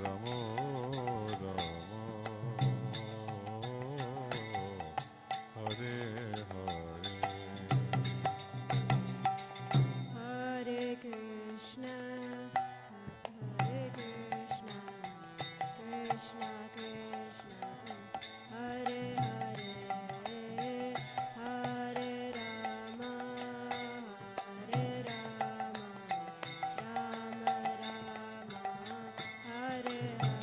Ramo Rama Hare Hare Hare Krishna Hare Krishna Krishna Krishna Hare Hare Hare Rama Hare Rama Rama Rama Hare Hare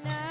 Hare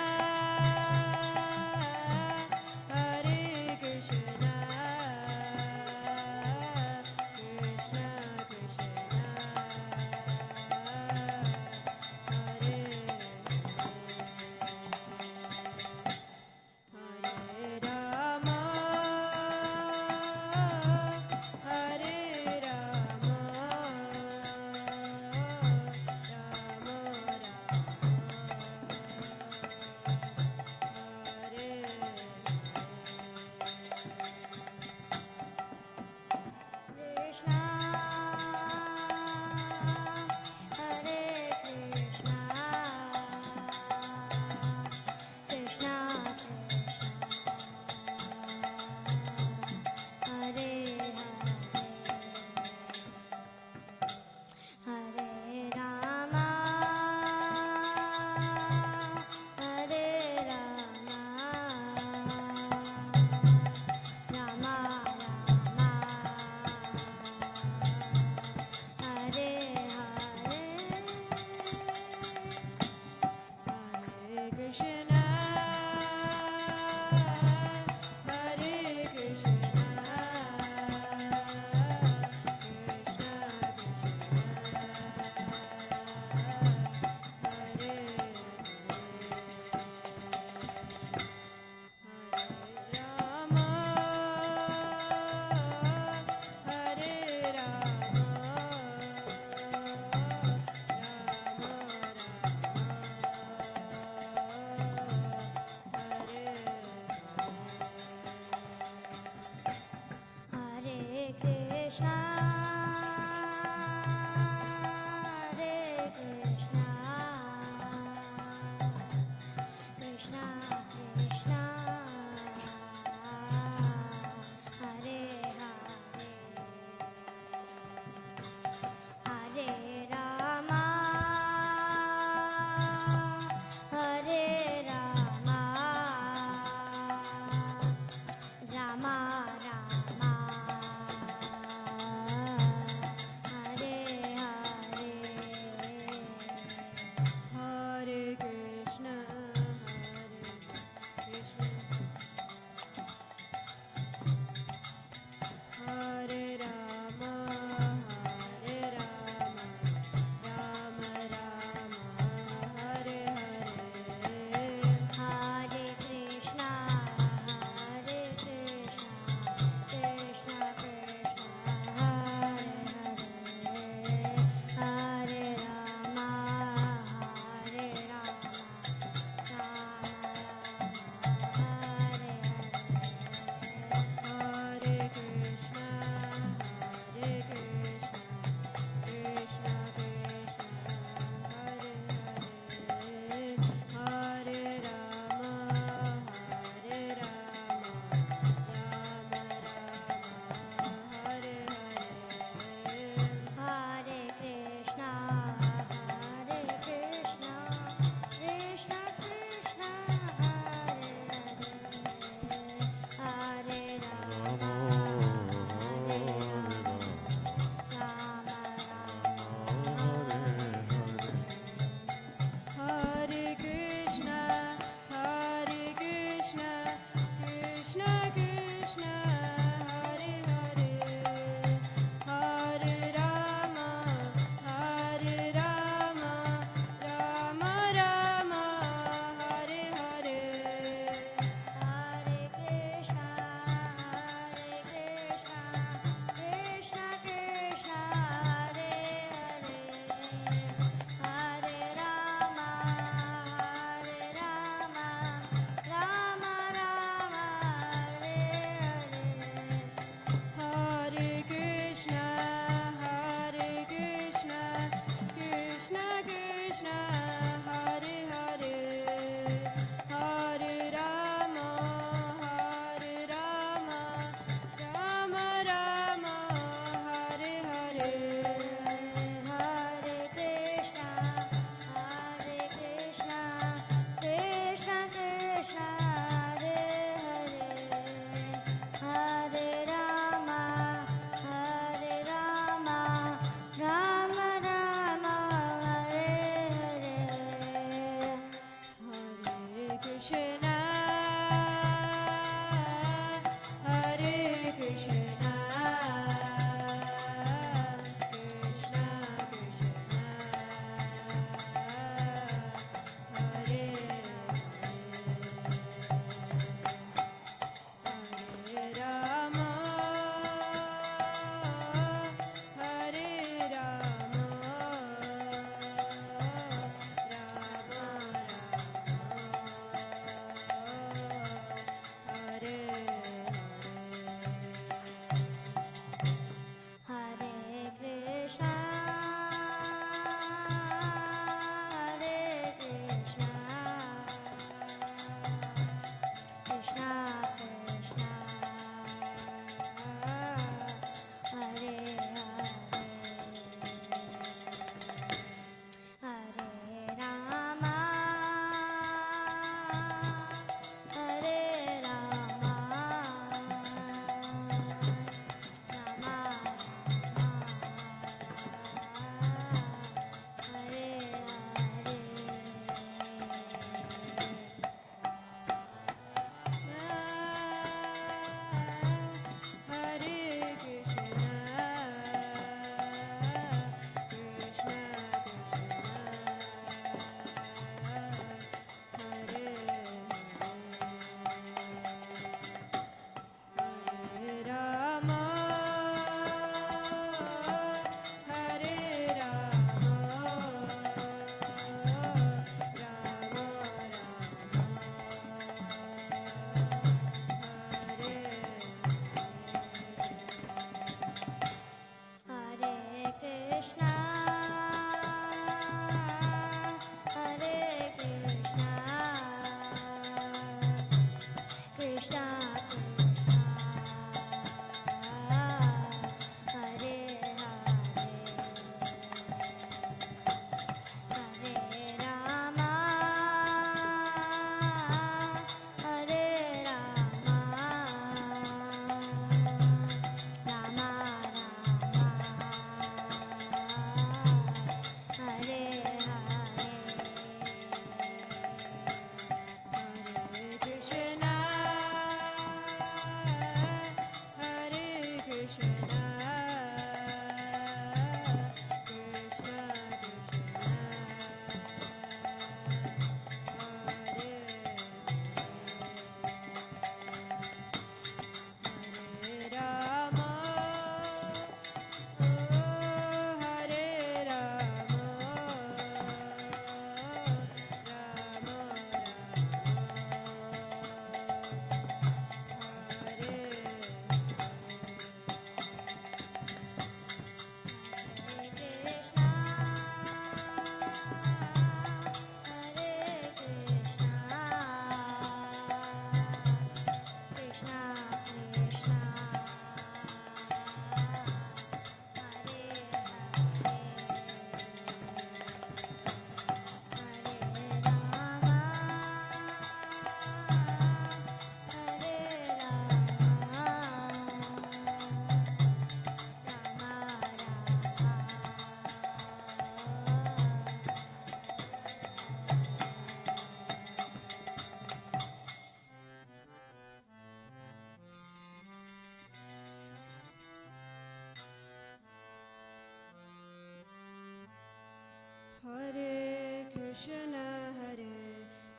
Hare Krishna, Hare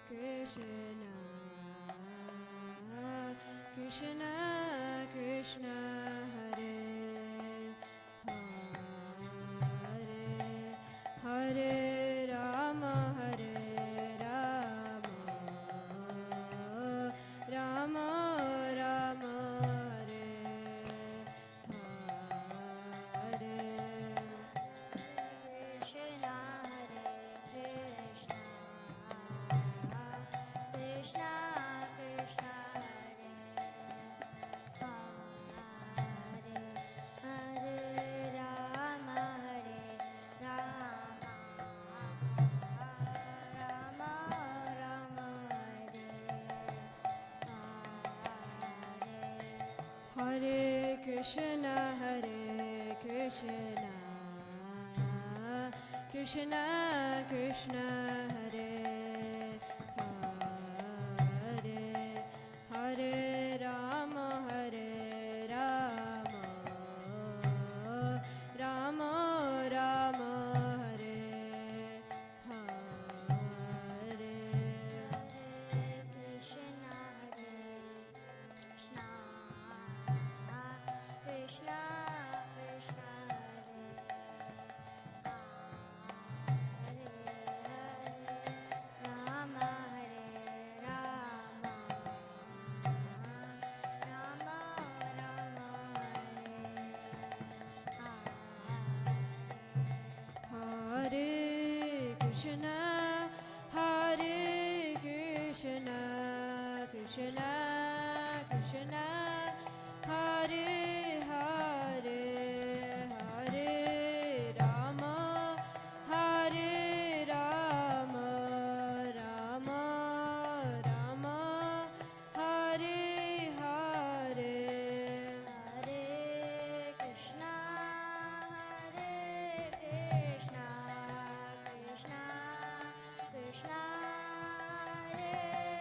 Krishna, Krishna Krishna, Hare Hare, Hare Rama, Hare Rama, Rama Rama, Hare Hare. Krishna, Hare Krishna, Krishna Krishna, Hare Hare, Hare Rama, Hare Rama, Rama Rama, Hare Hare. Hare Krishna, Hare Krishna, Krishna Krishna, Hare Hare, Hare Rama, Hare Rama, Rama Rama, Hare Hare. Krishna, Hare Krishna, Krishna Krishna, Hare Hare, Rama, Hare Rama, Rama Rama, Hare Krishna, Hare Krishna, Krishna Krishna, Hare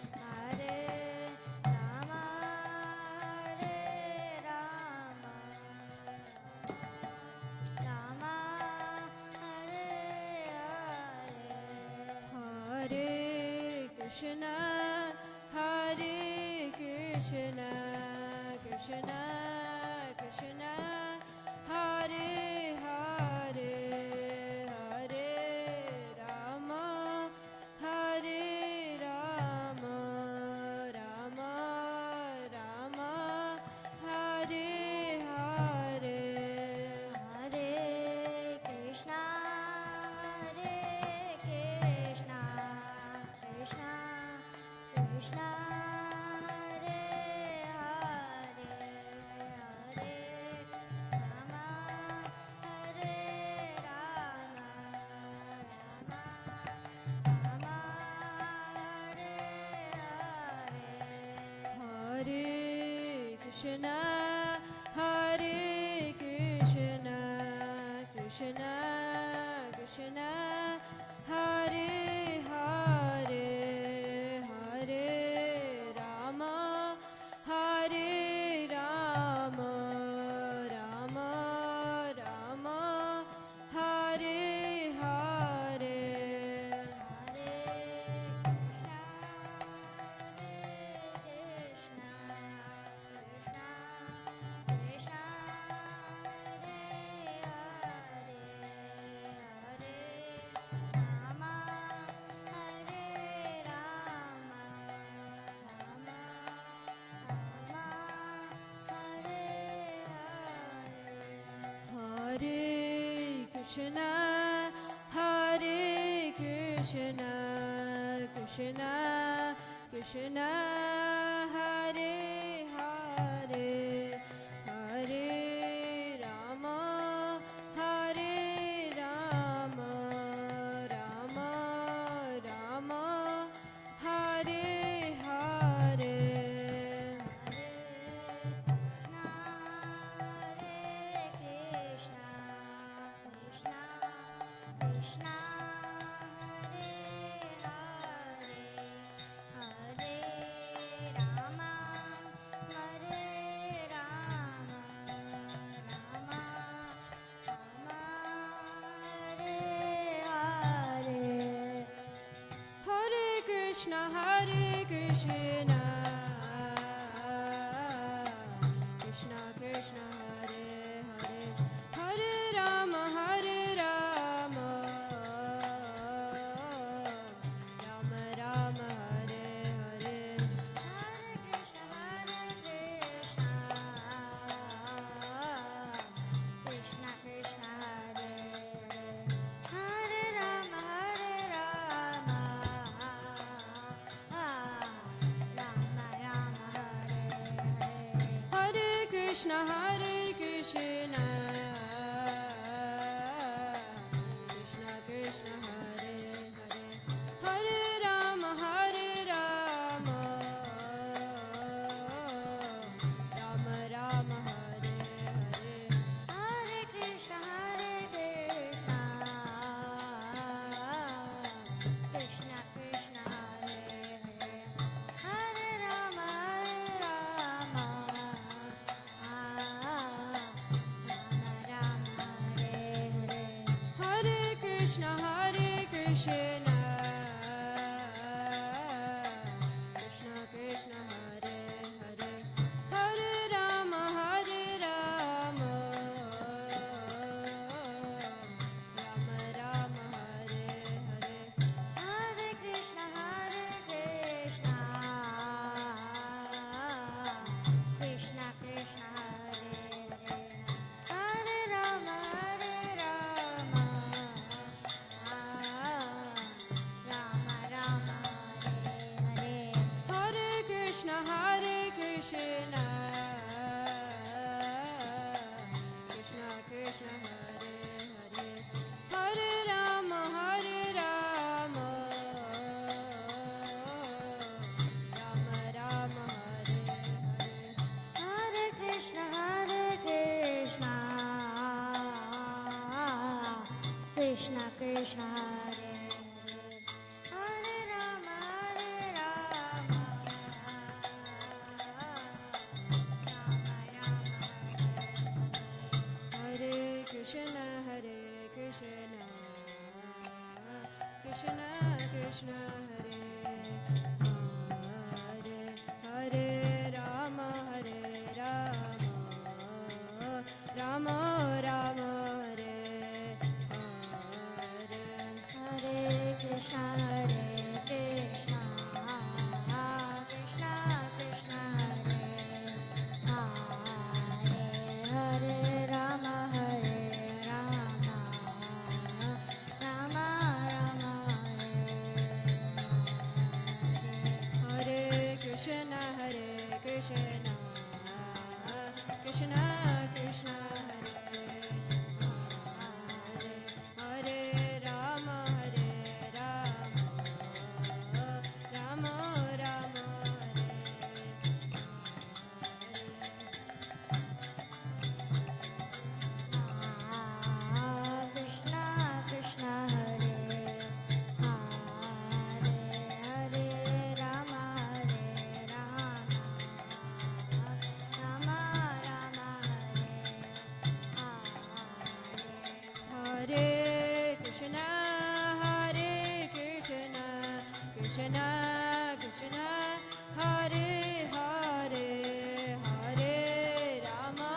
Hare, Hare Rama, Hare Rama, Rama Rama, Hare Hare. Hare Krishna, Hare Krishna, Krishna Krishna, Hare Hare, Hare Rama, Hare Rama, Rama Hare Hare. Hare Krishna, Hare Krishna, Krishna Krishna, Hare Hare, Hare Rama, Hare Rama, Rama Rama, Hare Hare. Hare Krishna, Hare Krishna, Krishna Krishna, Hare Hare, Hare Rama, Hare Rama, Rama Rama, Hare Hare. Hare Krishna, Hare Krishna, Krishna Krishna, Hare Hare, Hare Rama, Hare Rama, Rama Rama, Hare Hare. Hare Krishna, Hare Krishna, Krishna Krishna, Hare Hare, Hare Rama, Hare Rama, Rama Rama, Hare Hare. Hare Krishna, Hare Krishna, Krishna Krishna, Hare Hare, Hare Rama, Hare Rama, Rama Rama, Hare Hare. Krishna Krishna Hare Hare Rama Hare Rama Rama Rama Hare Hare Hare Krishna, Hare Krishna, Krishna Krishna, Hare Hare, Hare Rama, Hare Rama, Rama Rama, Hare Hare. Hare Krishna Krishna Krishna Hare Hare Hare Rama Rama Rama Hare Hare Hare Krishna, Hare Krishna, Krishna Krishna, Hare Hare, Hare Rama, Hare Rama, Rama Rama, Hare Hare. Hare Krishna Krishna Krishna Hare Hare Hare Rama Rama Rama Hare Hare Hare Krishna, Hare Krishna, Krishna Krishna, Hare Hare, Hare Rama, Hare Rama, Rama Rama, Hare Hare. Hare Krishna Krishna Krishna Hare Hare Hare Rama Rama Rama Hare Krishna, Hare Krishna, Krishna Krishna, Hare Hare, Hare Rama, Hare Rama, Rama Rama, Hare Hare. Hare Krishna Krishna Krishna Krishna Hare Hare Rama Rama Rama Rama Hare Hare Krishna, Hare Krishna, Krishna Krishna, Hare Hare, Hare Rama, Hare Rama, Rama Rama, Krishna Krishna Hare Hare Rama Rama Rama Hare Hare Krishna, Hare Krishna, Krishna Krishna, Hare Hare, Hare Rama,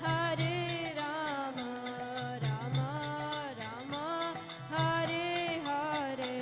Hare Rama, Rama Rama, Hare Hare.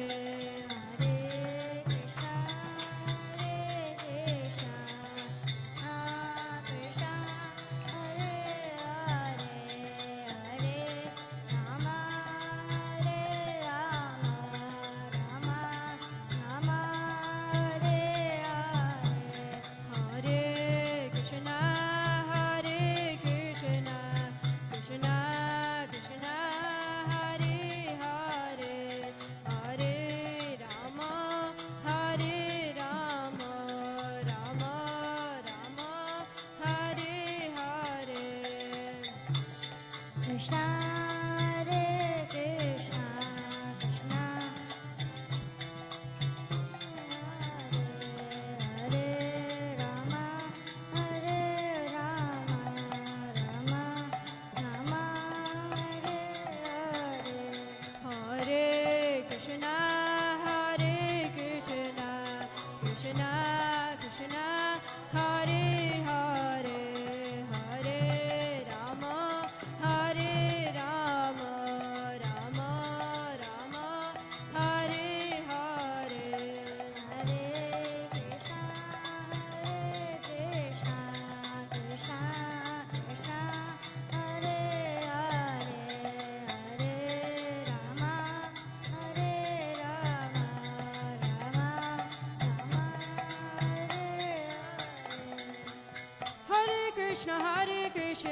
Krishna Hare Krishna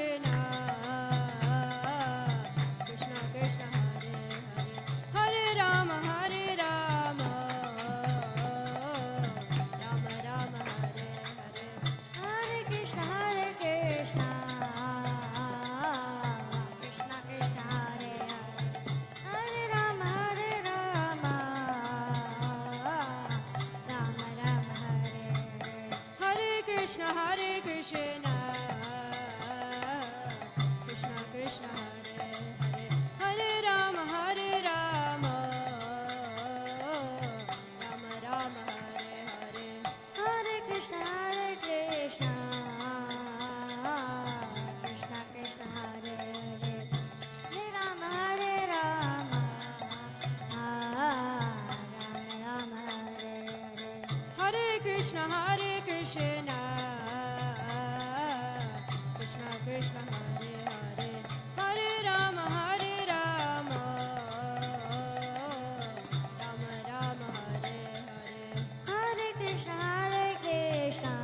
Krishna Krishna Hare Hare Hare Rama Hare Rama Rama Rama Hare Hare Hare Krishna Hare Krishna Krishna Krishna Hare Hare Hare Rama Hare Rama Rama Rama Hare Hare Hare Krishna Hare Krishna Krishna Krishna Hare Hare Hare Rama Hare Rama Rama Rama Hare Hare Hare Krishna Hare Krishna Krishna Krishna Hare Hare Hare Rama Hare Rama Rama Rama Hare Hare Hare Krishna Hare Krishna Krishna Krishna Hare Hare Hare Rama Hare Rama Rama Rama Hare Hare Hare Krishna Hare Krishna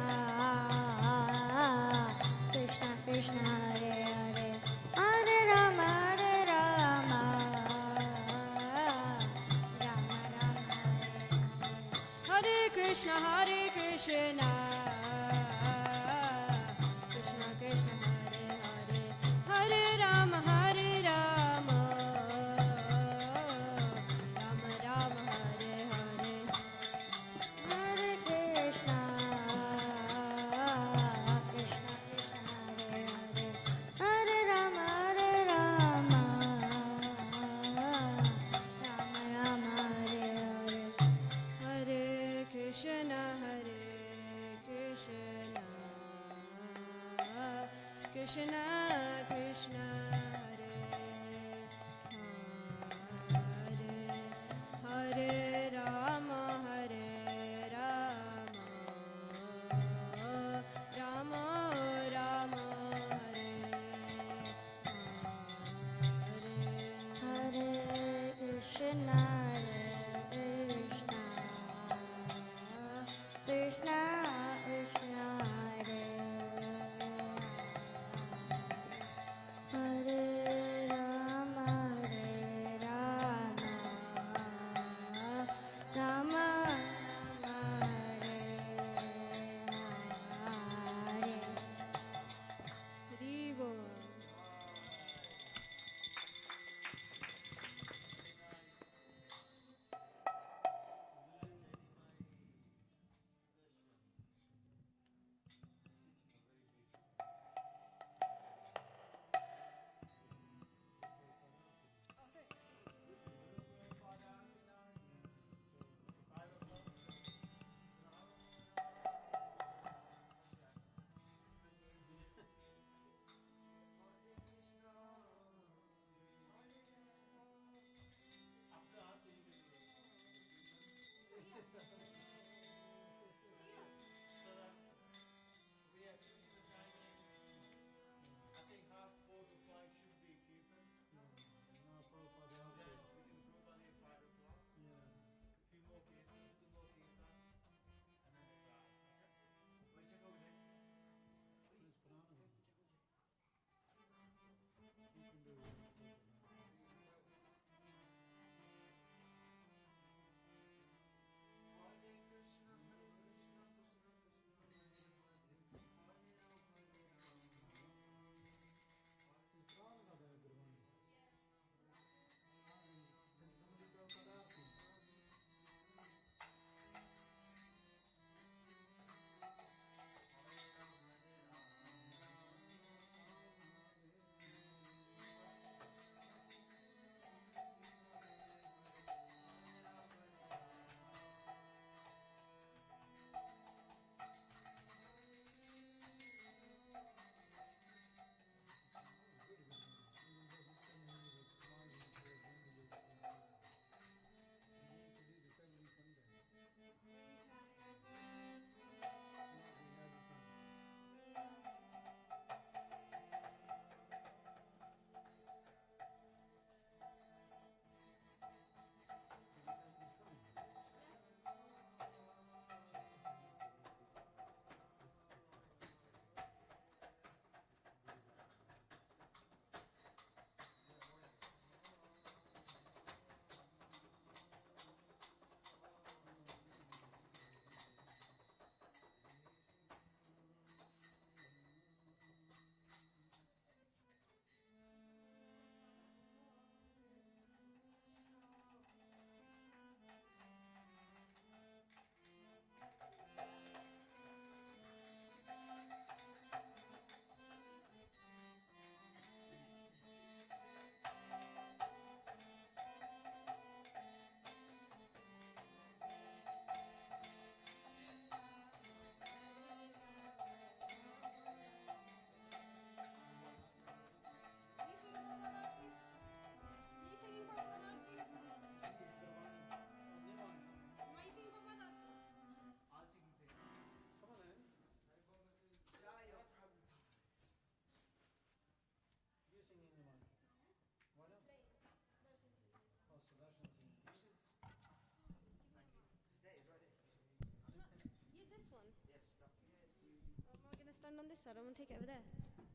Krishna Krishna Hare Hare Hare Rama Hare Rama Rama Rama Hare Hare Krishna Hare Krishna Krishna Krishna Hare Hare Hare Rama Hare Rama Rama Rama Hare Hare Hare Krishna Krishna Krishna Hare Hare Hare Rama Hare Rama Rama Rama Hare Hare Hare Krishna Hare Krishna Krishna Krishna Hare Hare Hare Rama Hare Rama Rama Rama Hare Hare Hare Krishna Krishna Krishna Hare Hare Rama Rama Rama Rama Hare stand on this side? I'm going to take it over there. Okay.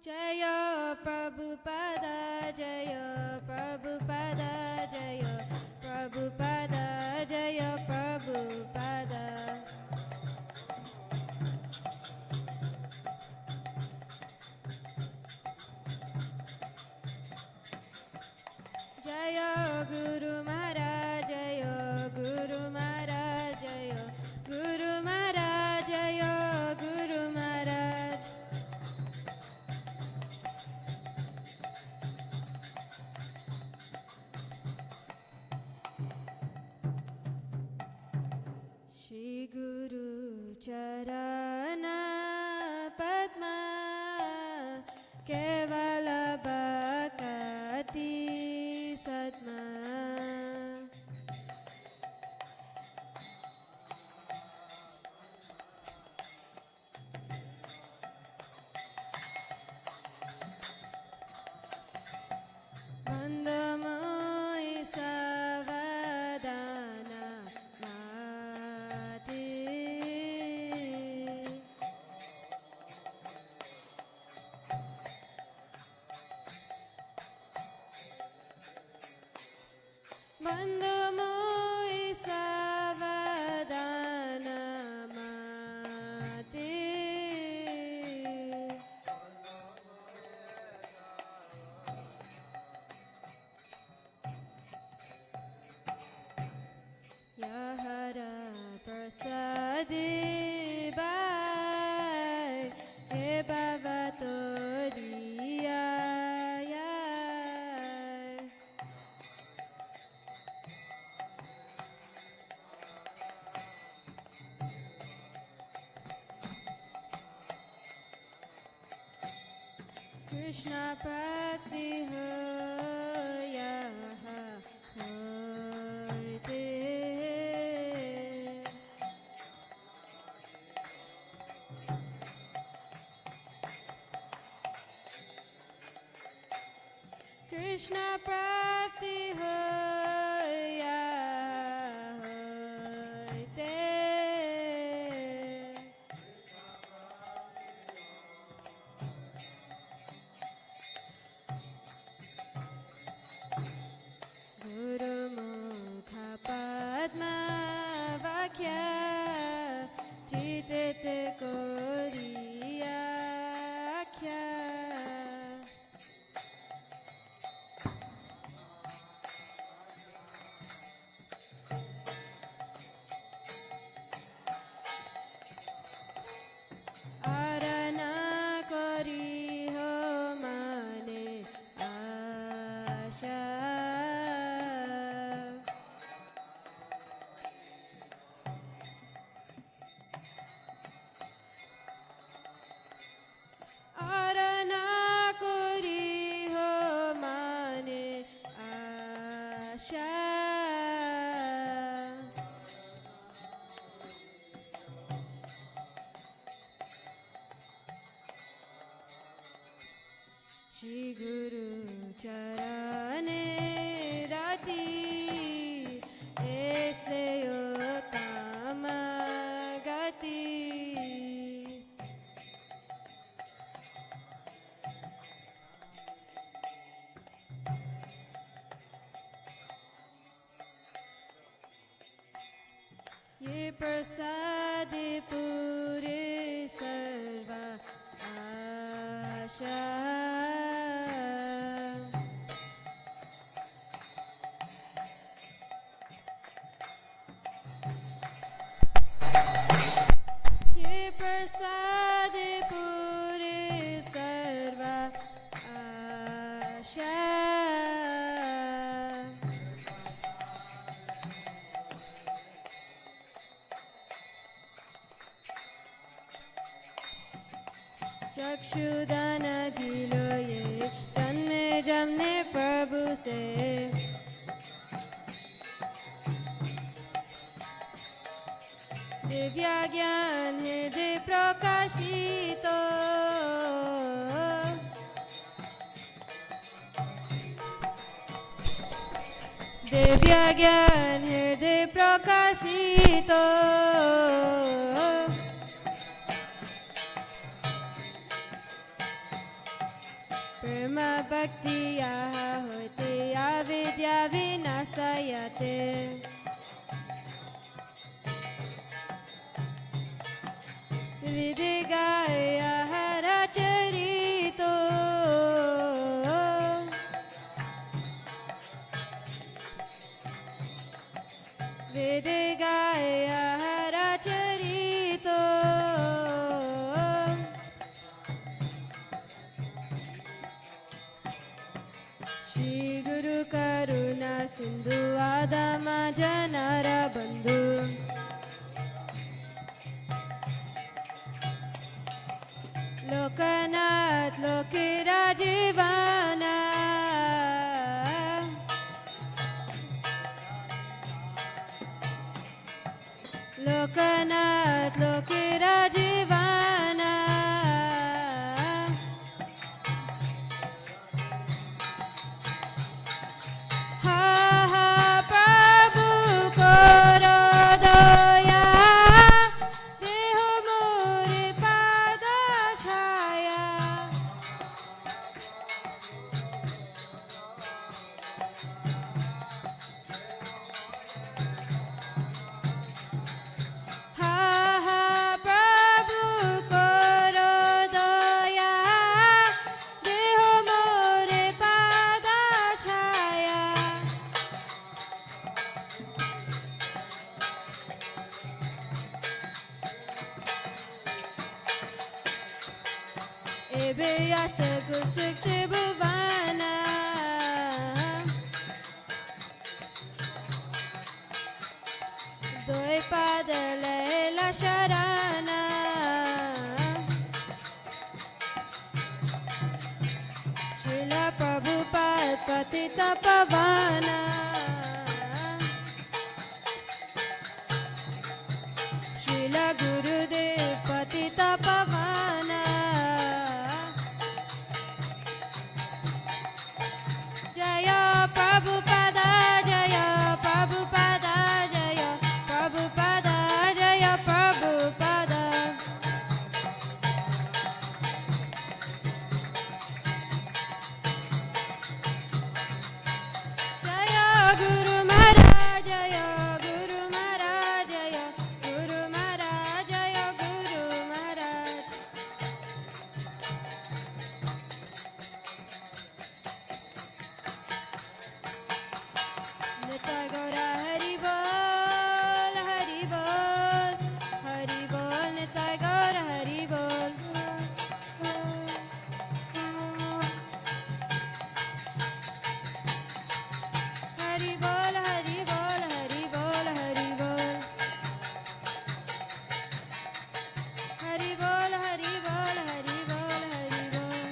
Jaya Prabhupada, Jaya Prabhupada, Jaya Prabhupada, Jaya Prabhupada. Jaya Guru Maharaj, Jaya Guru Maharaj, Jaya Guru Maharaj, Jaya Guru Maharaj. Shri Guru Charana Padma Kevala Bhakati Satma. Vandamoi Savadana Mati. Vandamoi Savadana Mati. Yahara Prasadi Bai He Bhavatoriya. Krishna Bhakti Hoya Hoite. Krishna Bhakti Hoya Hoite. Guru Mukha Padma Vakya Chitete Koriya Kya. Arana Kori Ho Mane Asha. Arana Kori Ho Mane Asha. Shri Guru Charane Rati Ese Utama Gati. Ye Prasadi Puri Sarva Asha. Ye Prasadi Puri Sarva Asha. चक्षुदान दिलो ये जन्मे जमने प्रभु से. दिव्य ज्ञान हृदय प्रकाशित दिव्य ज्ञान हृदय प्रकाशित प्रेम भक्ति होते अविद्या विनाशयते विधि गाय हर चरितो विधि गाय हर चरितो श्री गुरु करुणा सिंधु आदम जनर बंधु लोकनाथ लोके राजीवाना लोकनाथ लोके राजीवाना हा हा प्रभु करो दया देह मोरे पाद छाया हा हा प्रभु करो दया देह मोरे पाद छाया एबे आस गुसुक भुवाना दोय पाद लैला शराना श्रीला प्रभुपाद पतित पवाना श्रीला गुरुदेव पतित पवाना जय प्रभुपाद जय प्रभुपाद जय प्रभुपाद जय प्रभुपाद जय गुरु महाराज जय गुरु महाराज जय गुरु महाराज जय गुरु महाराज नित्य गौरा हरि बोल नित्य गौर हरि बोल हरि बोल हरि बोल हरि बोल हरि बोल हरि बोल हरि बोल हरि बोल हरि बोल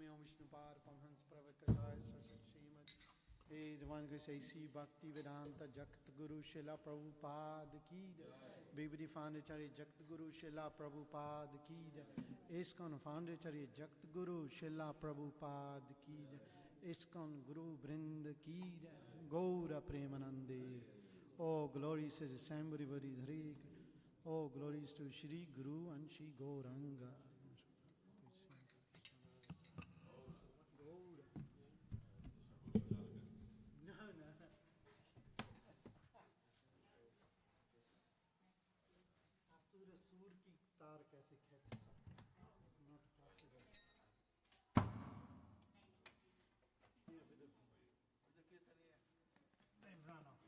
नमो विष्णुपाद परमहंस प्रवक्ताय श्रीमद हे जवान के सैसी भक्ति वेदांत जगत गुरु शिला प्रभुपाद की बेबरी फाउंडेचरी जगत गुरु शिला प्रभुपाद की ISKCON फाउंडेचरी जगत गुरु शिला प्रभुपाद की ISKCON गुरु वृंद की गौर प्रेमानंदे all glories to the assembly bodies Hare all glories to Shri Guru and Shri Gauranga सूर की तार कैसे खींच not possible they've run off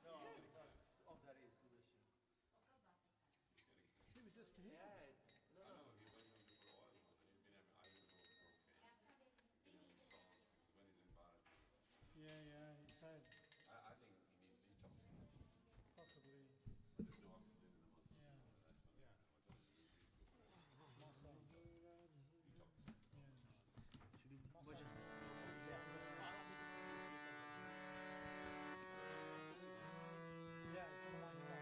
no because of that insulation he was just here yeah he said I think he needs detox. possibly There's no oxygen in the muscles. Yeah. Detox. Yeah, it's all lined up.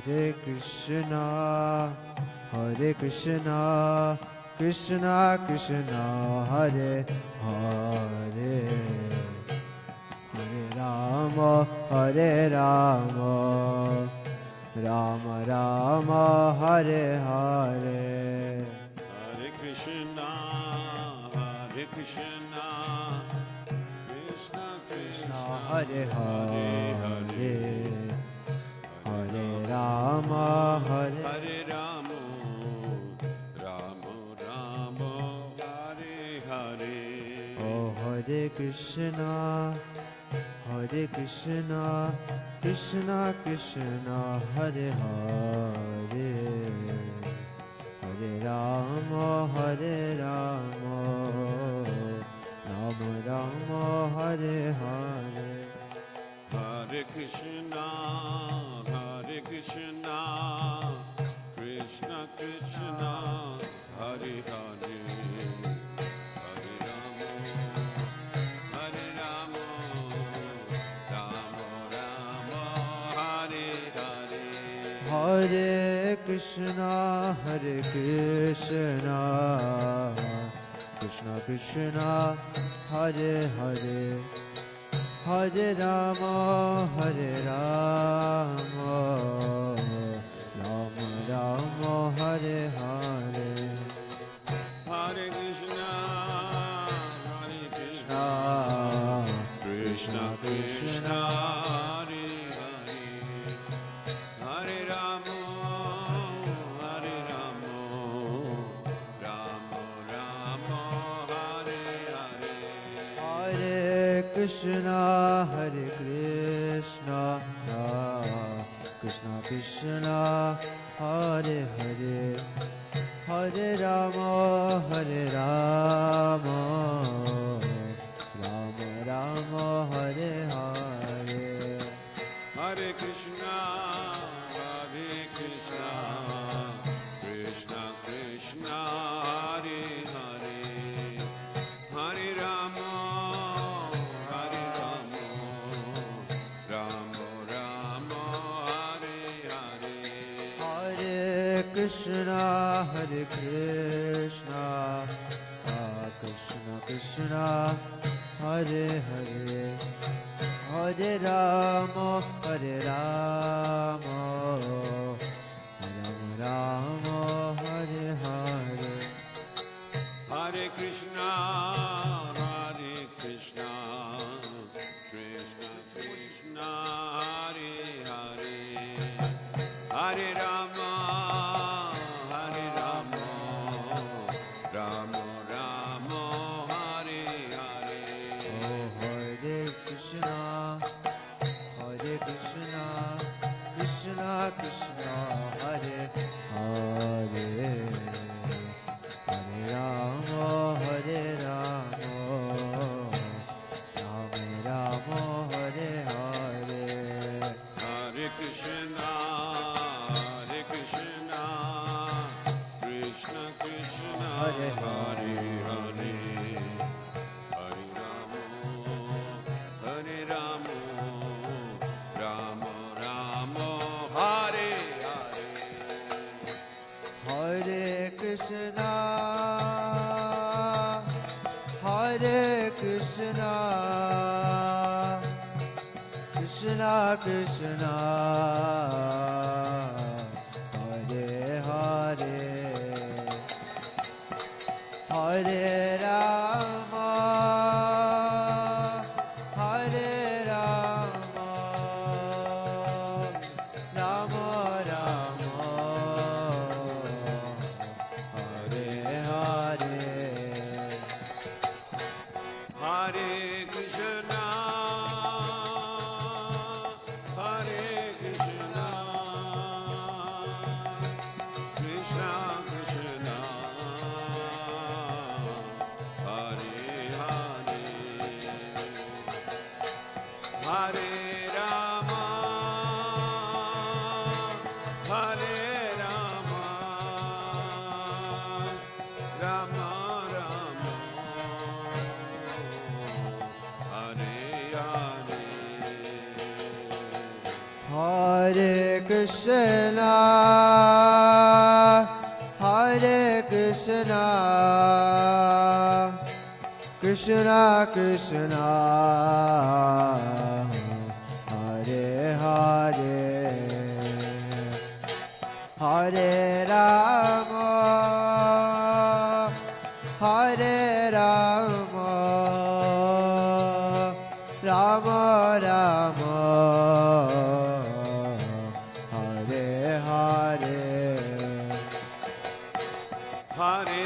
Hare Krishna, Hare Krishna, Krishna Krishna, Hare Hare, Hare Rama, Hare Rama, Rama Rama, Hare Hare. Hare Krishna, Krishna Krishna, Hare Hare, Hare Rama, Hare Hare Rama, Rama Rama, Hare Hare. Oh, Hare Krishna, Hare Krishna, Krishna Krishna, Hare Hare, Hare Rama, Hare Rama, Rama Rama, Hare Hare. Hare Krishna, Krishna Krishna, Hare Hare, Hare Rama, Rama Rama, Hare Hare. Hare Krishna, Hare Krishna, Krishna Krishna, Hare Hare, Hare Rama, Hare Rama, Rama Rama, Hare Hare. Hare Krishna, Krishna, Krishna Krishna, Hare Hare, Hare Rama, Rama Rama, Hare Hare. Hare Krishna, Hare Krishna, Krishna Krishna, Hare Hare, Hare Rama, Hare Rama, Rama Rama, Hare Hare. Hare Krishna, Krishna Krishna, Hare Hare, Hare Rama, Rama Rama, Hare Hare. Hare Krishna, Hare Krishna, Krishna Krishna, Hare Hare, Hare Rama, Hare Rama, Rama Rama, Hare Hare. Hare Krishna, Krishna Krishna, Hare Hare, Hare Rama, Rama Rama, Hare Hare. Oh, Hare Krishna, Hare Krishna, Krishna Krishna, Hare Hare, Hare Rama, Hare Rama, Rama Rama, Hare Hare. Hare Krishna, Krishna Krishna, Hare Hare Hare, Hare Rama, Rama Rama, Hare Hare. Hare Krishna, Hare Krishna, Krishna Krishna, Hare Hare, Hare Rama, Hare Rama, Rama Rama, Hare Hare. Hare Krishna, Krishna Krishna, Hare Krishna, Krishna Krishna, Hare Hare, Hare Rama, Hare Rama, Rama Rama, Hare Hare, Hare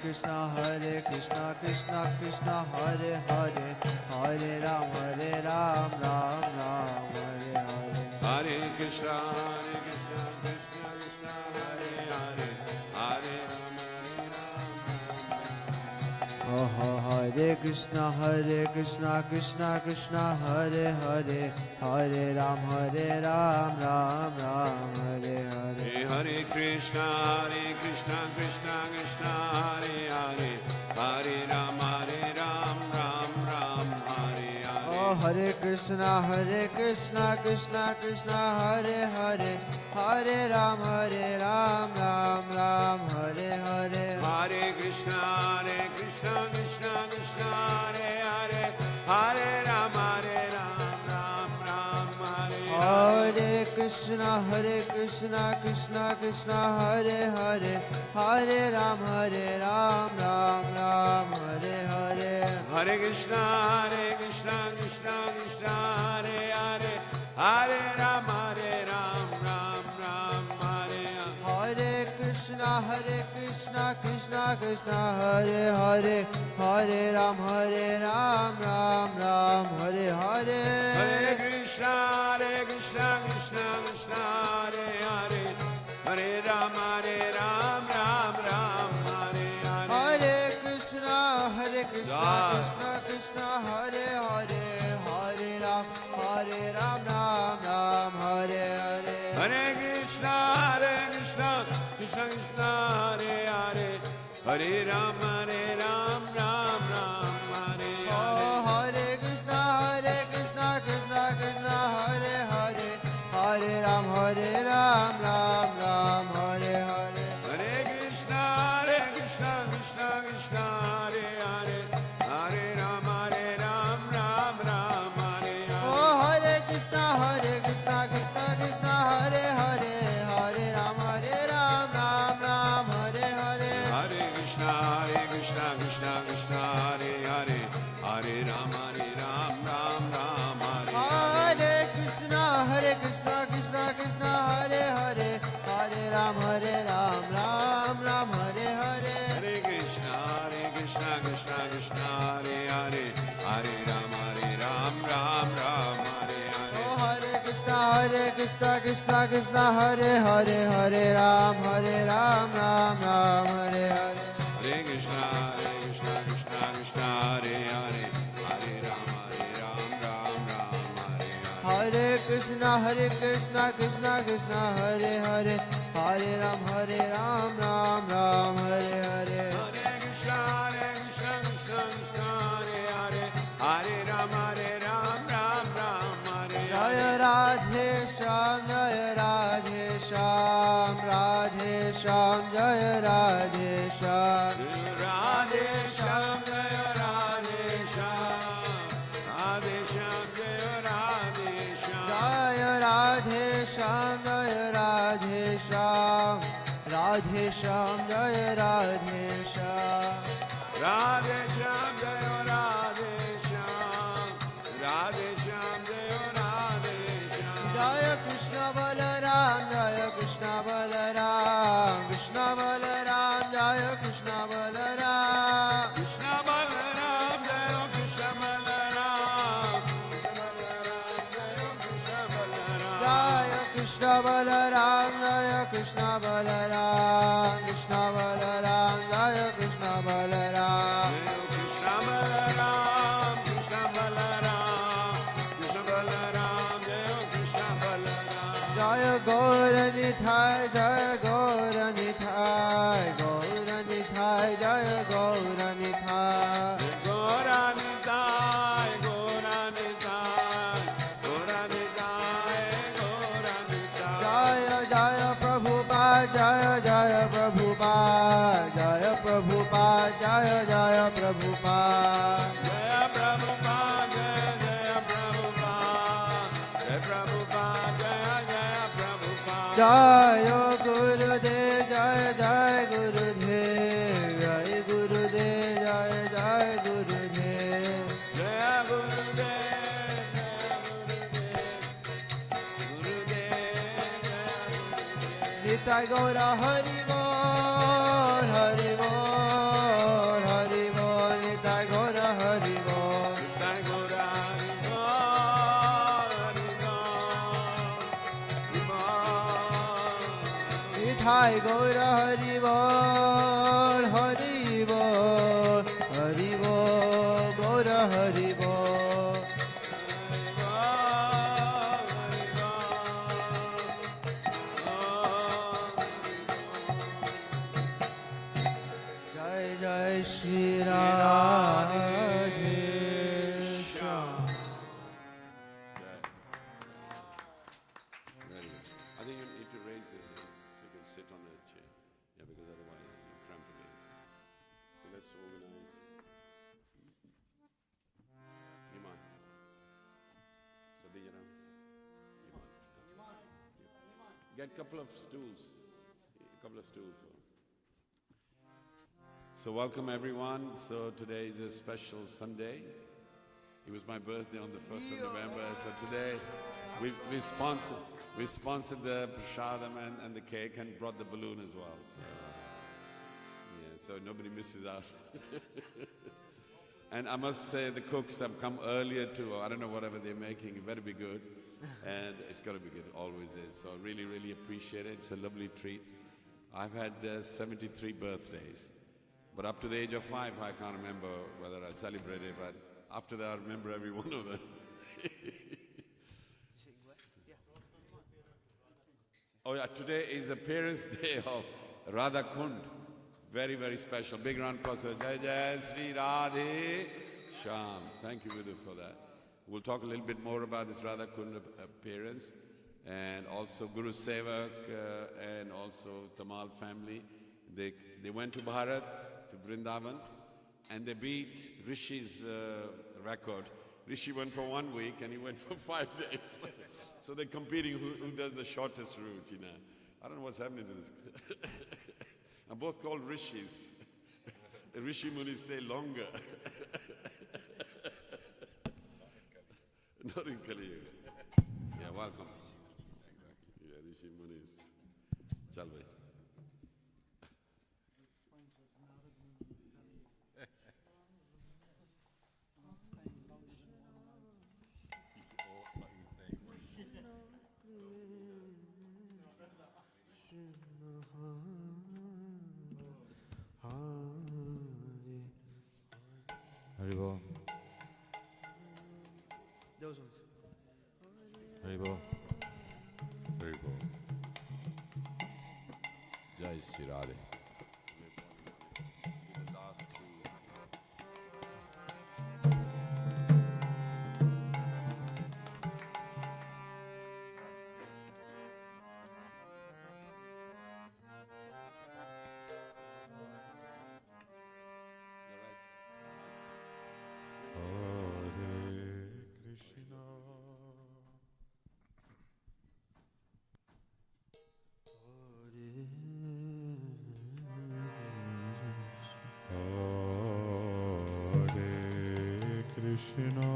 Krishna, Hare Krishna, Krishna Krishna, Hare Hare, Hare Rama, Hare Rama, Rama Rama, Hare Hare. Oh Hare Krishna, Krishna Krishna, Hare Hare, Hare Ram, Ram Ram, Hare Hare. Hare Krishna, Krishna Krishna, Hare Hare, Hare Rama, Oh Hare Krishna, Krishna Krishna, Hare Hare, Hare Ram, Ram Ram, Hare Hare. Hare Krishna, Krishna Krishna, Hare Hare, Hare Rama, Ram Ram, Hare Hare. Oh Hare Krishna, Krishna Krishna, Hare Hare, Hare Ram, Ram Ram, Hare Hare. Hare Krishna, Krishna Krishna, Hare Hare, Hare Rama, Ram Ram, Hare Hare. Hare Krishna, Krishna Hare Hare, Hare Ram, Ram Hare Hare. Hare Krishna, Krishna Krishna, Hare Hare, Hare Rama, Ram Hare Hare. Hare Krishna, Krishna Hare Hare, Hare Ram, Ram Hare Hare. Hare Krishna, Krishna Krishna, Hare Hare, Hare Rama, Ram Hare Hare. Hare Krishna, Krishna Hare Hare, Hare Ram, Ram Hare Hare. Hare Krishna, Krishna Krishna, Hare Hare, Hare Rama, Ram Hare Hare. Oh, Hare Krishna, Krishna Hare Hare, Hare Ram, Ram Hare Hare. Hare Krishna, Krishna, Hare Hare, Hare Rama, Ram Hare Hare. Oh, Hare Krishna, Krishna Hare Hare, Hare Ram, Ram Hare Hare. Hare Krishna, Krishna, Hare Hare, Hare Rama, Ram Hare Hare. Hare Krishna, Krishna Hare Hare, Hare Ram, Ram Hare Hare. Hare Krishna, Krishna, Hare Hare, Hare Rama, Ram Hare Hare. Oh, Hare Krishna, Hare Hare, Hare Ram, Ram Hare Hare. Hare Krishna, Krishna, Hare Hare, Hare Rama, Ram Hare Hare. Hare Krishna, Krishna Hare Hare, Hare Ram, Ram Hare Hare. Hare Krishna, Krishna, Hare Hare, Hare Rama, Ram Hare Jaya Hare. Radhe Shyam, Radhe Shyam, Jaya Radhe Shyam. Radhe Shyam, Jaya Radhe Shyam, Radhe Shyam, Jaya Radhe Shyam. Jaya Radhe Shyam, Jaya Radhe Shyam, Radhe Shyam, Jaya Radhe Shyam. Radhe Shyam, Jaya Radhe Shyam, Radhe Shyam, Jaya Radhe Shyam. Jaya Krishna Balaram, Jaya Krishna Balaram, Krishna Balaram, Jaya Krishna Balaram. Krishna Balaram, Jaya Krishna Balaram, Krishna Balaram, Jaya Krishna Balaram, Krishna Balaram, Jaya Krishna Balaram. Krishna Balaram, Krishna Balaram, Krishna Balaram, Krishna Balaram. Jaya Gaura Nithai, Jaya Gaura Nithai, Gaura Nithai, Jaya Gaura Nithai. Gaura Nithai, Gaura Nithai, Gaura Nithai, Gaura Nithai. Jaya Jaya Prabhupada, Jaya Jaya Prabhupada, Jaya Prabhupada, Jaya Jaya Prabhupada. Jaya Prabhupada, Jaya Prabhupada, Jaya Prabhupada, Jaya Prabhupada. Jaya Gurudev, Jaya Jaya Gurudev, Jaya Gurudev, Jaya Jaya Gurudev. Jaya Gurudev, Gurudev, Nitai Gaura Hari Bol, Hari Bol, Hari Bol, Nitai Gaura Hari Bol. Jai Gaura Nitai Gaura Hari Bol, Hari Bol, Hari Bol, Gaura Hari Bol. Jai Jai Shri Radhe Shyam. Very good. I think you need to raise this so you can sit on a chair. Yeah, because otherwise you cramp again. So let's organize. Iman. So Dijaram. Iman. Get a couple of stools. So welcome everyone. So today is a special Sunday. It was my birthday on the 1st of November. So today we sponsored the prasadam and the cake and brought the balloon as well. So, yeah, so nobody misses out. And I must say the cooks have come earlier to, I don't know, whatever they're making, it better be good. And it's got to be good, always is. So I really, really appreciate it. It's a lovely treat. I've had 73 birthdays. But up to the age of 5, I can't remember whether I celebrated, but after that, I remember every one of them. Oh yeah, today is the parents' day of Radha Kund. Very, very special. Big round of applause. Jai Jai Sri Radhe Shyam. Thank you, Vidhu, for that. We'll talk a little bit more about this Radha Kund appearance, and also Guru Sevak and also Tamal family. They went to Bharat, to Vrindavan, and they beat Rishi's record. Rishi went for 1 week and he went for 5 days. So they're competing who does the shortest route, you know. I don't know what's happening to this. I'm both called Rishis. The Rishi Munis stay longer. Not in Kali Yuga. Yeah, welcome. Yeah, Rishi Munis. Chal bhai. Haribol. Those ones. Haribol. Haribol. Jai Sri Radhe. Krishna,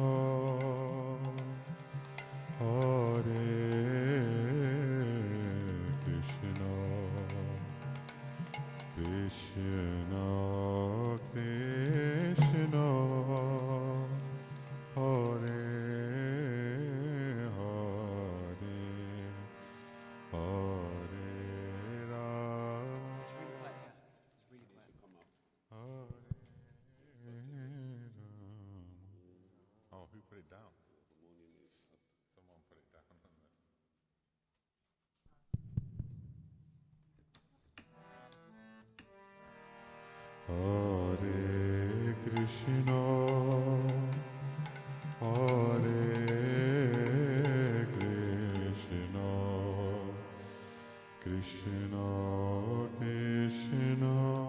Hare Krishna, Krishna Krishna, Hare Hare, Krishna, Krishna,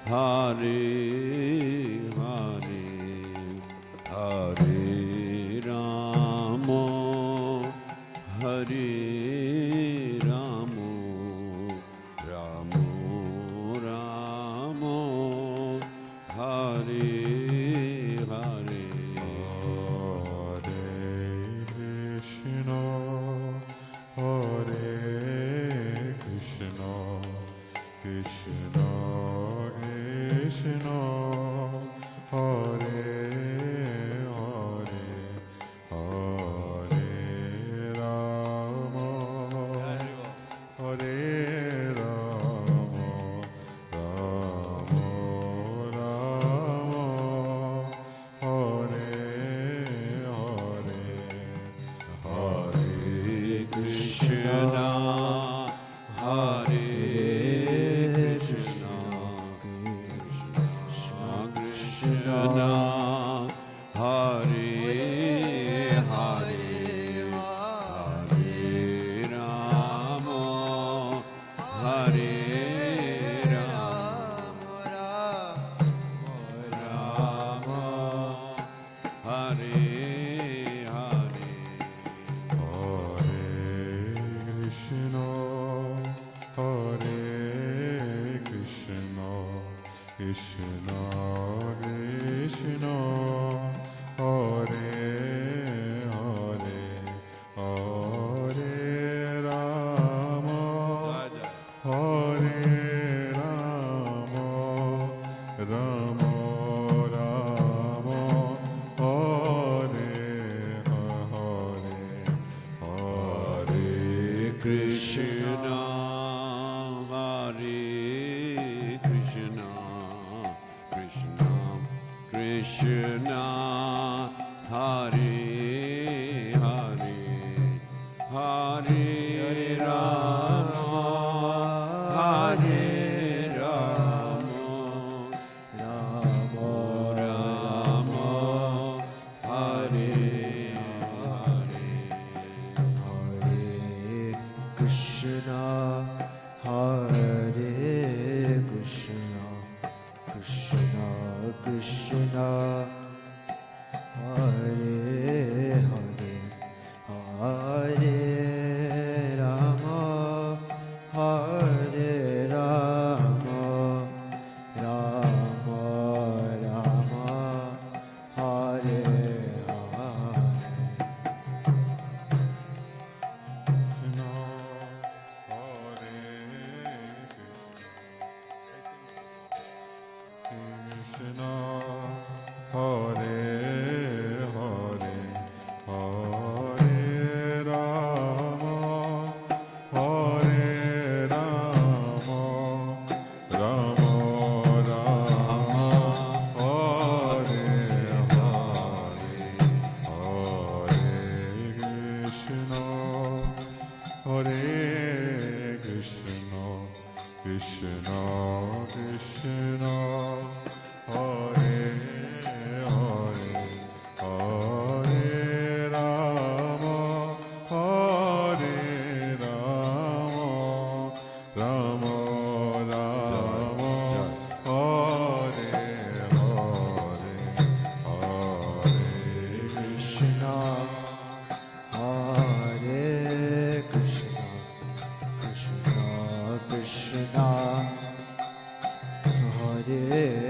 Hare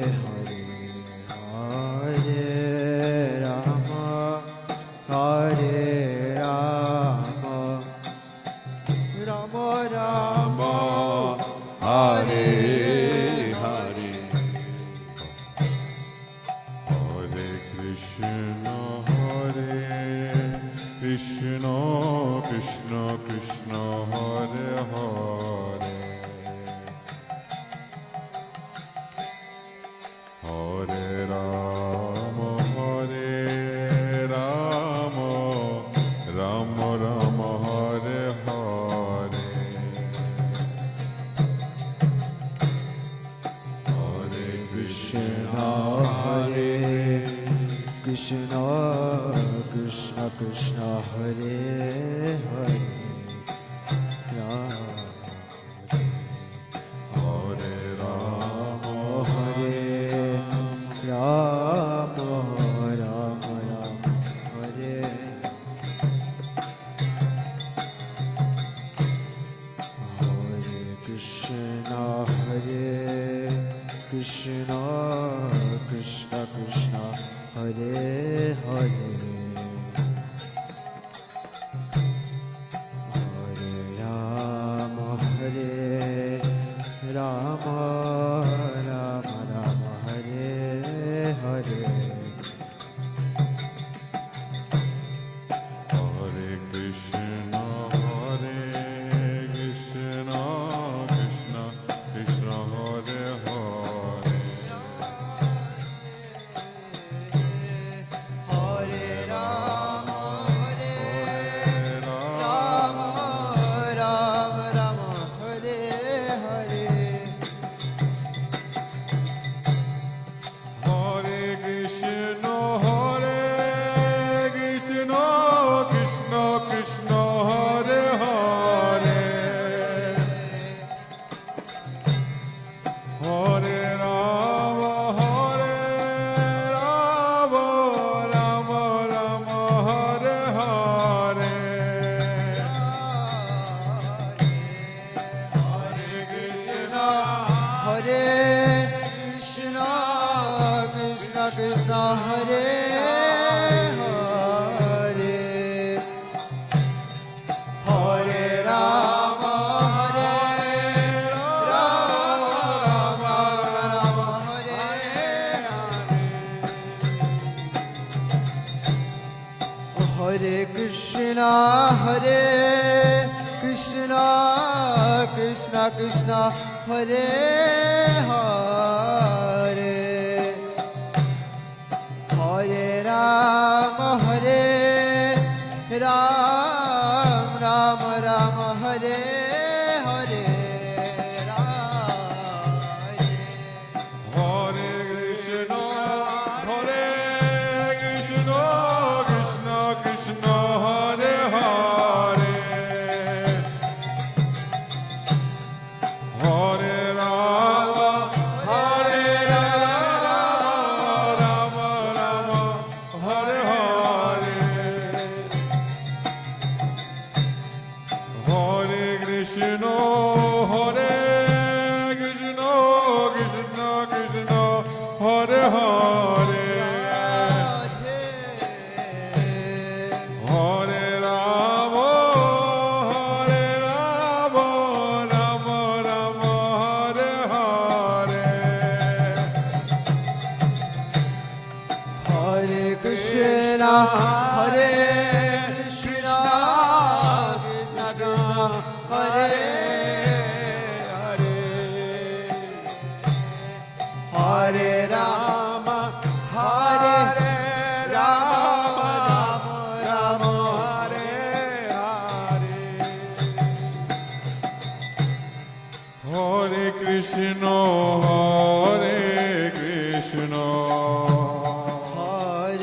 Hare, Hare Rama, Hare Rama, Rama Rama, Krishna Krishna Krishna Hare Hare Hare Rama Hare Rama Rama Rama Hare Hare Hare Krishna Hare Krishna Krishna Krishna Hare Hare Hare Rama Hare Rama Rama Rama Hare Hare Krishna Hare Krishna Krishna Krishna Hare Hare Hare Rama Hare Rama Rama Rama Hare Hare Hare Krishna Krishna Krishna Hare Hare Hare Rama Hare Rama Rama Rama Hare Hare Hare Krishna Krishna Krishna Hare Hare Hare Rama Rama Rama Hare Hare Hare Krishna Hare Krishna Krishna Krishna Hare Hare Hare Rama Rama Rama Hare Hare Krishna Krishna Krishna Hare Hare Hare Rama Rama Rama Hare Hare Hare Krishna Krishna Krishna Hare Hare Hare Rama Rama Rama Hare Hare Hare Krishna Krishna Krishna Hare Hare Hare Rama Rama Rama Hare Hare Hare Krishna Krishna Krishna Hare Hare Rama Rama Hare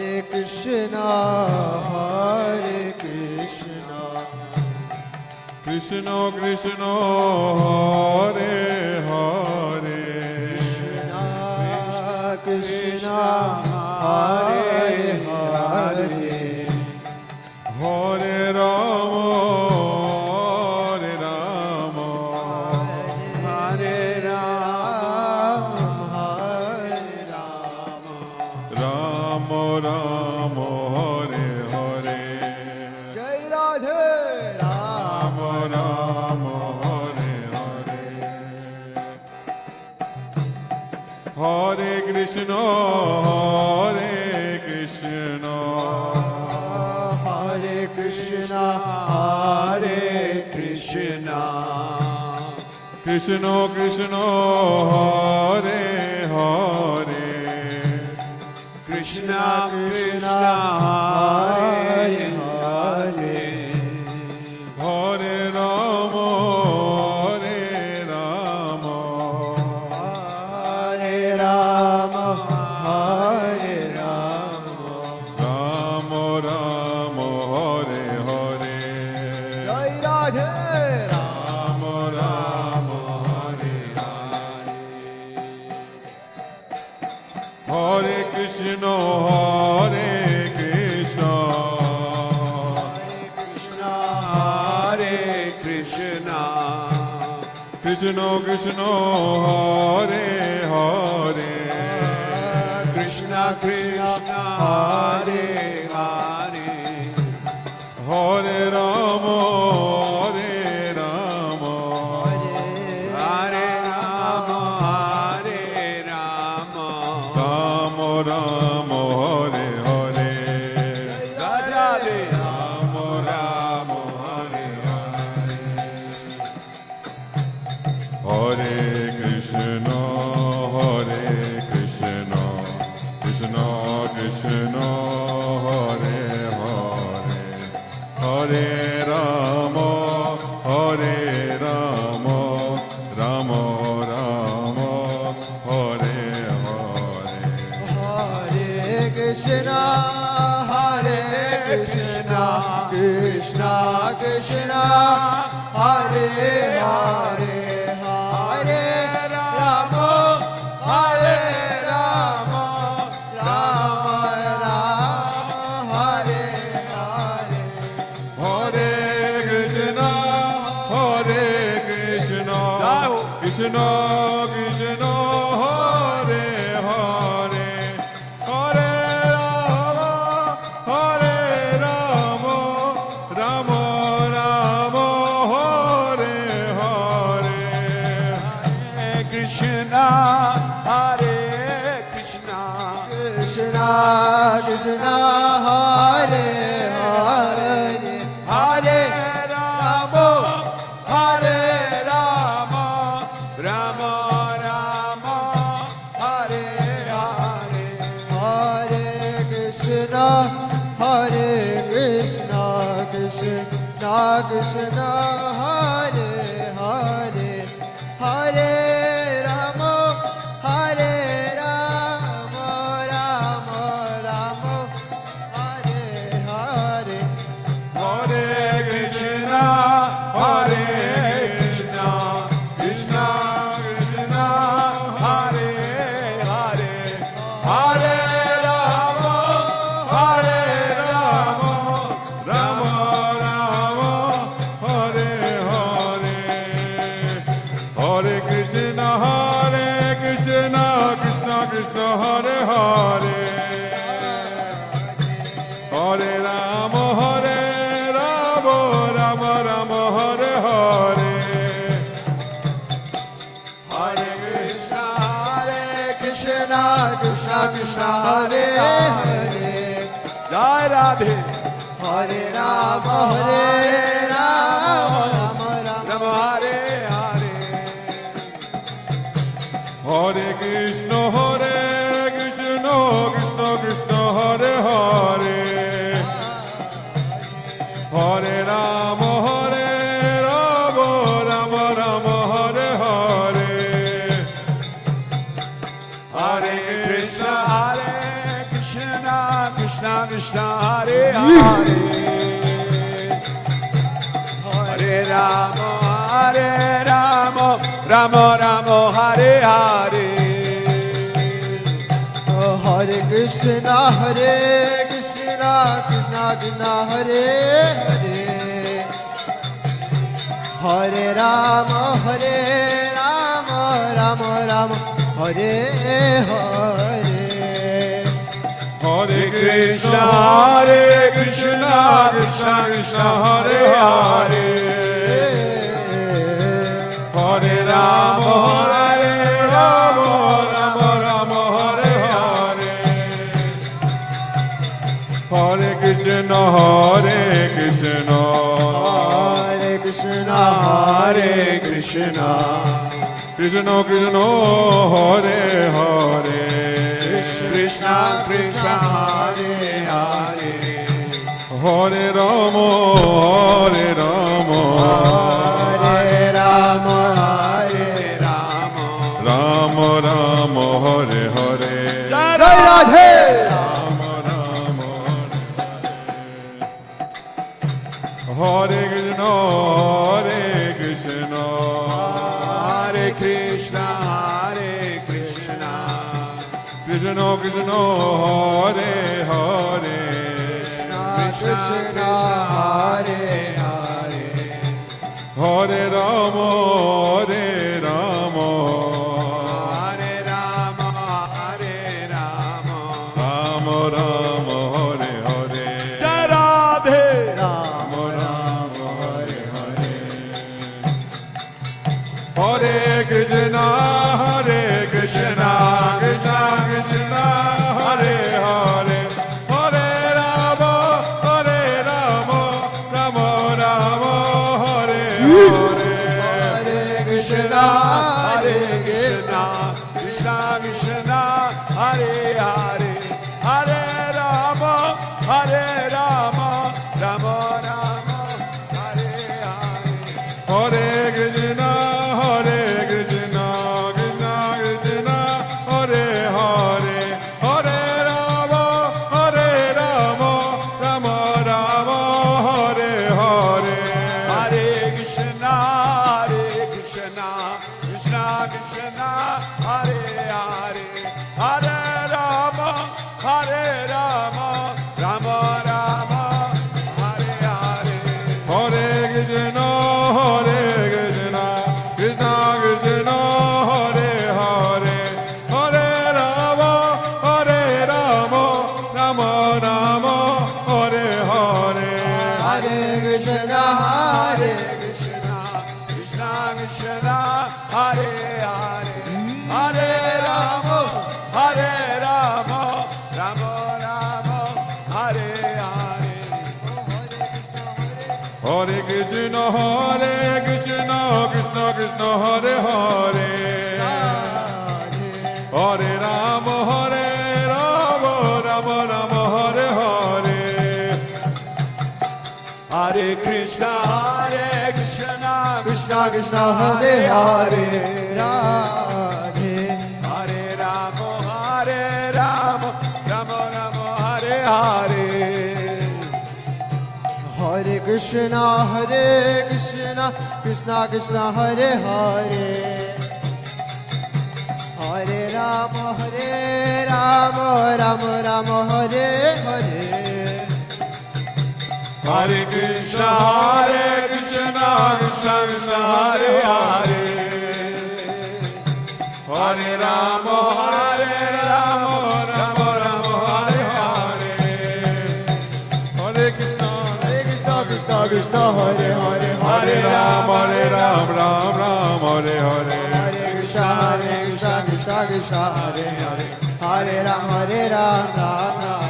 Hare Krishna Krishna Krishna Krishna Hare Hare Krishna Hare Hare Hare Rama Hare Rama Rama Rama Hare Hare Jai Radhe Rama Rama Hare Hare Krishna, Hare Krishna, Krishna Krishna, Hare Hare, Krishna Krishna, Hare Hare, Hare Rama, Hare Rama, Hare Rama, Hare Rama, Rama Rama, Hare Hare, Jai Radhe Rama Rama, Hare Hare Krishna, Hare Krishna, Hare Krishna, Krishna Krishna, Hare Hare, Krishna Krishna, Hare Hare, Hare Rama, Hare Rama, Hare Rama, Hare Rama, Rama Rama, Hare Hare, Radhe Rama Rama, Hare Hare, Hare Krishna, Hare Krishna, Krishna Krishna, Hare Hare, Hare Rama, Hare Rama, Rama Rama, Hare Hare. Hare Krishna, Hare Krishna, Krishna Krishna, Hare Hare, Hare Rama, Hare Rama, Rama Rama, Hare Hare, Hare Krishna, Hare Krishna, Krishna Krishna, Hare Hare, Hare Rama, Hare Rama, Rama Rama, Hare Hare, Hare Krishna, Hare Krishna, Krishna Krishna, Hare Hare, Hare Rama, Hare Rama, Rama Rama, Hare Hare, Hare Krishna, Hare Krishna, Krishna Krishna, Hare Hare, Hare Rama, Hare Rama, Rama Rama, Hare Hare, Hare Krishna, Hare Krishna, Krishna Krishna, Hare Hare, Hare Rama, Hare Rama, Rama Rama, Hare Hare, Hare Krishna, Hare Krishna, Krishna Krishna, Hare Hare, Hare Rama, Hare Rama, Rama Rama, Hare Hare, Hare Krishna, Hare Krishna, Krishna Krishna, Hare Hare, Jai Radhe, Hare Rama, Hare Rama, Rama Rama, Hare Hare, Hare Krishna, Hare Krishna, Krishna Krishna, Hare Hare, Hare Rama, Hare Rama, Rama Rama, Hare Hare, Hare Krishna, Hare Krishna, Krishna Krishna, Hare Hare, Hare Rama, Hare Rama, Rama Rama, Hare Hare, Hare Krishna, Hare Krishna, Krishna Krishna, Hare Hare, Hare Rama, Hare Rama, Rama Rama, Hare Hare, Hare Krishna, Hare Krishna, Krishna Krishna, Hare Hare, Hare Rama, Hare Rama, Rama Rama, Hare Hare, Hare Krishna, Hare Hare Krishna, Hare Krishna, Hare Krishna, Krishna Krishna, Hare Hare, Krishna Krishna, Hare Hare, Hare Rama, Hare Rama, Hare Rama, Hare Rama, Rama Rama, Hare Hare, Jai Radhe. Rama Rama, Hare Krishna, Hare Krishna, Hare Krishna, Hare Krishna, Krishna Krishna, Hare Hare, Krishna Hare Hare, Hare Rama, Hare Rama, Hare Rama, Hare Rama, Rama Rama, Hare Hare, Jai Radhe. Rama Rama, Hare Hare, Hare Krishna, Hare Krishna, Krishna Krishna, Hare Hare, Hare Rama, Hare Rama, Rama Rama, Hare Hare, Hare Krishna, Hare Krishna, Krishna Krishna, Hare Hare, Hare Rama, Hare Rama, Rama Rama, Hare Hare. Hare Krishna, Hare Krishna, Krishna Krishna, Hare Hare, Hare Rama, Hare Rama, Rama Rama, Hare Hare. Hare Krishna, Hare Krishna, Krishna Krishna, Hare Hare, Hare Rama, Hare Rama, Rama Rama, Hare Hare. Hare Krishna, Hare Krishna, Krishna Krishna, Hare Hare, Hare Rama, Hare Rama, Rama Rama, Hare Hare. Hare Krishna, Hare Krishna, Krishna Krishna, Hare Hare, Hare Rama, Hare Rama, Rama Rama, Hare Hare. Hare Krishna, Hare Krishna, Krishna Krishna, Hare Hare, Hare Rama, Hare Rama, Rama Rama, Hare Hare. Hare Krishna, Hare Krishna, Krishna Krishna, Hare Hare, Radhe. Hare Rama, Hare Rama, Rama Rama, Hare Hare. Hare Krishna, Hare Krishna, Krishna Krishna, Hare Hare. Hare Rama, Hare Rama, Rama Rama, Hare Hare. Hare Krishna, Hare Krishna, Krishna Krishna, Hare Hare, Hare Rama, Hare Rama, Rama Rama, Hare Hare. Hare Krishna, Krishna, Krishna, Krishna, Hare Hare, Hare Rama, Hare Rama, Rama Rama, Hare Hare. Hare Krishna, Hare Krishna, Krishna Krishna, Hare Hare, Hare Rama, Hare Rama, Rama Rama.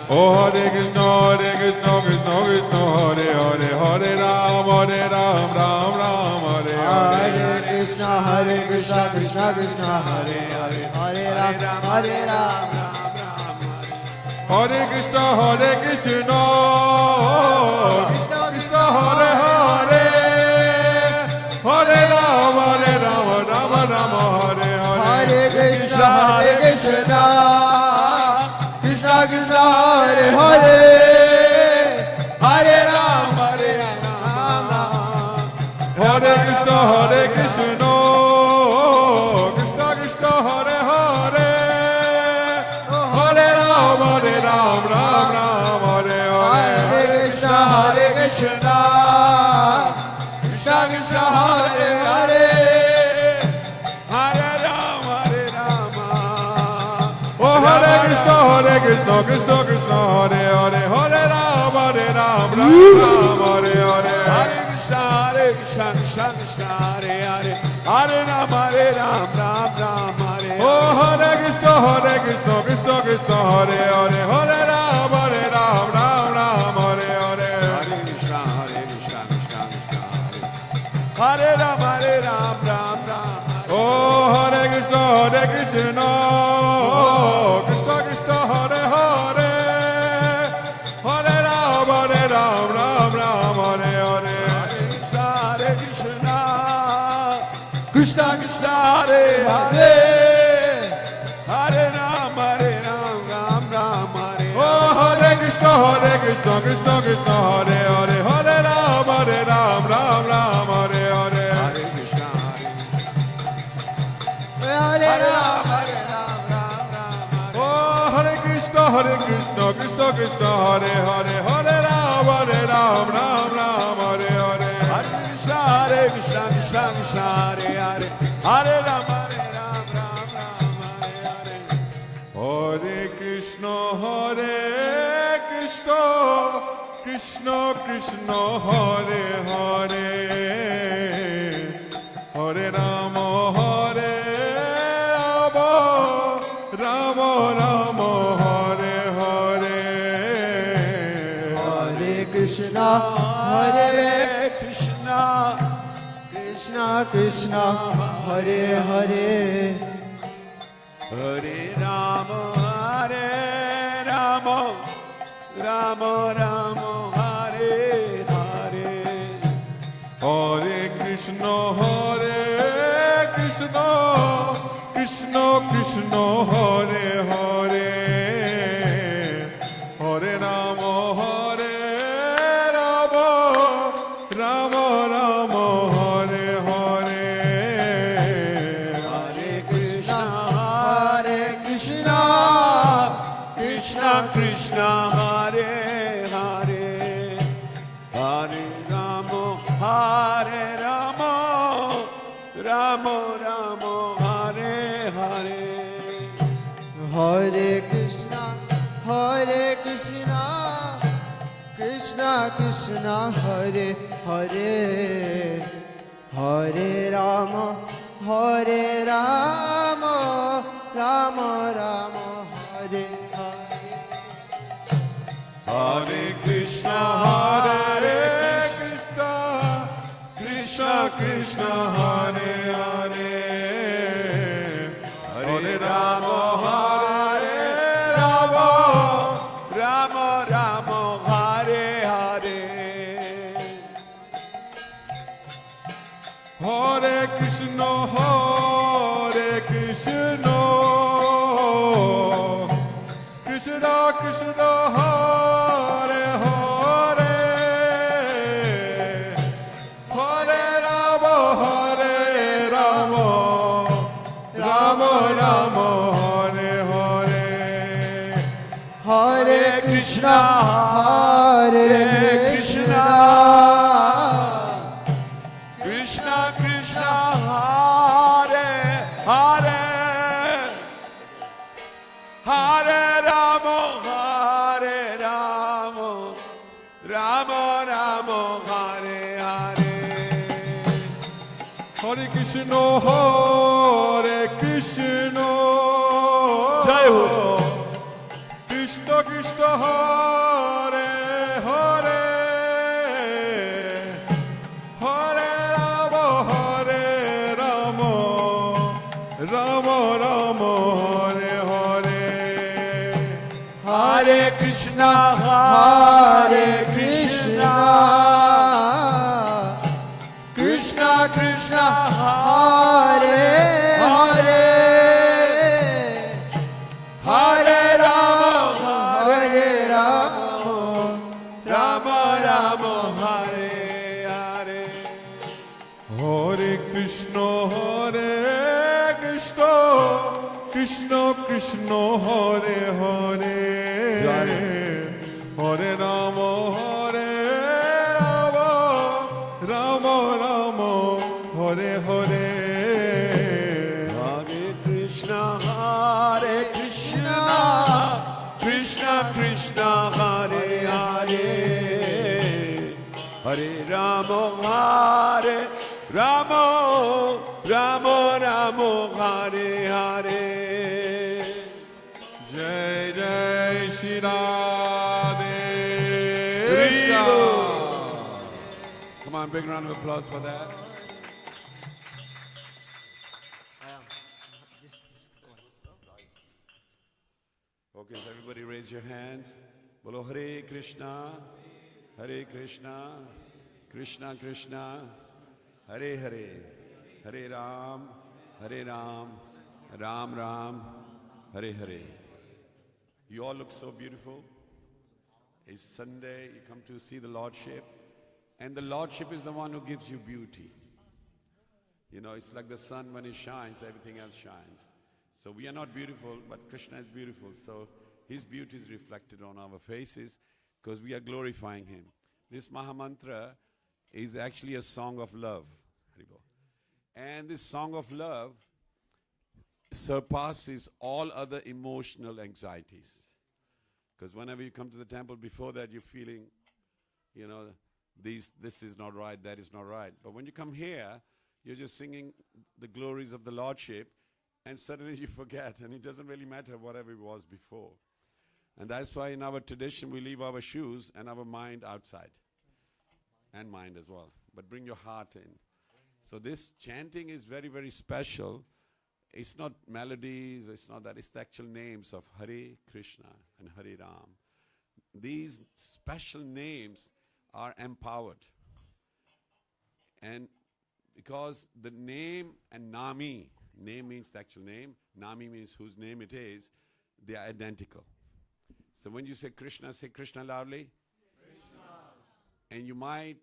Oh Hare Krishna, Hare Krishna, Krishna Krishna, Hare Hare, Hare Rama, Hare Rama, Rama Rama, Hare Hare. Hare Krishna, Hare Krishna, Krishna Krishna, Hare Hare, Hare Rama, Hare Rama, Hare Krishna, Hare Krishna, Krishna Krishna, Hare Hare, Hare Rama, Rama Rama, Hare Hare. Hare Krishna, Hare Krishna, Krishna Krishna, Hare Hare, Hare Rama, Hare Krishna, Hare Krishna, Krishna Krishna, Hare Hare, Hare Rama, Rama Rama, Hare Hare. Hare Krishna, Hare Krishna, Krishna Krishna, Hare Hare, Hare Rama, Oh Hare Krishna, Hare Krishna, Krishna Krishna, Hare Hare, Hare Rama, Rama Rama, Hare Hare. Hare Krishna, Hare Krishna, Krishna Krishna, Hare Hare, Hare Rama, Rama Rama, Hare Hare. Oh Hare Krishna, Hare Krishna, Krishna Krishna, Hare Hare, Hare Rama, Rama Rama, Hare Hare. Hare Ram, Ram Ram. Oh, Hare Krishna, Krishna Krishna, Hare Hare. Hare Ram, Ram Ram, Hare Hare. Hare Krishna, Krishna Krishna, Hare Hare. Hare Ram, Ram Ram, Hare Hare. Oh, Hare Krishna, Krishna Krishna, Hare Hare. Hare Ram, Ram Ram, Hare Hare. Hare Krishna, Hare Ram, Oh, Hare Krishna, Krishna Krishna, Hare Hare. Hare Ram, Ram Ram, Hare Hare. Hare Krishna, Krishna Krishna, Hare Hare. Hare Ram, Ram Ram, Hare Hare. Hare Krishna, Krishna Krishna, Hare Hare. Hare Rama, Rama Rama, Hare Hare. Hare Krishna, Krishna Krishna, Hare Hare. Hare Rama, Rama Rama, Hare Hare. Hare Krishna, Krishna Krishna, Hare Hare. Hare Rama, Rama Rama, Hare Hare. Hare Krishna, Krishna Krishna, Hare Hare. Hare Rama, Rama Rama, Hare Hare. Hare Krishna, Krishna Krishna, Hare Hare. Hare Rama, Rama Rama, Hare Hare. Hare Krishna, Krishna Krishna, Hare Hare. Hare Rama, Rama Rama, Hare Hare. Hare Krishna, Krishna Krishna, Hare Hare. Hare Rama, Rama Rama, Hare Hare. Hare Krishna, Krishna Krishna, Hare Hare. Hare Rama, Rama Rama, Hare Hare. Hare Krishna, Jai Ho. Krishna Krishna, Hare Hare. Hare Rama, Rama Rama, Hare Hare. Hare Krishna, Krishna Krishna, Hare Hare. Hare Rama, Rama Rama, Hare Hare. Hare Krishna, Krishna Krishna, Hare Hare. Hare Rama, Rama Rama, Hare Hare. Hare Krishna, Krishna Krishna, Hare Hare. Hare Rama, Rama Rama, Hare Hare. Jai Jai Shri Radhe. Come on, big round of applause for that. Raise your hands. Bolo Hare Krishna, Hare Krishna, Krishna Krishna, Hare Hare, Hare Ram, Hare Ram, Ram Ram, Hare Hare. You all look so beautiful. It's Sunday, you come to see the Lordship. And the Lordship is the one who gives you beauty. You know, it's like the sun when it shines, everything else shines. So we are not beautiful, but Krishna is beautiful. So His beauty is reflected on our faces because we are glorifying Him. This Mahamantra is actually a song of love. Haribol. And this song of love surpasses all other emotional anxieties. Because whenever you come to the temple, before that you're feeling, you know, this is not right, that is not right. But when you come here, you're just singing the glories of the Lordship, and suddenly you forget, and it doesn't really matter whatever it was before. And that's why in our tradition we leave our shoes and our mind outside. And mind as well. But bring your heart in. So this chanting is very, very special. It's not melodies, it's not that, it's the actual names of Hare Krishna and Hare Ram. These special names are empowered. And because the name and Nami, name means the actual name, Nami means whose name it is, they are identical. So when you say Krishna loudly. Krishna. And you might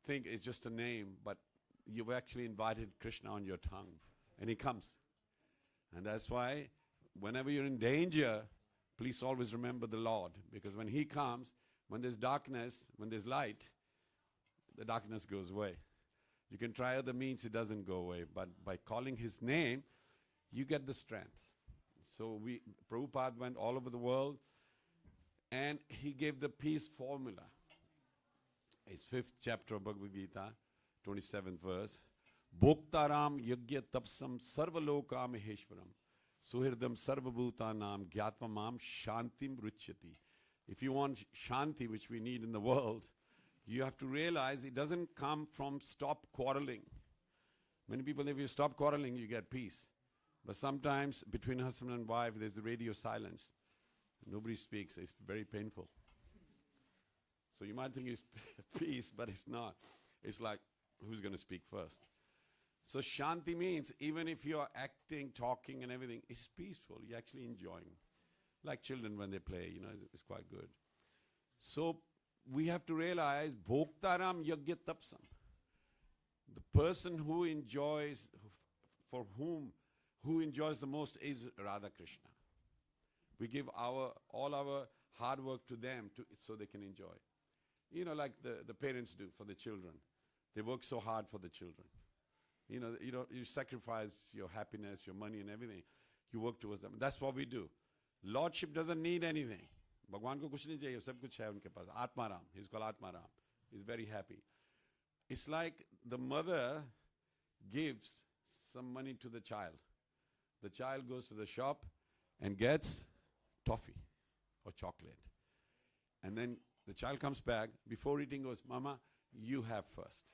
think it's just a name, but you've actually invited Krishna on your tongue. And he comes. And that's why whenever you're in danger, please always remember the Lord. Because when He comes, when there's darkness, when there's light, the darkness goes away. You can try other means, it doesn't go away. But by calling His name, you get the strength. So Prabhupada went all over the world, and he gave the peace formula. His 5th chapter of Bhagavad Gita, 27th verse. Bhoktaram yagya tapsam sarvaloka maheshwaram suhirdam sarvabhutanam gyatmamam shantim ruchyati. If you want shanti, which we need in the world, you have to realize it doesn't come from stop quarreling. Many people, if you stop quarreling, you get peace. But sometimes between husband and wife, there's the radio silence. Nobody speaks. It's very painful. So you might think it's peace, but it's not. It's like, who's going to speak first? So Shanti means even if you are acting, talking and everything, it's peaceful. You're actually enjoying. Like children when they play, you know, it's quite good. So we have to realize, Bhoktaram Yagya Tapsam. The person who enjoys, who enjoys the most is Radha Krishna. We give all our hard work to them so they can enjoy. You know, like the parents do for the children. They work so hard for the children. You know, you sacrifice your happiness, your money and everything. You work towards them. That's what we do. Lordship doesn't need anything. Bhagwan ko kuch nahi chahiye, sab kuch hai unke paas. Atmaram. He's called Atmaram. He's very happy. It's like the mother gives some money to the child. The child goes to the shop and gets toffee or chocolate. And then the child comes back, before eating goes, Mama, you have first.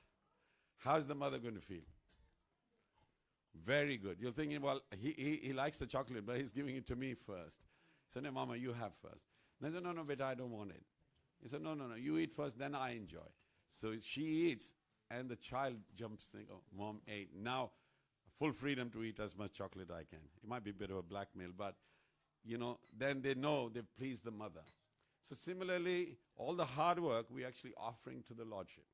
How's the mother going to feel? Very good. You're thinking, well, he likes the chocolate, but he's giving it to me first. So no, Mama, you have first. Then said, no, beta, I don't want it. He said, no, you eat first, then I enjoy. So she eats, and the child jumps, thinking, oh, Mom ate. Now, full freedom to eat as much chocolate I can. It might be a bit of a blackmail, but, you know, then they know they've pleased the mother. So similarly, all the hard work we're actually offering to the Lordship.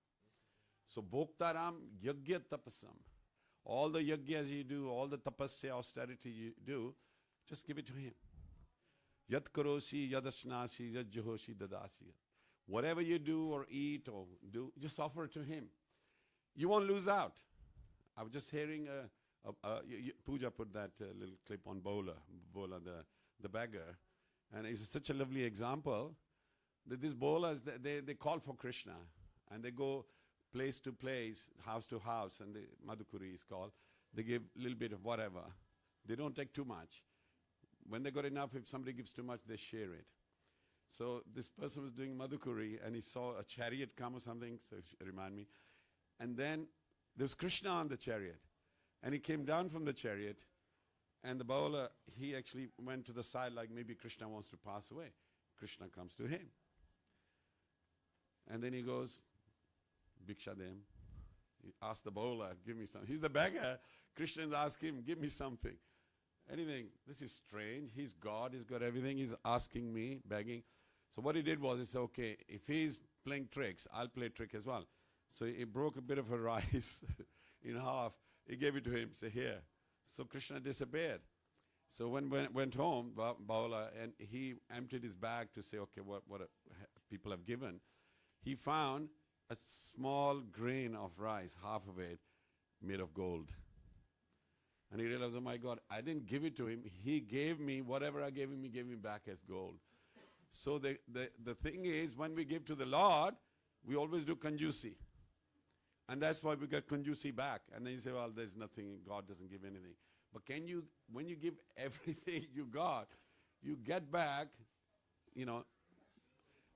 So Bhoktaram Yagya Tapasam. All the yagyas you do, all the tapasya, austerity you do, just give it to Him. Yat karosi, yadashnasi, yad jahoshi, dadasi. Whatever you do or eat or do, just offer it to Him. You won't lose out. I was just hearing Pooja put that little clip on Bola, the beggar. And it's such a lovely example that these bolas, they call for Krishna. And they go place to place, house to house, and the Madhukuri is called. They give a little bit of whatever. They don't take too much. When they got enough, if somebody gives too much, they share it. So this person was doing Madhukuri, and he saw a chariot come or something, so remind me. And then there was Krishna on the chariot. And he came down from the chariot, and the Baula, he actually went to the side like maybe Krishna wants to pass away. Krishna comes to him. And then he goes, Bhiksha dem. He asks the bowler, give me some. He's the beggar. Krishna asks him, give me something. Anything. This is strange. He's God. He's got everything. He's asking me, begging. So what he did was, he said, okay, if he's playing tricks, I'll play trick as well. So he broke a bit of a rice in half. He gave it to him. Say, here. So Krishna disappeared. So when went home, Baula, and he emptied his bag to say, okay, what people have given. He found a small grain of rice, half of it, made of gold. And he realized, oh my God, I didn't give it to him. He gave me, whatever I gave him, he gave me back as gold. So the thing is, when we give to the Lord, we always do conjusi. And that's why we get conjusi back. And then you say, well, there's nothing, God doesn't give anything. But when you give everything you got, you get back,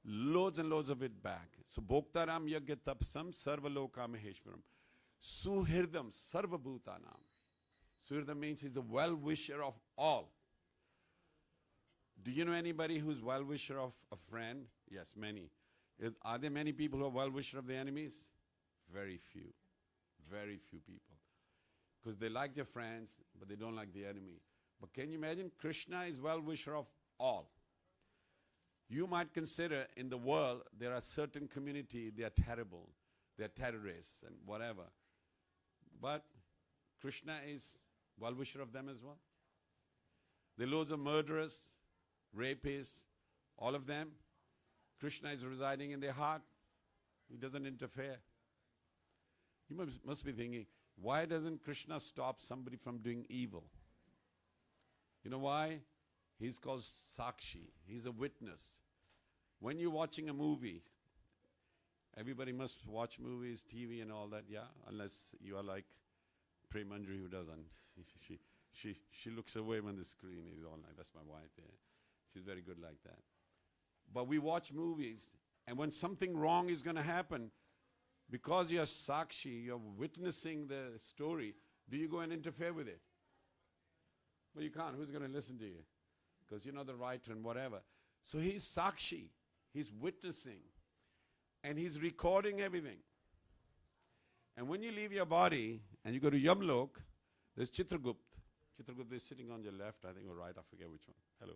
loads and loads of it back. So, Bhoktaram Yagya Tapsam Sarvaloka Maheshwaram. Suhirdam Sarvabhutanam. Suhirdam means he's a well-wisher of all. Do you know anybody who's well-wisher of a friend? Yes, many. Are there many people who are well-wisher of the enemies? Very few. Very few people. Because they like their friends, but they don't like the enemy. But can you imagine? Krishna is well-wisher of all. You might consider in the world, there are certain community, they are terrible. They are terrorists and whatever. But Krishna is well-wisher of them as well. There are loads of murderers, rapists, all of them. Krishna is residing in their heart. He doesn't interfere. You must be thinking, why doesn't Krishna stop somebody from doing evil? You know why? He's called Sakshi. He's a witness. When you're watching a movie, everybody must watch movies, TV and all that, yeah? Unless you are like Prem Manjari who doesn't. She looks away when the screen is on. That's my wife there. She's very good like that. But we watch movies, and when something wrong is going to happen, because you're Sakshi, you're witnessing the story, do you go and interfere with it? Well, you can't. Who's going to listen to you? Because you're not the writer and whatever. So he's Sakshi. He's witnessing. And he's recording everything. And when you leave your body and you go to Yamlok, there's Chitragupt. Chitragupt is sitting on your left, I think, or right. I forget which one. Hello.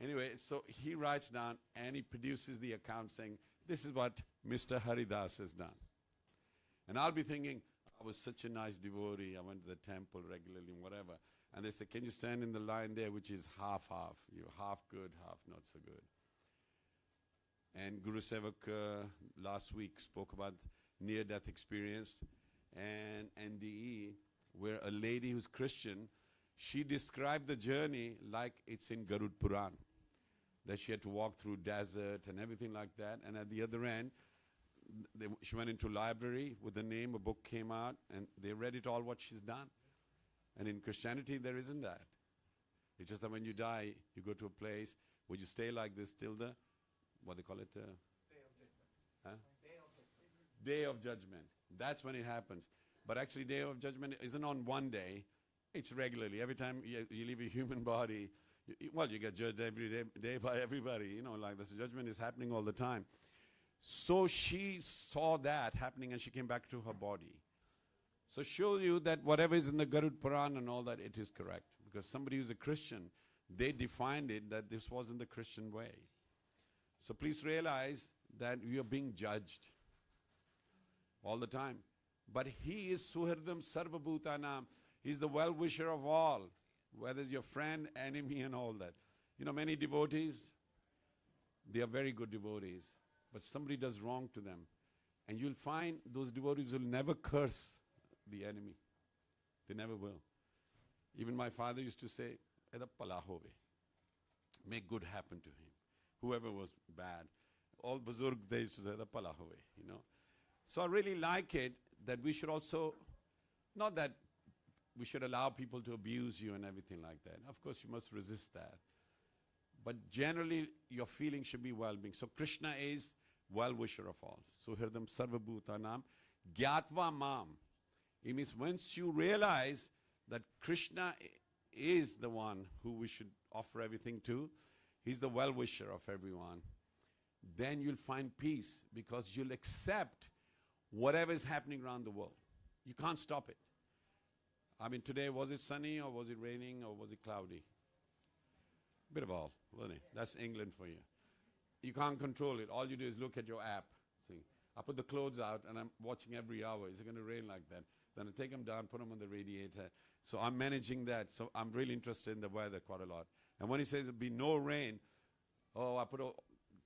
Anyway, so he writes down and he produces the account saying, this is what Mr. Haridas has done. And I'll be thinking, I was such a nice devotee. I went to the temple regularly and whatever. And they say, can you stand in the line there, which is half-half. You're half good, half not so good. And Guru Sevak last week spoke about near-death experience and NDE, where a lady who's Christian, she described the journey like it's in Garud Puran, that she had to walk through desert and everything like that. And at the other end, she went into library with the name, a book came out, and they read it all what she's done. And in Christianity, there isn't that. It's just that when you die, you go to a place where you stay like this till the, what they call it? Day of Judgment. Huh? Day of Judgment. That's when it happens. But actually, Day of Judgment isn't on one day. It's regularly. Every time you leave a human body, you get judged every day by everybody. Like this. Judgment is happening all the time. So she saw that happening and she came back to her body. So show you that whatever is in the Garud Puran and all that, it is correct. Because somebody who's a Christian, they defined it that this wasn't the Christian way. So please realize that you are being judged all the time. But he is Suhirdam Sarvabhutanam. He's the well-wisher of all, whether it's your friend, enemy and all that. Many devotees, they are very good devotees. But somebody does wrong to them. And you'll find those devotees will never curse the enemy. They never will. Even my father used to say, Eda pala hove. Make good happen to him. Whoever was bad. All Buzurgs, they used to say, Eda pala hove, So I really like it that we should also, not that we should allow people to abuse you and everything like that. Of course, you must resist that. But generally, your feeling should be well-being. So Krishna is well-wisher of all. Suhirdam Sarvabhutanam Gyatva Mam. It means once you realize that Krishna is the one who we should offer everything to, He's the well-wisher of everyone. Then you'll find peace because you'll accept whatever is happening around the world. You can't stop it. I mean, today, was it sunny or was it raining or was it cloudy? Bit of all, wasn't it? That's England for you. You can't control it. All you do is look at your app. See, I put the clothes out and I'm watching every hour. Is it going to rain like that? Then I take them down, put them on the radiator. So I'm managing that. So I'm really interested in the weather quite a lot. And when he says there'll be no rain, I put a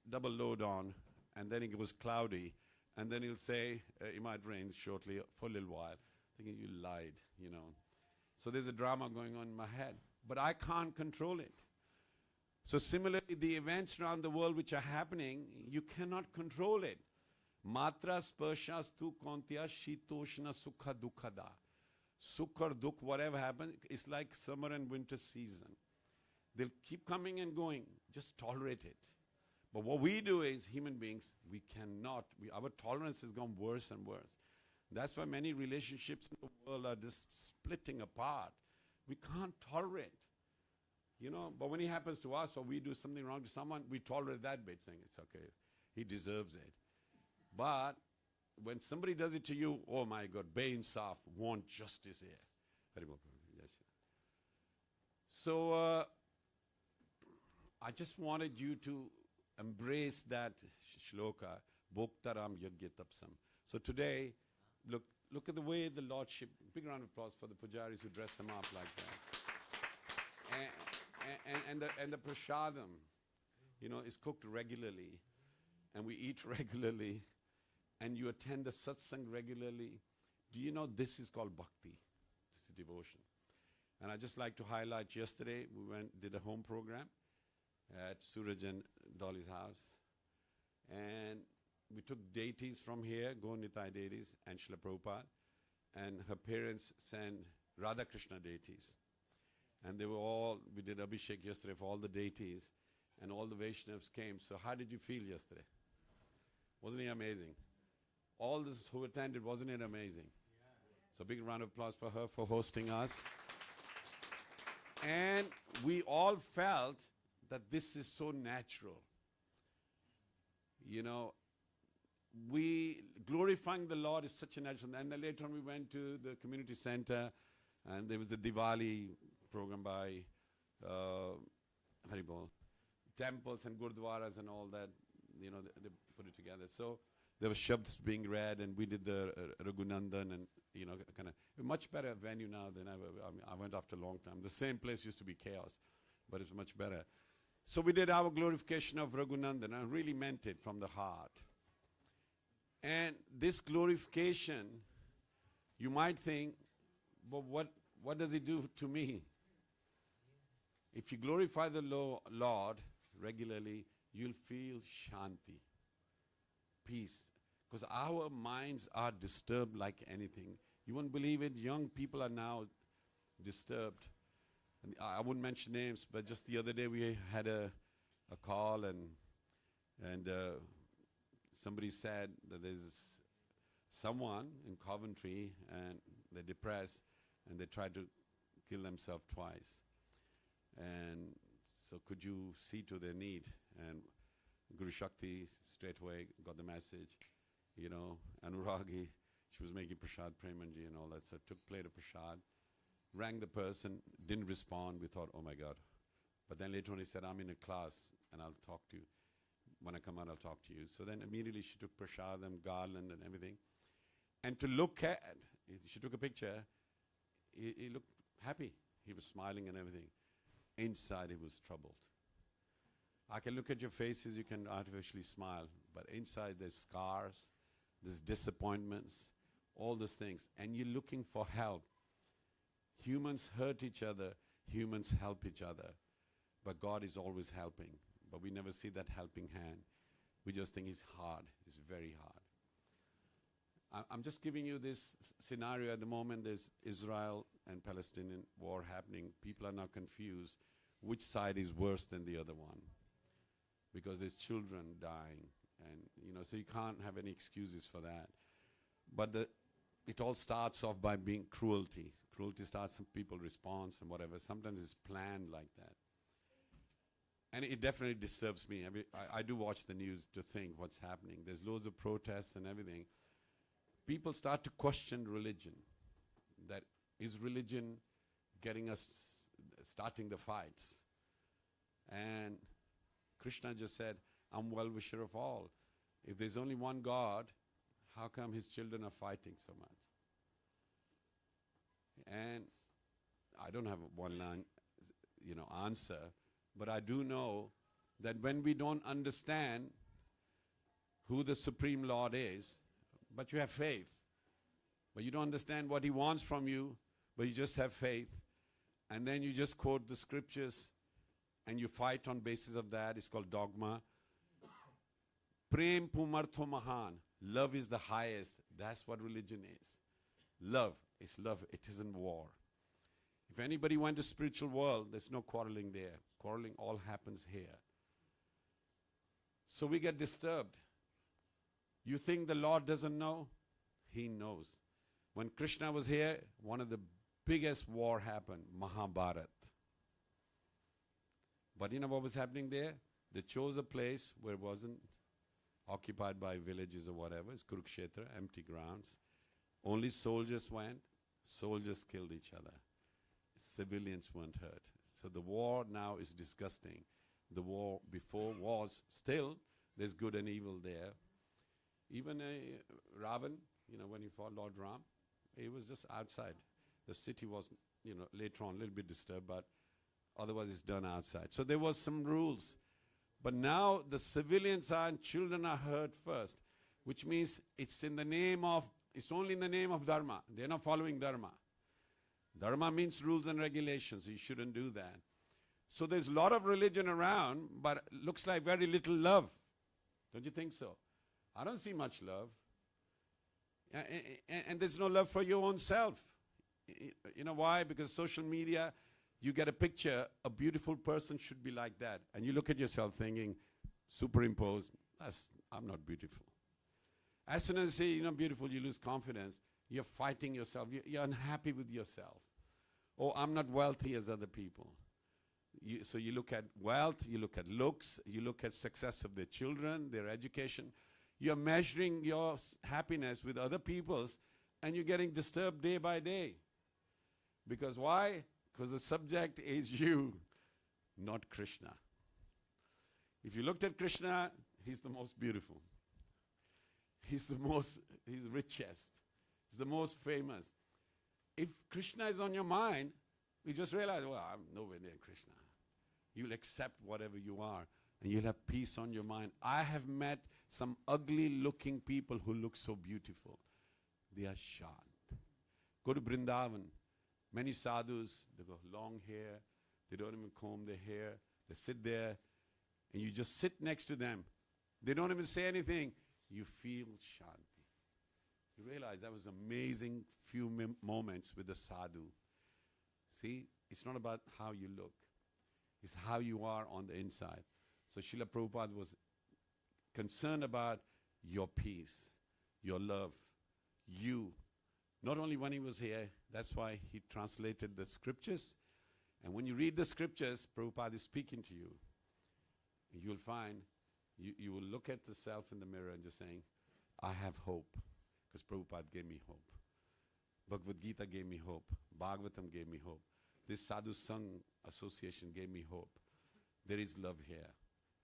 double load on, and then it was cloudy. And then he'll say, it might rain shortly for a little while. Thinking you lied, you know. So there's a drama going on in my head. But I can't control it. So similarly, the events around the world which are happening, you cannot control it. Matra sparsha stu kontya shitoshna sukha dukkada. Sukh or dukh, whatever happens, it's like summer and winter season. They'll keep coming and going. Just tolerate it. But what we do is, human beings, we cannot. Our tolerance has gone worse and worse. That's why many relationships in the world are just splitting apart. We can't tolerate. You know, but when it happens to us or we do something wrong to someone, we tolerate that bit, saying it's okay. He deserves it. But when somebody does it to you, oh my God, be-insaf, want justice here. Very well. Yes. So I just wanted you to embrace that shloka, Bhoktaram Yagyatapsam. So today, look at the way the Lordship, big round of applause for the pujaris who dress them up like that. And the prashadam, you know, is cooked regularly, and we eat regularly, and you attend the satsang regularly. Do you know this is called bhakti? This is devotion. And I'd just like to highlight, yesterday we did a home program at Suraj and Dolly's house. And we took deities from here, Gaur-Nitai deities, and Srila Prabhupada. And her parents sent Radha Krishna deities. And they were all, we did Abhishek yesterday for all the deities, and all the Vaishnavas came. So how did you feel yesterday? Wasn't it amazing? All this who attended, wasn't it amazing? So big round of applause for her for hosting us. And we all felt that this is so natural. You know, we glorifying the Lord is such a natural. And then later on we went to the community center, and there was the Diwali program by Haribol. Temples and gurdwaras and all that, you know, they put it together. So there were shabds being read, and we did the Raghunandan, and, you know, kind of a much better venue now than ever. I mean, I went after a long time. The same place used to be chaos, but it's much better. So we did our glorification of Raghunandan. I really meant it from the heart. And this glorification, you might think, but what does it do to me? If you glorify the Lord regularly, you'll feel shanti, peace. Because our minds are disturbed like anything. You won't believe it, young people are now disturbed. And I wouldn't mention names, but just the other day we had a call, and somebody said that there's someone in Coventry, and they're depressed, and they tried to kill themselves twice. And so could you see to their need? And Guru Shakti straight away got the message. You know, Anuragi, she was making prasad, Premanji and all that. So played a prasad, rang the person, didn't respond. We thought, oh my God. But then later on he said, I'm in a class and I'll talk to you. When I come out, I'll talk to you. So then immediately she took prasad and garland and everything. And to look at, she took a picture, he looked happy. He was smiling and everything. Inside he was troubled. I can look at your faces, you can artificially smile, but inside there's scars, there's disappointments, all those things. And you're looking for help. Humans hurt each other, humans help each other. But God is always helping. But we never see that helping hand. We just think it's hard, it's very hard. I'm just giving you this scenario at the moment. There's Israel and Palestinian war happening. People are now confused which side is worse than the other one, because there's children dying, and you know, so you can't have any excuses for that. But it all starts off by being cruelty. Cruelty starts, some people respond and whatever. Sometimes it's planned like that. And it definitely disturbs me. I do watch the news to think what's happening. There's loads of protests and everything. People start to question religion. That is religion getting us, starting the fights? And Krishna just said, I'm well-wisher of all. If there's only one God, how come his children are fighting so much? And I don't have a one-line, answer, but I do know that when we don't understand who the Supreme Lord is, but you have faith, but you don't understand what he wants from you, but you just have faith, and then you just quote the scriptures, and you fight on basis of that. It's called dogma. Prem pumartho mahan. Love is the highest. That's what religion is. Love is love. It isn't war. If anybody went to spiritual world, there's no quarreling there. Quarreling all happens here. So we get disturbed. You think the Lord doesn't know? He knows. When Krishna was here, one of the biggest war happened, Mahabharata. But you know what was happening there? They chose a place where it wasn't occupied by villages or whatever. It's Kurukshetra, empty grounds. Only soldiers went. Soldiers killed each other. Civilians weren't hurt. So the war now is disgusting. The war before was still, there's good and evil there. Even Ravan, when he fought Lord Ram, he was just outside. The city was, later on a little bit disturbed, but otherwise it's done outside. So there was some rules. But now the civilians and children are hurt first, which means it's only in the name of Dharma. They're not following Dharma. Dharma means rules and regulations. You shouldn't do that. So there's a lot of religion around, but looks like very little love. Don't you think so? I don't see much love. And there's no love for your own self. You know why? Because social media, you get a picture, a beautiful person should be like that. And you look at yourself thinking, superimposed, I'm not beautiful. As soon as you say you're not beautiful, you lose confidence. You're fighting yourself. You're unhappy with yourself. Oh, I'm not wealthy as other people. So you look at wealth, you look at looks, you look at success of their children, their education. You're measuring your happiness with other people's, and you're getting disturbed day by day. Because why? Because the subject is you, not Krishna. If you looked at Krishna, he's the most beautiful. He's richest. He's the most famous. If Krishna is on your mind, you just realize, well, I'm nowhere near Krishna. You'll accept whatever you are, and you'll have peace on your mind. I have met some ugly-looking people who look so beautiful. They are shant. Go to Vrindavan. Many sadhus, they got long hair. They don't even comb their hair. They sit there, and you just sit next to them. They don't even say anything. You feel shanti. You realize that was amazing few moments with the sadhu. See, it's not about how you look. It's how you are on the inside. So Srila Prabhupada was concerned about your peace, your love, you. Not only when he was here, that's why he translated the scriptures. And when you read the scriptures, Prabhupada is speaking to you. You'll find, you will look at the self in the mirror and just saying, I have hope. Because Prabhupada gave me hope. Bhagavad Gita gave me hope. Bhagavatam gave me hope. This Sadhu Sangh association gave me hope. There is love here.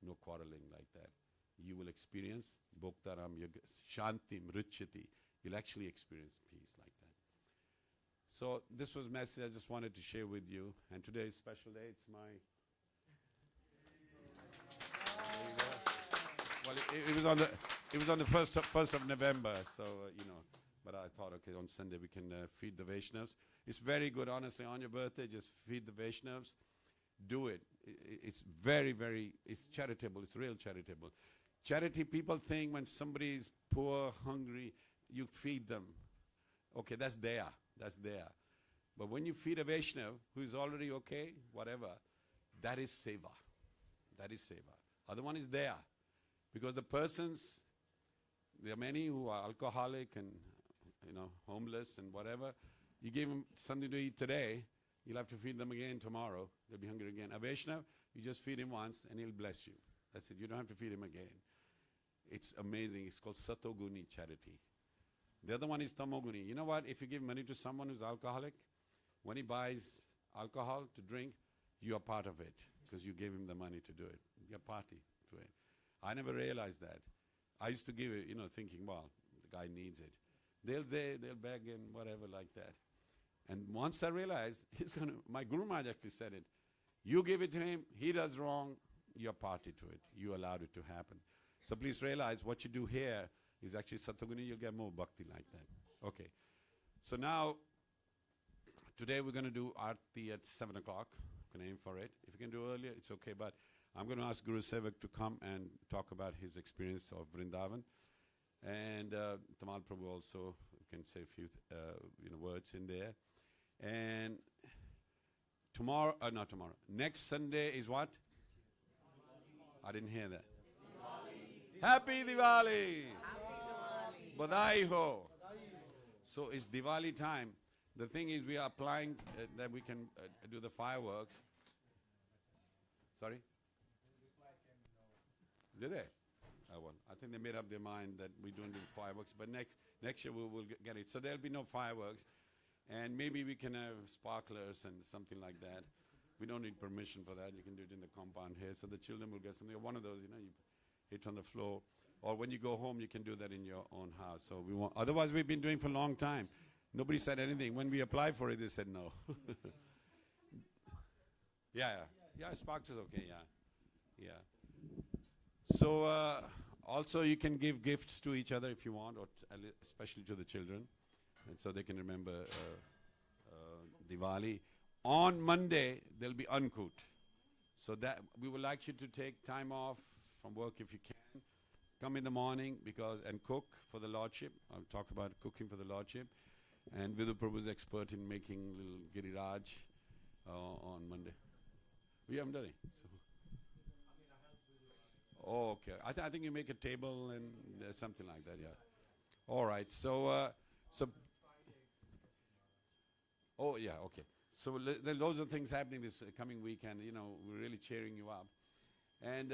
No quarreling like that. You will experience Bhoktaram Yoga, Shanti, Mruchati. You'll actually experience peace like that. So this was a message I just wanted to share with you. And today is special day. It's my... Well, it was on the first of November, so But I thought, okay, on Sunday we can feed the Vaishnavas. It's very good, honestly. On your birthday, just feed the Vaishnavas. Do it. It's very, very. It's charitable. It's real charitable. Charity. People think when somebody is poor, hungry, you feed them. Okay, that's there. That's there. But when you feed a Vaishnav who is already okay, whatever, that is seva. That is seva. Other one is there. Because the persons, there are many who are alcoholic and homeless and whatever. You give them something to eat today, You'll have to feed them again tomorrow. They'll be hungry again. A Vaishnav, you just feed him once and he'll bless you. That's it. You don't have to feed him again. It's amazing. It's called Satoguni charity. The other one is Tamoguni. You know what? If you give money to someone who's alcoholic, when he buys alcohol to drink, you are part of it because you gave him the money to do it. You're party to it. I never realized that. I used to give it, thinking, well, the guy needs it. They'll beg and whatever like that. And once I realized, my Guru Maharaj actually said it. You give it to him, he does wrong, you're party to it. You allowed it to happen. So please realize what you do here is actually Satoguni, you'll get more bhakti like that. Okay. So now, today we're going to do Aarti at 7 o'clock. You can aim for it. If you can do earlier, it's okay. But I'm going to ask Guru Sevak to come and talk about his experience of Vrindavan. And Tamal Prabhu also can say a few words in there. And tomorrow, not tomorrow, next Sunday is what? I didn't hear that. Happy Diwali! Badai ho! So it's Diwali time. The thing is, we are applying that we can do the fireworks. Sorry? Did they? Well, I think they made up their mind that we don't do fireworks, but next year we will get it. So there'll be no fireworks, and maybe we can have sparklers and something like that. We don't need permission for that. You can do it in the compound here, so the children will get something. One of those, you hit on the floor, or when you go home, you can do that in your own house. So we want. Otherwise, we've been doing for a long time. Nobody said anything. When we applied for it, they said no. Yeah, sparks is okay. Yeah. So also you can give gifts to each other if you want, or especially to the children, and so they can remember Diwali. On Monday there'll be Ankut, so that we would like you to take time off from work if you can. Come in the morning and cook for the Lordship. I'll talk about cooking for the Lordship. And Vidhu Prabhu is expert in making little Giriraj on Monday. We haven't done it. So. Oh, okay. I think you make a table and something like that, yeah. All right. So. Oh, yeah, okay. So there's loads of things happening this coming weekend. We're really cheering you up. And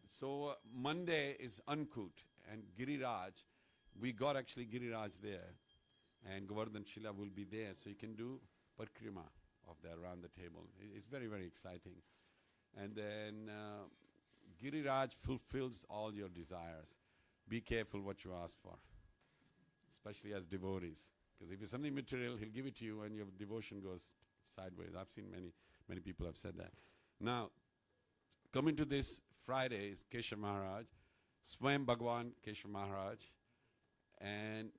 so Monday is Ankut and Giriraj. We got actually Giriraj there. And Govardhan Shila will be there. So you can do Parikrima of that around the table. It's very, very exciting. And then Giriraj fulfills all your desires. Be careful what you ask for, especially as devotees. Because if it's something material, he'll give it to you and your devotion goes sideways. I've seen many people have said that. Now, coming to this Friday is Keshav Maharaj, Swayam Bhagwan Keshav Maharaj, and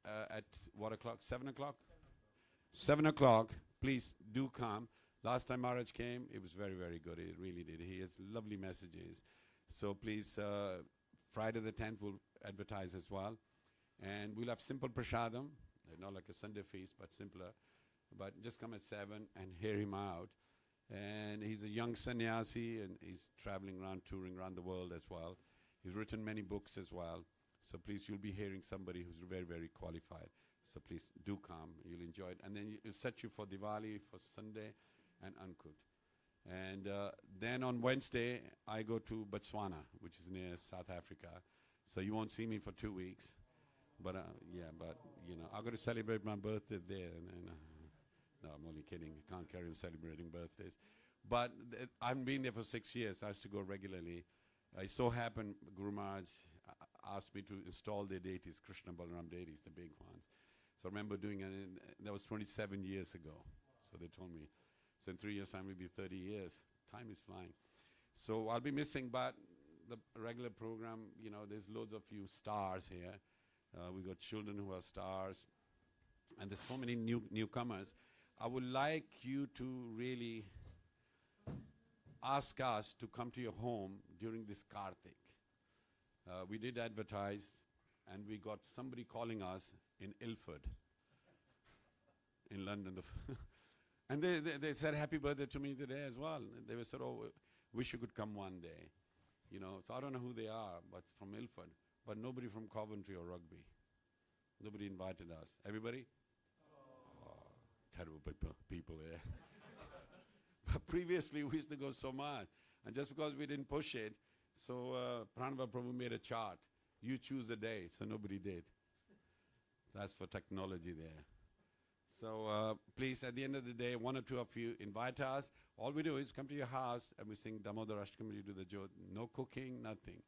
at what o'clock? 7 o'clock? 7 o'clock. Please do come. Last time Maharaj came, it was very, very good. It really did. He has lovely messages. So please, Friday the 10th, we'll advertise as well. And we'll have simple prasadam, not like a Sunday feast, but simpler. But just come at 7 and hear him out. And he's a young sannyasi, and he's traveling around, touring around the world as well. He's written many books as well. So please, you'll be hearing somebody who's very, very qualified. So please do come. You'll enjoy it. And then it'll set you for Diwali, for Sunday, and Ankut. And then on Wednesday, I go to Botswana, which is near South Africa. So you won't see me for 2 weeks. But I'm going to celebrate my birthday there. No, I'm only kidding. I can't carry on celebrating birthdays. But I've been there for 6 years. I used to go regularly. It so happened, Guru Maharaj asked me to install their deities, Krishna Balaram deities, the big ones. So I remember doing it, and that was 27 years ago. So they told me. So in 3 years' time, it'll be 30 years. Time is flying. So I'll be missing, but the regular program, there's loads of you stars here. We got children who are stars. And there's so many newcomers. I would like you to really ask us to come to your home during this Kartik. We did advertise, and we got somebody calling us in Ilford, in London. And they said happy birthday to me today as well. They said, oh, wish you could come one day. So I don't know who they are, but it's from Ilford. But nobody from Coventry or Rugby. Nobody invited us. Everybody? Oh. terrible people here. But previously we used to go so much. And just because we didn't push it, so Pranava Prabhu made a chart. You choose a day, so nobody did. That's for technology there. So please, at the end of the day, one or two of you invite us. All we do is come to your house and we sing Damodar Ashtakam, you do the jyot. No cooking, nothing.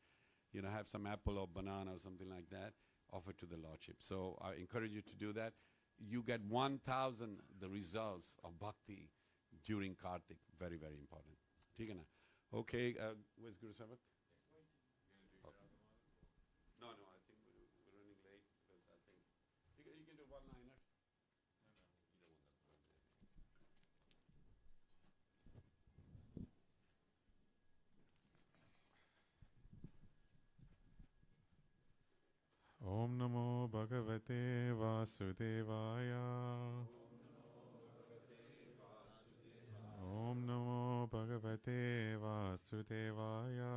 You know, have some apple or banana or something like that, offer to the Lordship. So I encourage you to do that. You get 1,000 the results of bhakti during Kartik. Very, very important. ठीक है ना? Okay, where's Guru Sabak? Okay. No, I think we're running late because I think you can do one-liner. Om Namo Bhagavate Vasudevaya. Om Namo Bhagavate Vasudevaya.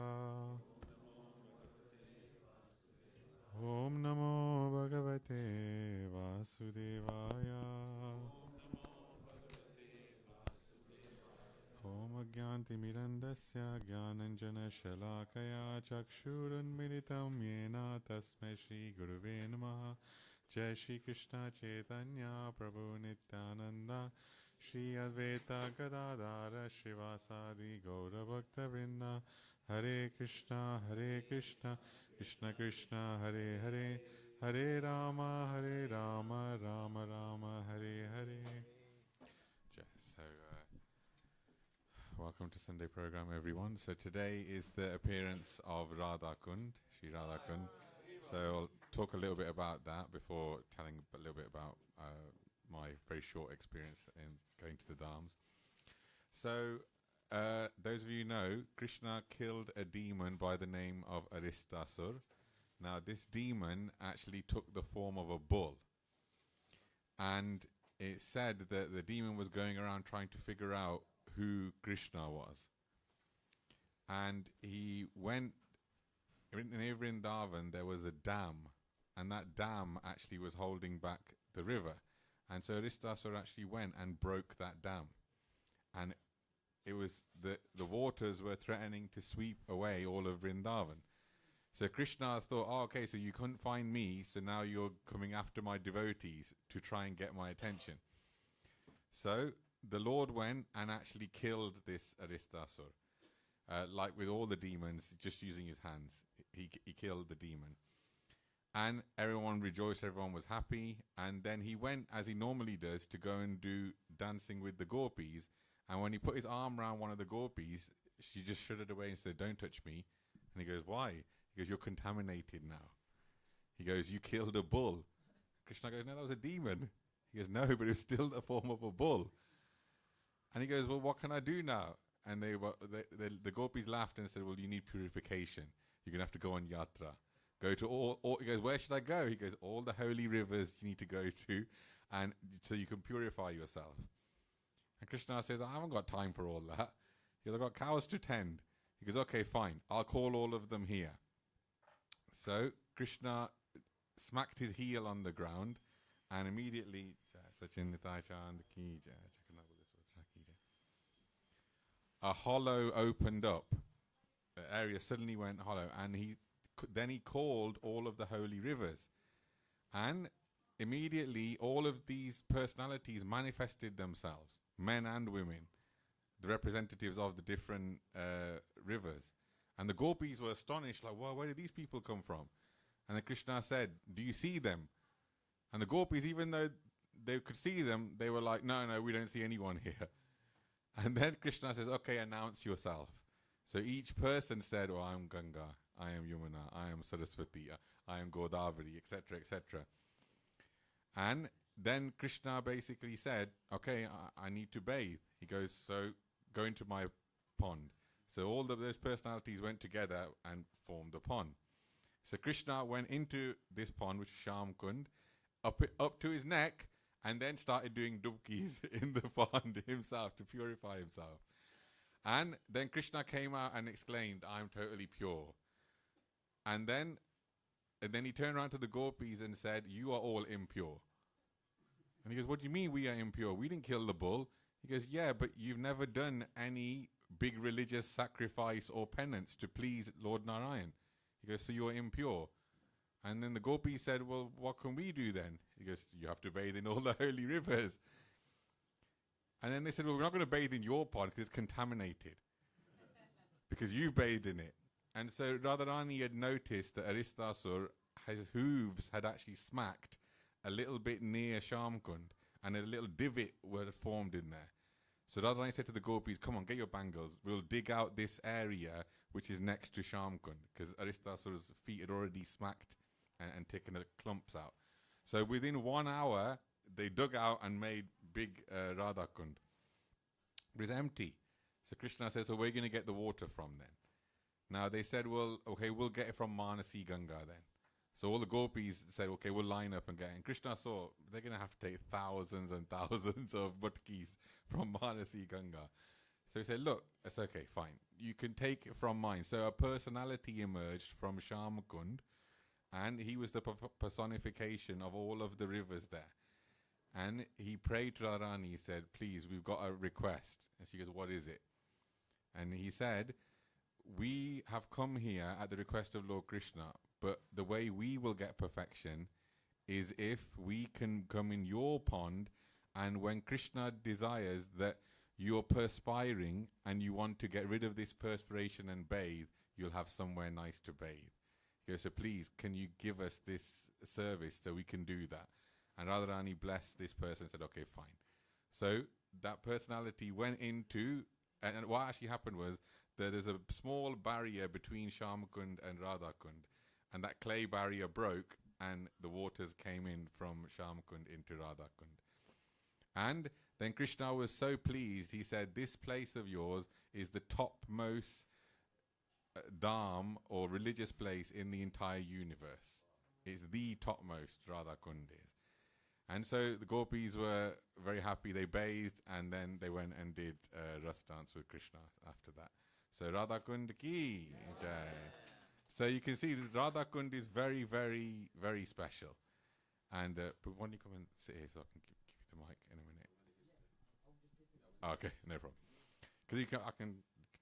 Om Namo Bhagavate Vasudevaya. Om Agyanti Mirandasya Gyananjana Shalakaya Chakshurunmilitam Yena Tasmai Shri Guruve Namaha. Jai Shri Krishna Chaitanya Prabhu Nityananda Shri Advaita Gadadara Shivasadi Gaura Bhakta Vrinda. Hare Krishna Krishna Krishna Hare Hare, Hare Rama Rama Rama Hare Hare. So welcome to Sunday program, everyone. So today is the appearance of Radha Kund, Shri Radha Kund. So I'll talk a little bit about that before telling a little bit about my very short experience in going to the Dhams. So those of you know, Krishna killed a demon by the name of Aristasur. Now this demon actually took the form of a bull. And it said that the demon was going around trying to figure out who Krishna was. And he went, in Vrindavan there was a dam, and that dam actually was holding back the river. And so Aristasur actually went and broke that dam. And it was the waters were threatening to sweep away all of Vrindavan. So Krishna thought, oh, okay, so you couldn't find me, so now you're coming after my devotees to try and get my attention. So the Lord went and actually killed this Aristasur. Like with all the demons, just using his hands, he killed the demon. And everyone rejoiced, everyone was happy. And then he went, as he normally does, to go and do dancing with the gopis. And when he put his arm around one of the gopis, she just shuddered away and said, don't touch me. And he goes, why? He goes, you're contaminated now. He goes, you killed a bull. Krishna goes, no, that was a demon. He goes, no, but it was still the form of a bull. And he goes, well, what can I do now? And the gopis laughed and said, well, you need purification. You're going to have to go on yatra. Go to all, he goes, where should I go? He goes, all the holy rivers you need to go to, and so you can purify yourself. And Krishna says, I haven't got time for all that. He goes, I've got cows to tend. He goes, okay, fine. I'll call all of them here. So Krishna smacked his heel on the ground, and immediately a hollow opened up. The area suddenly went hollow, and then he called all of the holy rivers. And immediately all of these personalities manifested themselves, men and women, the representatives of the different rivers. And the gopis were astonished, like, well, where did these people come from? And then Krishna said, do you see them? And the gopis, even though they could see them, they were like, no, we don't see anyone here. And then Krishna says, okay, announce yourself. So each person said, oh, I'm Ganga, I am Yamuna, I am Saraswati, I am Godavari, etc., etc. And then Krishna basically said, okay, I need to bathe. He goes, so go into my pond. So all of those personalities went together and formed a pond. So Krishna went into this pond, which is Sham Kund, up to his neck, and then started doing dubkis in the pond himself to purify himself. And then Krishna came out and exclaimed, I'm totally pure. And then he turned around to the gopis and said, you are all impure. And he goes, what do you mean we are impure? We didn't kill the bull. He goes, yeah, but you've never done any big religious sacrifice or penance to please Lord Narayan. He goes, so you're impure. And then the gopi said, well, what can we do then? He goes, you have to bathe in all the holy rivers. And then they said, well, we're not going to bathe in your pond because it's contaminated. Because you bathed in it. And so Radharani had noticed that Aristasur, his hooves had actually smacked a little bit near Shamkund, and a little divot were formed in there. So Radharani said to the gopis, come on, get your bangles. We'll dig out this area which is next to Shamkund, because Aristasur's feet had already smacked and taken the clumps out. So within 1 hour, they dug out and made big Radhakund. It was empty. So Krishna says, so where are you going to get the water from then? Now they said, well, okay, we'll get it from Manasi Ganga then. So all the gopis said, okay, we'll line up and get it. And Krishna saw they're going to have to take thousands and thousands of butkis from Manasi Ganga. So he said, look, it's okay, fine. You can take it from mine. So a personality emerged from Shamkund, and he was the personification of all of the rivers there. And he prayed to Radharani. He said, please, we've got a request. And she goes, what is it? And he said, we have come here at the request of Lord Krishna, but the way we will get perfection is if we can come in your pond, and when Krishna desires that you're perspiring and you want to get rid of this perspiration and bathe, you'll have somewhere nice to bathe. He goes, so please, can you give us this service so we can do that? And Radharani blessed this person and said, okay, fine. So that personality went into, and what actually happened was that there's a small barrier between Shamkund and Radhakund, and that clay barrier broke, and the waters came in from Shamkund into Radhakund. And then Krishna was so pleased, he said, this place of yours is the topmost dham or religious place in the entire universe. It's the topmost, Radhakund is. And so the gopis were very happy. They bathed, and then they went and did Ras dance with Krishna after that. So Radhakund ki jai. So you can see that Radhakund is very, very, very special. And but why don't you come and sit here so I can give you the mic in a minute? Okay, no problem. Because I can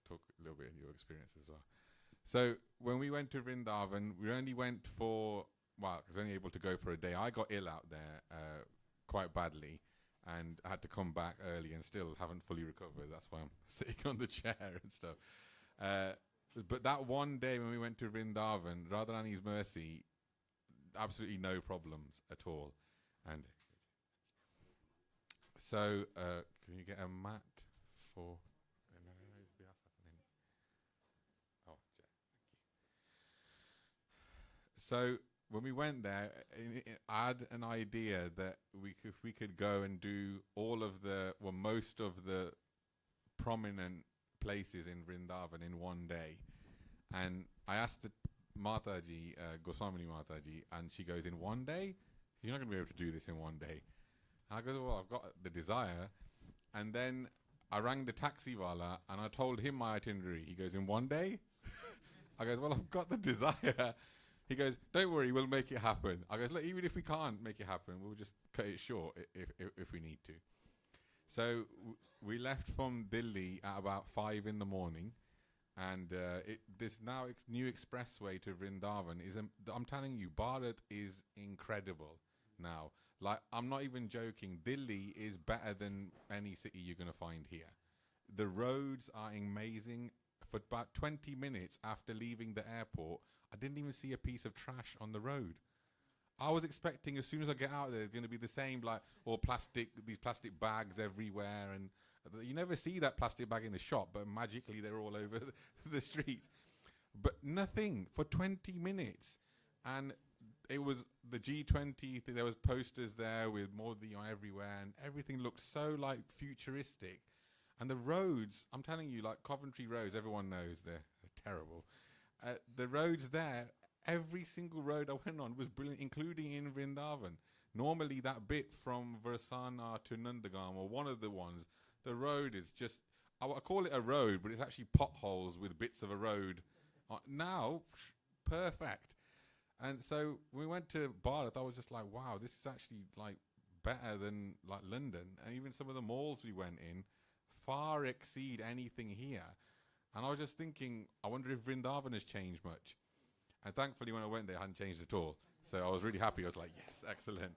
talk a little bit of your experience as well. So when we went to Vrindavan, we only went for, well, I was only able to go for a day. I got ill out there quite badly, and I had to come back early and still haven't fully recovered. That's why I'm sitting on the chair and stuff. But that one day when we went to Vrindavan, Radharani's mercy, absolutely no problems at all. And so, can you get a mat for... Oh, so when we went there, I had an idea that if we could go and do all of the, well, most of the prominent places in Vrindavan in one day. And I asked the Mataji, Goswamini Mataji, and she goes, in one day? You're not going to be able to do this in one day. And I go, well, I've got the desire. And then I rang the taxi wala and I told him my itinerary. He goes, in one day? I goes, well, I've got the desire. He goes, don't worry, we'll make it happen. I goes, look, even if we can't make it happen, we'll just cut it short if we need to. So we left from Delhi at about 5 in the morning, and this now new expressway to Vrindavan is, I'm telling you, Bharat is incredible now. Like, I'm not even joking, Delhi is better than any city you're going to find here. The roads are amazing. For about 20 minutes after leaving the airport, I didn't even see a piece of trash on the road. I was expecting as soon as I get out there, it's going to be the same, like, or these plastic bags everywhere. And you never see that plastic bag in the shop, but magically they're all over the streets. But nothing for 20 minutes. And it was the G20, there was posters there with Modi everywhere, and everything looked so, like, futuristic. And the roads, I'm telling you, like Coventry roads, everyone knows they're terrible. The roads there, every single road I went on was brilliant, including in Vrindavan. Normally that bit from Varsana to Nandagam, or one of the ones, the road is just, I call it a road, but it's actually potholes with bits of a road. Now, perfect. And so when we went to Bharat, I was just like, wow, this is actually like better than like London, and even some of the malls we went in far exceed anything here. And I was just thinking, I wonder if Vrindavan has changed much. And thankfully, when I went there, it hadn't changed at all. So I was really happy. I was like, yes, excellent.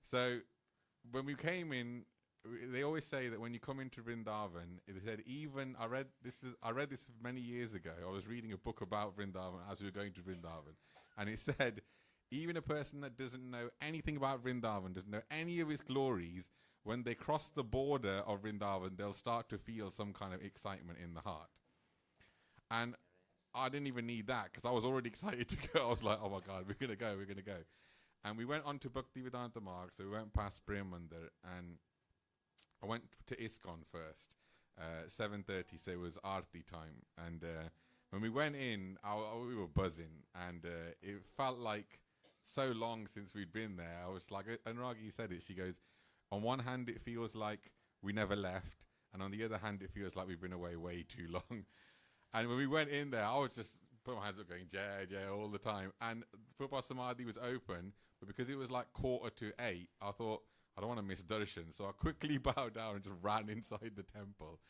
So when we came in, they always say that when you come into Vrindavan, it said even I read this many years ago. I was reading a book about Vrindavan as we were going to Vrindavan, and it said even a person that doesn't know anything about Vrindavan, doesn't know any of its glories, when they cross the border of Vrindavan, they'll start to feel some kind of excitement in the heart. And I didn't even need that because I was already excited to go. I was like, oh my God, we're going to go. And we went on to Bhaktivedanta Marg, so we went past Prem Mandir, and I went to ISKCON first, 7:30, so it was Aarti time. And when we went in, we were buzzing, and it felt like so long since we'd been there. I was like, Anuragi said it, she goes, on one hand it feels like we never left, and on the other hand it feels like we've been away way too long. And when we went in there, I was just put my hands up going, Jai, Jai, all the time. And Prabhupada Samadhi was open, but because it was like 7:45, I thought, I don't want to miss darshan. So I quickly bowed down and just ran inside the temple.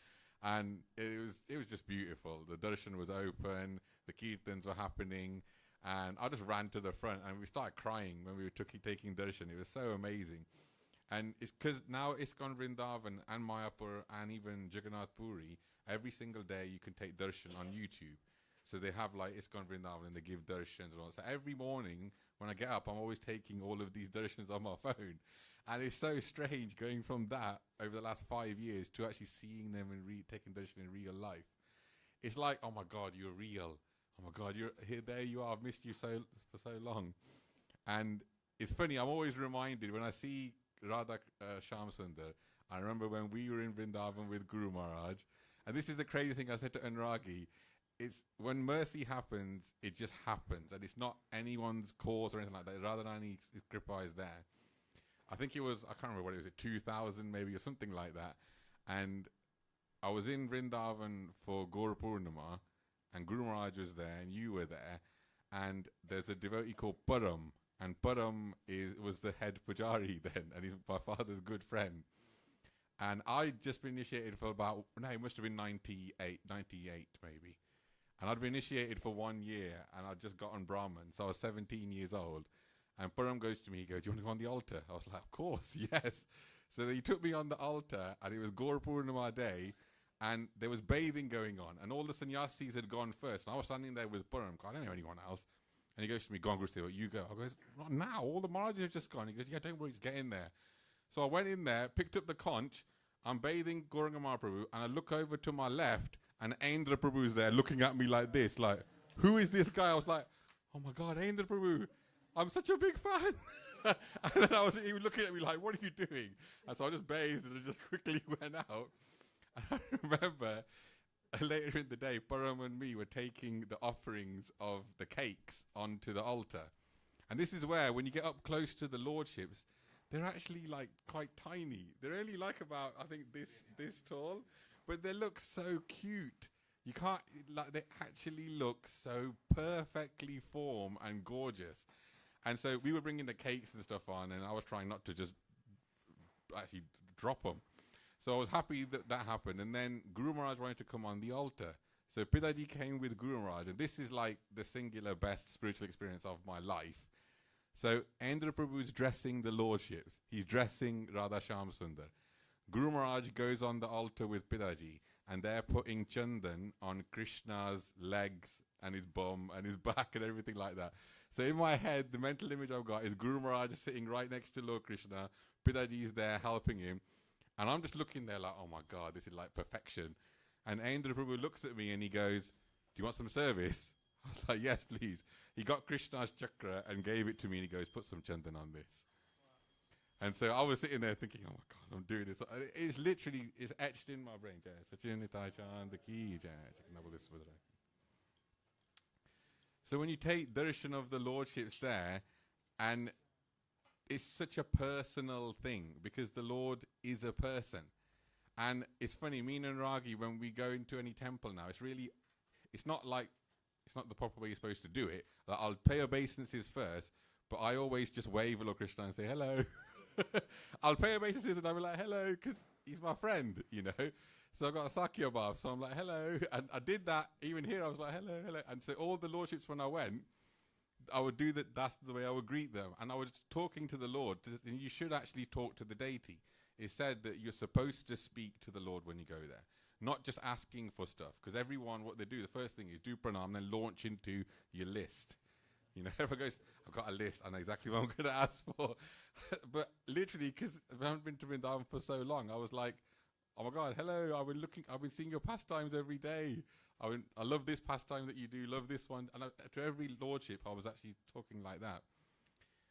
And it was just beautiful. The darshan was open, the kirtans were happening, and I just ran to the front, and we started crying when we were taking darshan. It was so amazing. And it's because now ISKCON Vrindavan and Mayapur and even Jagannath Puri, every single day you can take darshan on YouTube. So they have like ISKCON Vrindavan and they give darshans and all. So every morning when I get up, I'm always taking all of these darshans on my phone. And it's so strange going from that over the last 5 years to actually seeing them and taking darshan in real life. It's like, oh my God, you're real. Oh my God, you're here. There you are. I've missed you for so long. And it's funny. I'm always reminded when I see Radha Shyam Sundar. I remember when we were in Vrindavan with Guru Maharaj. And this is the crazy thing I said to Anuragi. It's when mercy happens, it just happens. And it's not anyone's cause or anything like that. Radharani's kripa is there. I think it was, I can't remember what it was, 2000 maybe or something like that. And I was in Vrindavan for Gaura Purnima, and Guru Maharaj was there, and you were there. And there's a devotee called Param. And Param was the head pujari then, and he's my father's good friend. And I'd just been initiated for about, no, it must have been 98 maybe. And I'd been initiated for 1 year, and I'd just gotten Brahman, so I was 17 years old. And Param goes to me, he goes, do you want to go on the altar? I was like, of course, yes. So he took me on the altar, and it was Gaura Purnima day, and there was bathing going on, and all the sannyasis had gone first, and I was standing there with Param, I don't know anyone else. And he goes to me, go on, Guru, you go. I goes, not now, all the Maharajas have just gone. He goes, yeah, don't worry, just get in there. So I went in there, picked up the conch, I'm bathing Gauranga Mahaprabhu, and I look over to my left, and Indra Prabhu's there looking at me like this, like, who is this guy? I was like, oh my God, Indra Prabhu, I'm such a big fan. And then he was looking at me like, what are you doing? And so I just bathed and I just quickly went out. And I remember later in the day, Param and me were taking the offerings of the cakes onto the altar. And this is where, when you get up close to the lordships, they're actually like quite tiny. They're only like about, I think, this tall, but they look so cute. You can't, like, they actually look so perfectly formed and gorgeous. And so we were bringing the cakes and stuff on, and I was trying not to just actually drop them. So I was happy that happened. And then Guru Maharaj wanted to come on the altar. So Pidaji came with Guru Maharaj, and this is like the singular best spiritual experience of my life. So Indra Prabhu is dressing the lordships. He's dressing Radha Shyam Sundar. Guru Maharaj goes on the altar with Pidaji, and they're putting chandan on Krishna's legs and his bum and his back and everything like that. So in my head, the mental image I've got is Guru Maharaj sitting right next to Lord Krishna. Pidaji is there helping him. And I'm just looking there like, oh my God, this is like perfection. And Indra Prabhu looks at me and he goes, do you want some service? I was like, yes, please. He got Krishna's chakra and gave it to me, and he goes, put some chandan on this. And so I was sitting there thinking, oh my God, I'm doing this. It's literally, it's etched in my brain. So when you take darshan of the lordships there, and it's such a personal thing because the Lord is a person. And it's funny, me and Anuragi, when we go into any temple now, it's not the proper way you're supposed to do it. Like, I'll pay obeisances first, but I always just wave Lord Krishna and say hello. I'll pay obeisances and I'll be like, hello, because he's my friend, you know. So I got a Sakya bath, so I'm like, hello. And I did that, even here, I was like, hello, hello. And so all the lordships, when I went, I would do that, that's the way I would greet them. And I was talking to the Lord, and you should actually talk to the deity. It said that you're supposed to speak to the Lord when you go there, not just asking for stuff. Because everyone, what they do, the first thing is do pranam, then launch into your list. You know, everyone goes, I've got a list, I know exactly what I'm going to ask for. But literally, because I haven't been to Vrindavan for so long, I was like, oh my God, hello, I've been seeing your pastimes every day. I love this pastime that you do, love this one. And to every lordship, I was actually talking like that.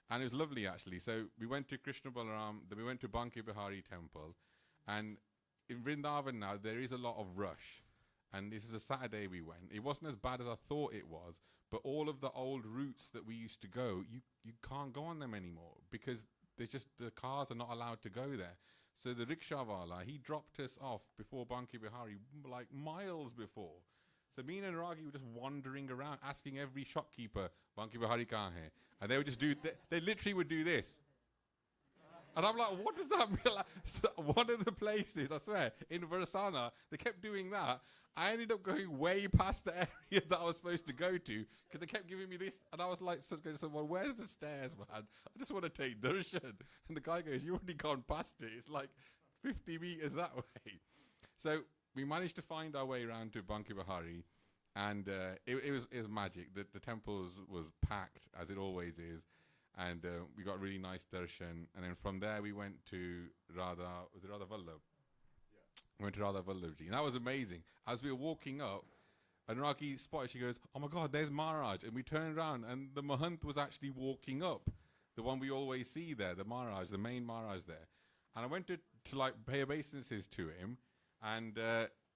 And it was lovely, actually. So we went to Krishna Balaram, then we went to Banki Bihari temple. And in Vrindavan now, there is a lot of rush. And this was a Saturday we went. It wasn't as bad as I thought it was, but all of the old routes that we used to go, you can't go on them anymore because there's just, the cars are not allowed to go there. So the rickshawala, he dropped us off before Banki Bihari, like miles before. So me and Anuragi were just wandering around, asking every shopkeeper, Banki Bihari kahan hai? And they would just do, they literally would do this. And I'm like, what does that mean? Like, so one of the places, I swear, in Varsana, they kept doing that. I ended up going way past the area that I was supposed to go to because they kept giving me this. And I was like, going to someone, where's the stairs, man? I just want to take darshan. And the guy goes, you already gone past it. It's like 50 meters that way. So we managed to find our way around to Banki Bihari. And it was magic. The temple was packed, as it always is. And we got really nice darshan. And then from there, we went to Radha Vallabh? Yeah. Went to Radha Vallabhji. And that was amazing. As we were walking up, Anuragi spotted, she goes, oh my God, there's Maharaj. And we turned around, and the Mahant was actually walking up. The one we always see there, the Maharaj, the main Maharaj there. And I went to like pay obeisances to him. And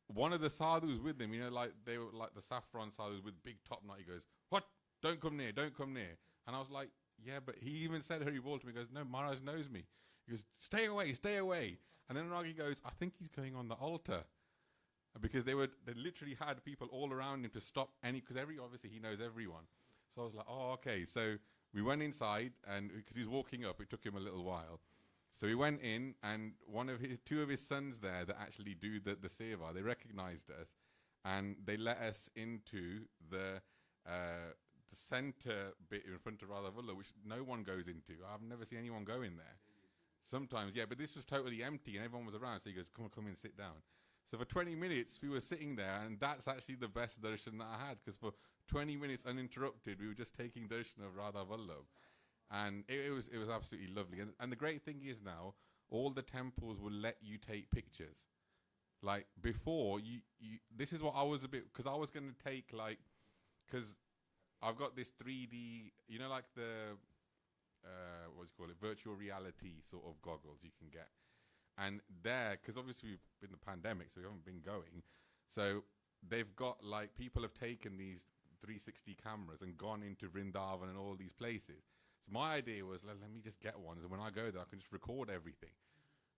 one of the sadhus with him, you know, like they were like the saffron sadhus with big top knot. He goes, what? Don't come near, don't come near. And I was like, yeah, but he even said Hari Bol to me. He goes, no, Maharaj knows me. He goes, stay away, stay away. And then Ragi goes, I think he's going on the altar. Because they literally had people all around him to stop because obviously he knows everyone. So I was like, oh, okay. So we went inside, and because he was walking up, it took him a little while. So we went in, and two of his sons there that actually do the seva, they recognized us, and they let us into the center bit in front of Radha Vallabh, which no one goes into. I've never seen anyone go in there. Sometimes, yeah, but this was totally empty and everyone was around. So he goes, come in, sit down. So for 20 minutes, we were sitting there, and that's actually the best darshan that I had, because for 20 minutes uninterrupted, we were just taking darshan of Radha Vallabh. And it was absolutely lovely. And the great thing is now, all the temples will let you take pictures. Like before, this is what I was because I was going to take because I've got this 3D, you know, like the, virtual reality sort of goggles you can get. And there, because obviously we've been the pandemic, so we haven't been going. So they've got people have taken these 360 cameras and gone into Vrindavan and all these places. So my idea was, let me just get one. So when I go there, I can just record everything.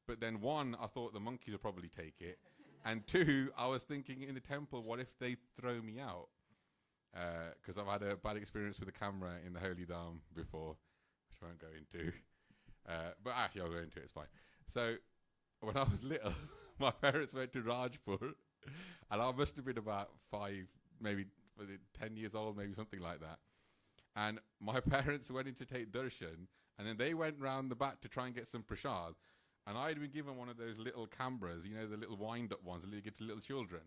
But then one, I thought the monkeys would probably take it. And two, I was thinking in the temple, what if they throw me out? Because I've had a bad experience with the camera in the Holy Dham before, which I won't go into. But actually, I'll go into it, it's fine. So when I was little, my parents went to Rajpur, and I must have been about 5, maybe 10 years old, maybe something like that. And my parents went in to take darshan, and then they went round the back to try and get some prasad. And I'd been given one of those little cameras, you know, the little wind-up ones that you give to little children.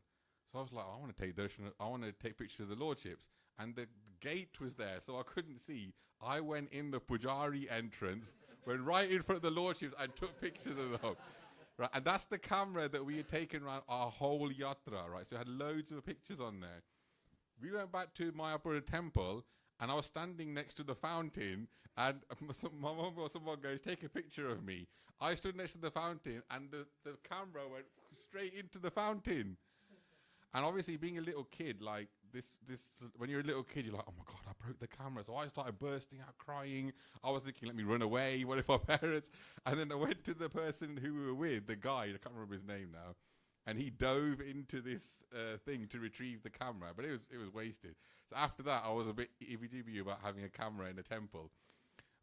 So I was like, I want to take darshan, I want to take pictures of the lordships. And the gate was there, so I couldn't see. I went in the Pujari entrance, went right in front of the lordships, and took pictures of them. Right, and that's the camera that we had taken around our whole yatra, right? So it had loads of pictures on there. We went back to Mayapura temple, and I was standing next to the fountain, and my mum or someone goes, take a picture of me. I stood next to the fountain, and the camera went straight into the fountain. And obviously, being a little kid, like this, when you're a little kid, you're like, oh my God, I broke the camera. So I started bursting out crying. I was thinking, let me run away. What if our parents? And then I went to the person who we were with, the guy, I can't remember his name now. And he dove into this thing to retrieve the camera, but it was wasted. So after that, I was a bit ibbity about having a camera in a temple.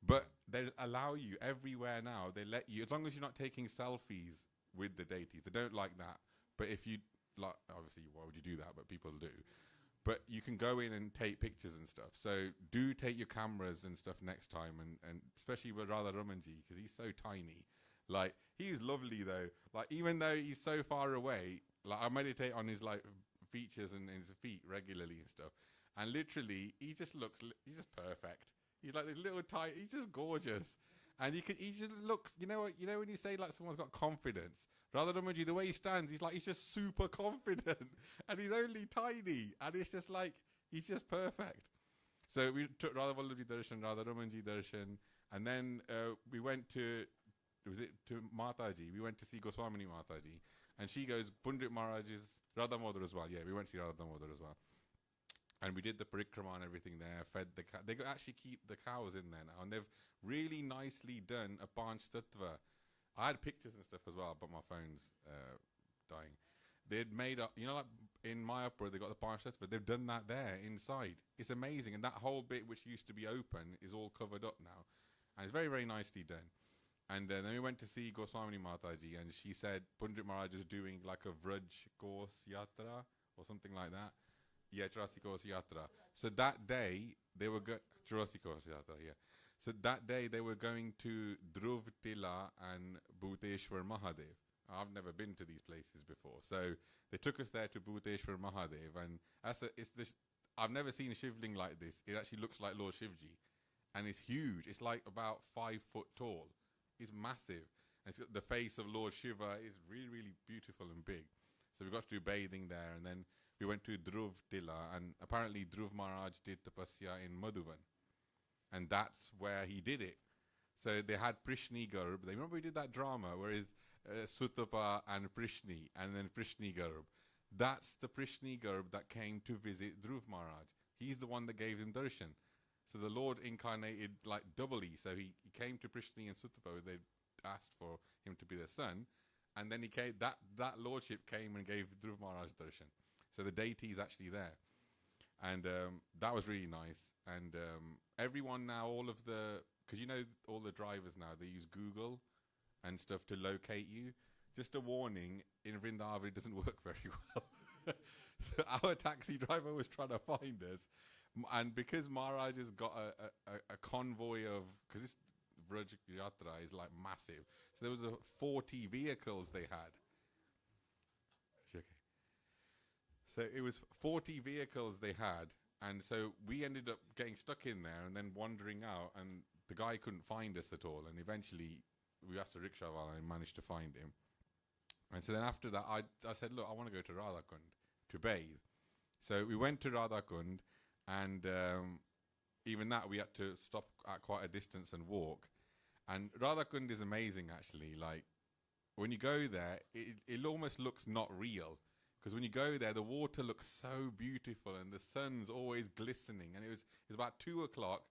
But they allow you everywhere now. They let you, as long as you're not taking selfies with the deities. They don't like that. But if you, like, obviously, why would you do that? But people do. But you can go in and take pictures and stuff. So do take your cameras and stuff next time. And especially with Radha Ramanji, because he's so tiny. Like, he's lovely, though. Like, even though he's so far away, like, I meditate on his, like, features and his feet regularly and stuff. And literally, he just looks, he's just perfect. He's like this little tiny, he's just gorgeous. And he just looks, you know when you say like someone's got confidence, rather than the way he stands, he's just super confident. And he's only tiny. And it's just like, he's just perfect. So we took Radha Vallabhi Darshan, Radha Ramanji Darshan. And then we went to Mataji. We went to see Goswamini Mataji. And she goes, Pundit Maharaj's Radha Modar as well. Yeah, we went to see Radha Modar as well. And we did the parikrama and everything there, fed the cow. They actually keep the cows in there now. And they've really nicely done a Panch Tattva. I had pictures and stuff as well, but my phone's dying. They'd made up, like in Mayapur, they got the Panch Tattva. They've done that there inside. It's amazing. And that whole bit which used to be open is all covered up now. And it's very, very nicely done. And then we went to see Goswamini Mataji, and she said Pundit Maharaj is doing like a Vraj course yatra or something like that. Yeah, Churasikos Yatra. So that day, they were Churasikos Yatra, yeah. So that day, they were going to Dhruv Tila and Bhuteshwar Mahadev. I've never been to these places before. So they took us there to Bhuteshwar Mahadev. And I've never seen a Shivling like this. It actually looks like Lord Shivji. And it's huge. It's like about 5 foot tall. It's massive. And it's got the face of Lord Shiva is really, really beautiful and big. So we got to do bathing there. And then we went to Dhruv Tila, and apparently Dhruv Maharaj did tapasya in Madhuban. And that's where he did it. So they had Prishni Garb. They remember we did that drama where it's Sutapa and Prishni, and then Prishni Garb. That's the Prishni Garb that came to visit Dhruv Maharaj. He's the one that gave him darshan. So the Lord incarnated like doubly. So he came to Prishni and Sutapa. They asked for him to be their son. And then he came, that lordship came and gave Dhruv Maharaj darshan. So the deity is actually there. And that was really nice. And everyone now, because all the drivers now, they use Google and stuff to locate you. Just a warning, in Vrindavan it doesn't work very well. So our taxi driver was trying to find us. And because Maharaj has got a convoy of, because this Vraj Yatra is like massive. So there was 40 vehicles they had. So it was 40 vehicles they had, and so we ended up getting stuck in there and then wandering out, and the guy couldn't find us at all, and eventually we asked a rickshaw and managed to find him. And so then after that, I said, look, I want to go to Radhakund to bathe. So we went to Radhakund, and even that we had to stop at quite a distance and walk. And Radhakund is amazing, actually. Like, when you go there, it almost looks not real. Because when you go there, the water looks so beautiful and the sun's always glistening. And it was about 2 o'clock.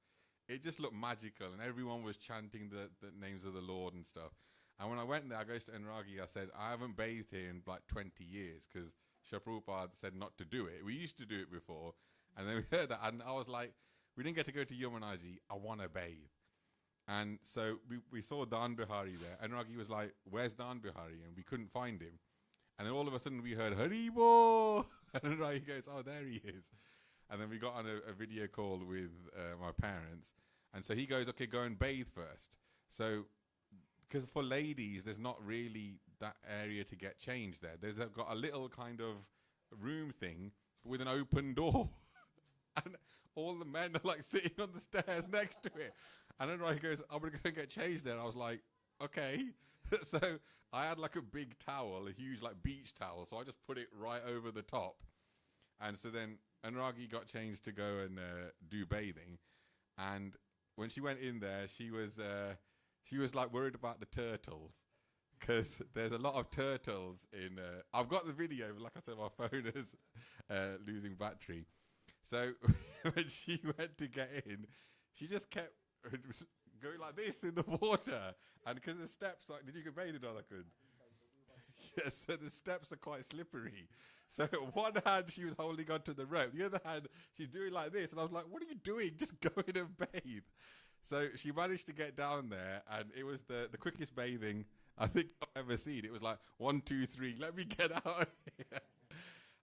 It just looked magical, and everyone was chanting the names of the Lord and stuff. And when I went there, I goes to Anuragi, I said, I haven't bathed here in like 20 years because Prabhupada said not to do it. We used to do it before. And then we heard that, and I was like, we didn't get to go to Yamunaji. I want to bathe. And so we saw Dan Bihari there. Anuragi was like, where's Dan Bihari? And we couldn't find him. And then all of a sudden we heard, Haribo! And then he goes, oh, there he is. And then we got on a video call with my parents. And so he goes, okay, go and bathe first. So, because for ladies, there's not really that area to get changed there. They've got a little kind of room thing with an open door. And all the men are like sitting on the stairs next to it. And then he goes, I'm going to go and get changed there. And I was like, okay. So I had like a big towel, a huge like beach towel. So I just put it right over the top. And so then Anuragi got changed to go and do bathing. And when she went in there, she was like worried about the turtles. Because there's a lot of turtles in... I've got the video, but like I said, my phone is losing battery. So when she went to get in, she just kept going like this in the water. And because the steps, like, did you get bathed in Radhakund? Yes, so the steps are quite slippery. So one hand she was holding onto the rope, the other hand she's doing like this. And I was like, what are you doing? Just go in and bathe. So she managed to get down there, and it was the quickest bathing I think I've ever seen. It was like 1, 2, 3, let me get out of here.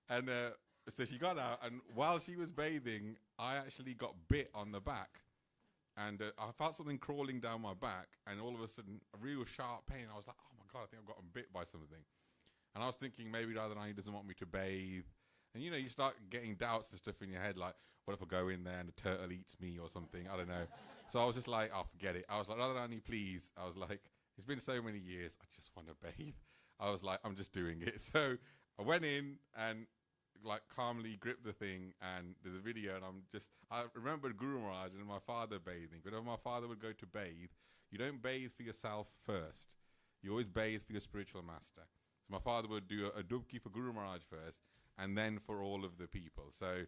And so she got out, and while she was bathing, I actually got bit on the back. And I felt something crawling down my back, and all of a sudden, a real sharp pain. I was like, oh my God, I think I've gotten bit by something. And I was thinking maybe Radharani doesn't want me to bathe. And you know, you start getting doubts and stuff in your head, like, what if I go in there and the turtle eats me or something? I don't know. So I was just like, oh, forget it. I was like, Radharani, please. I was like, it's been so many years, I just want to bathe. I was like, I'm just doing it. So I went in and like calmly gripped the thing, and there's a video, and I remember Guru Maharaj and my father bathing. Whenever my father would go to bathe, you don't bathe for yourself first. You always bathe for your spiritual master. So my father would do a dubki for Guru Maharaj first, and then for all of the people. So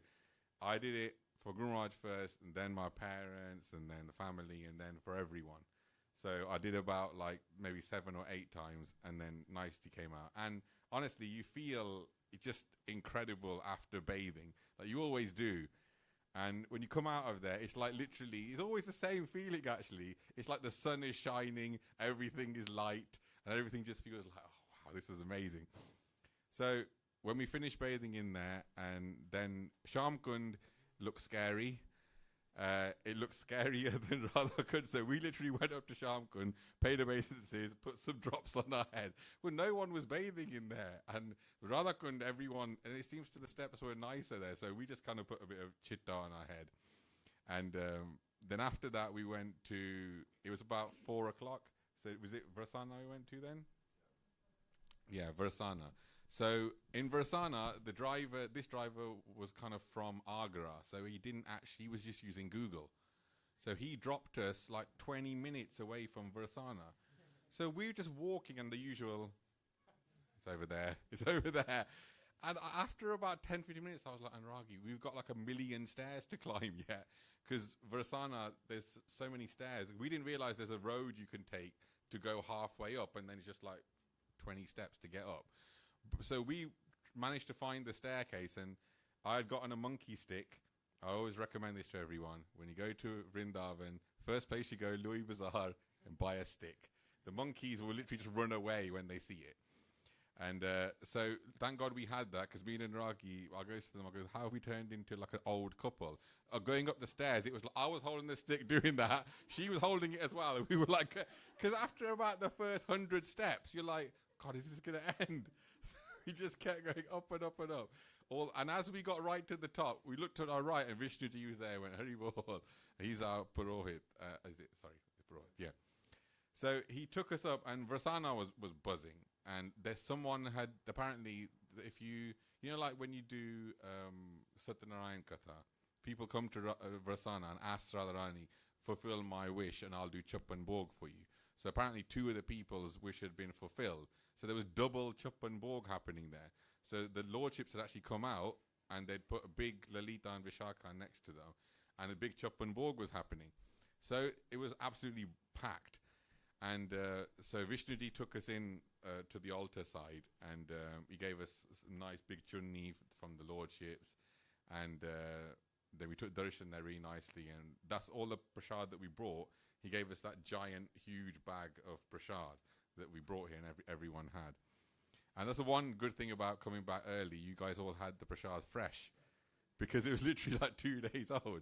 I did it for Guru Maharaj first, and then my parents, and then the family, and then for everyone. So I did about like maybe 7 or 8 times, and then Nicety came out. And honestly, you feel it's just incredible after bathing, like you always do. And when you come out of there, it's like literally, it's always the same feeling actually. It's like the sun is shining, everything is light, and everything just feels like, oh wow, this was amazing. So when we finished bathing in there, and then Shamkund looked scary. It looked scarier than Radhakund. So we literally went up to Shamkund, paid obeisances, put some drops on our head. Well, no one was bathing in there. And Radhakund, everyone, and it seems to the steps were nicer there. So we just kind of put a bit of chitta on our head. And then after that, we went to, it was about 4 o'clock. So was it Varsana we went to then? Yeah, Varsana. So in Varsana, this driver was kind of from Agra, so he was just using Google. So he dropped us like 20 minutes away from Varsana. So we were just walking, and the usual, it's over there. And after about 10, 15 minutes, I was like, Anuragi, we've got like 1 million stairs to climb yet. Because Varsana, there's so many stairs. We didn't realize there's a road you can take to go halfway up, and then it's just like 20 steps to get up. So we managed to find the staircase, and I had gotten a monkey stick. I always recommend this to everyone. When you go to Vrindavan, first place you go, Louis Bazaar, and buy a stick. The monkeys will literally just run away when they see it. And so thank God we had that, because me and Ragi, I go to them, I go, how have we turned into like an old couple? Going up the stairs, it was like, I was holding the stick doing that. She was holding it as well. And we were like, because after about the first 100 steps, you're like, God, is this going to end? We just kept going up and up and up. And as we got right to the top, we looked to our right, and Vishnuji was there, went, Hari Bol. He's our Purohit. Purohit, yeah. So he took us up, and Varsana was buzzing. And there's someone had, apparently, if you know, like when you do Satyanarayan Katha, people come to Varsana and ask Radharani, fulfill my wish, and I'll do Chappan Bhog for you. So apparently 2 of the people's wish had been fulfilled. So there was double Chappan Bhog happening there. So the lordships had actually come out, and they'd put a big Lalita and Vishaka next to them, and a big Chappan Bhog was happening. So it was absolutely packed. And so Vishnuji took us in to the altar side, and he gave us a nice big chunni from the lordships, and then we took darshan there really nicely, and that's all the prasad that we brought. He gave us that giant, huge bag of prasad that we brought here, and everyone had. And that's the one good thing about coming back early. You guys all had the prasad fresh, because it was literally like 2 days old.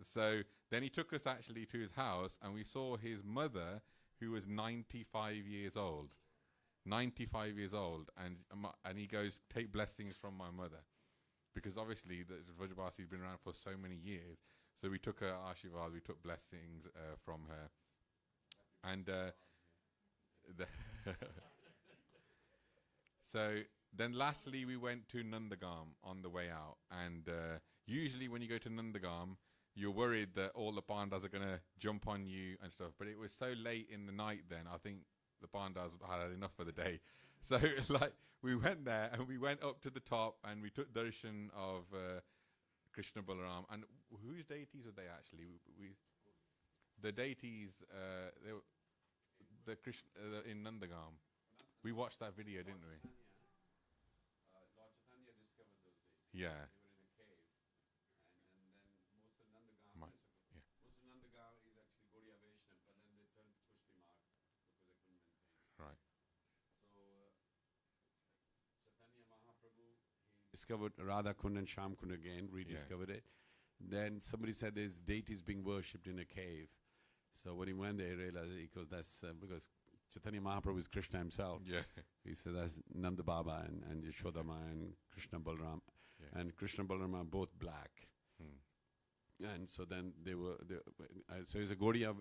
So then he took us actually to his house, and we saw his mother, who was 95 years old. 95 years old. And he goes, take blessings from my mother. Because obviously the Vrajabasi has been around for so many years. So we took her Ashirvad, we took blessings from her. And so then lastly we went to Nandagam on the way out. And usually when you go to Nandagam, you're worried that all the pandas are going to jump on you and stuff. But it was so late in the night then, I think the pandas had enough for the day. So like we went there, and we went up to the top, and we took darshan of Krishna Balaram. And whose deities were they actually? The deities, the Krishna in Nandagam. We watched that video, didn't we? Lord Chaitanya discovered those deities. Yeah. They were in a cave. And then most of Nandagaon, Yeah. most of Nandagaon is discovered Radha Kund and Sham Kund again, rediscovered it. Then somebody said there's deities being worshipped in a cave. So when he went there, he realized because that's because Chaitanya Mahaprabhu is Krishna himself. Yeah. He said that's Nanda Baba and Yashodama and Krishna Balram. Yeah. And Krishna Balram are both black. And so then so it's a Gaudiya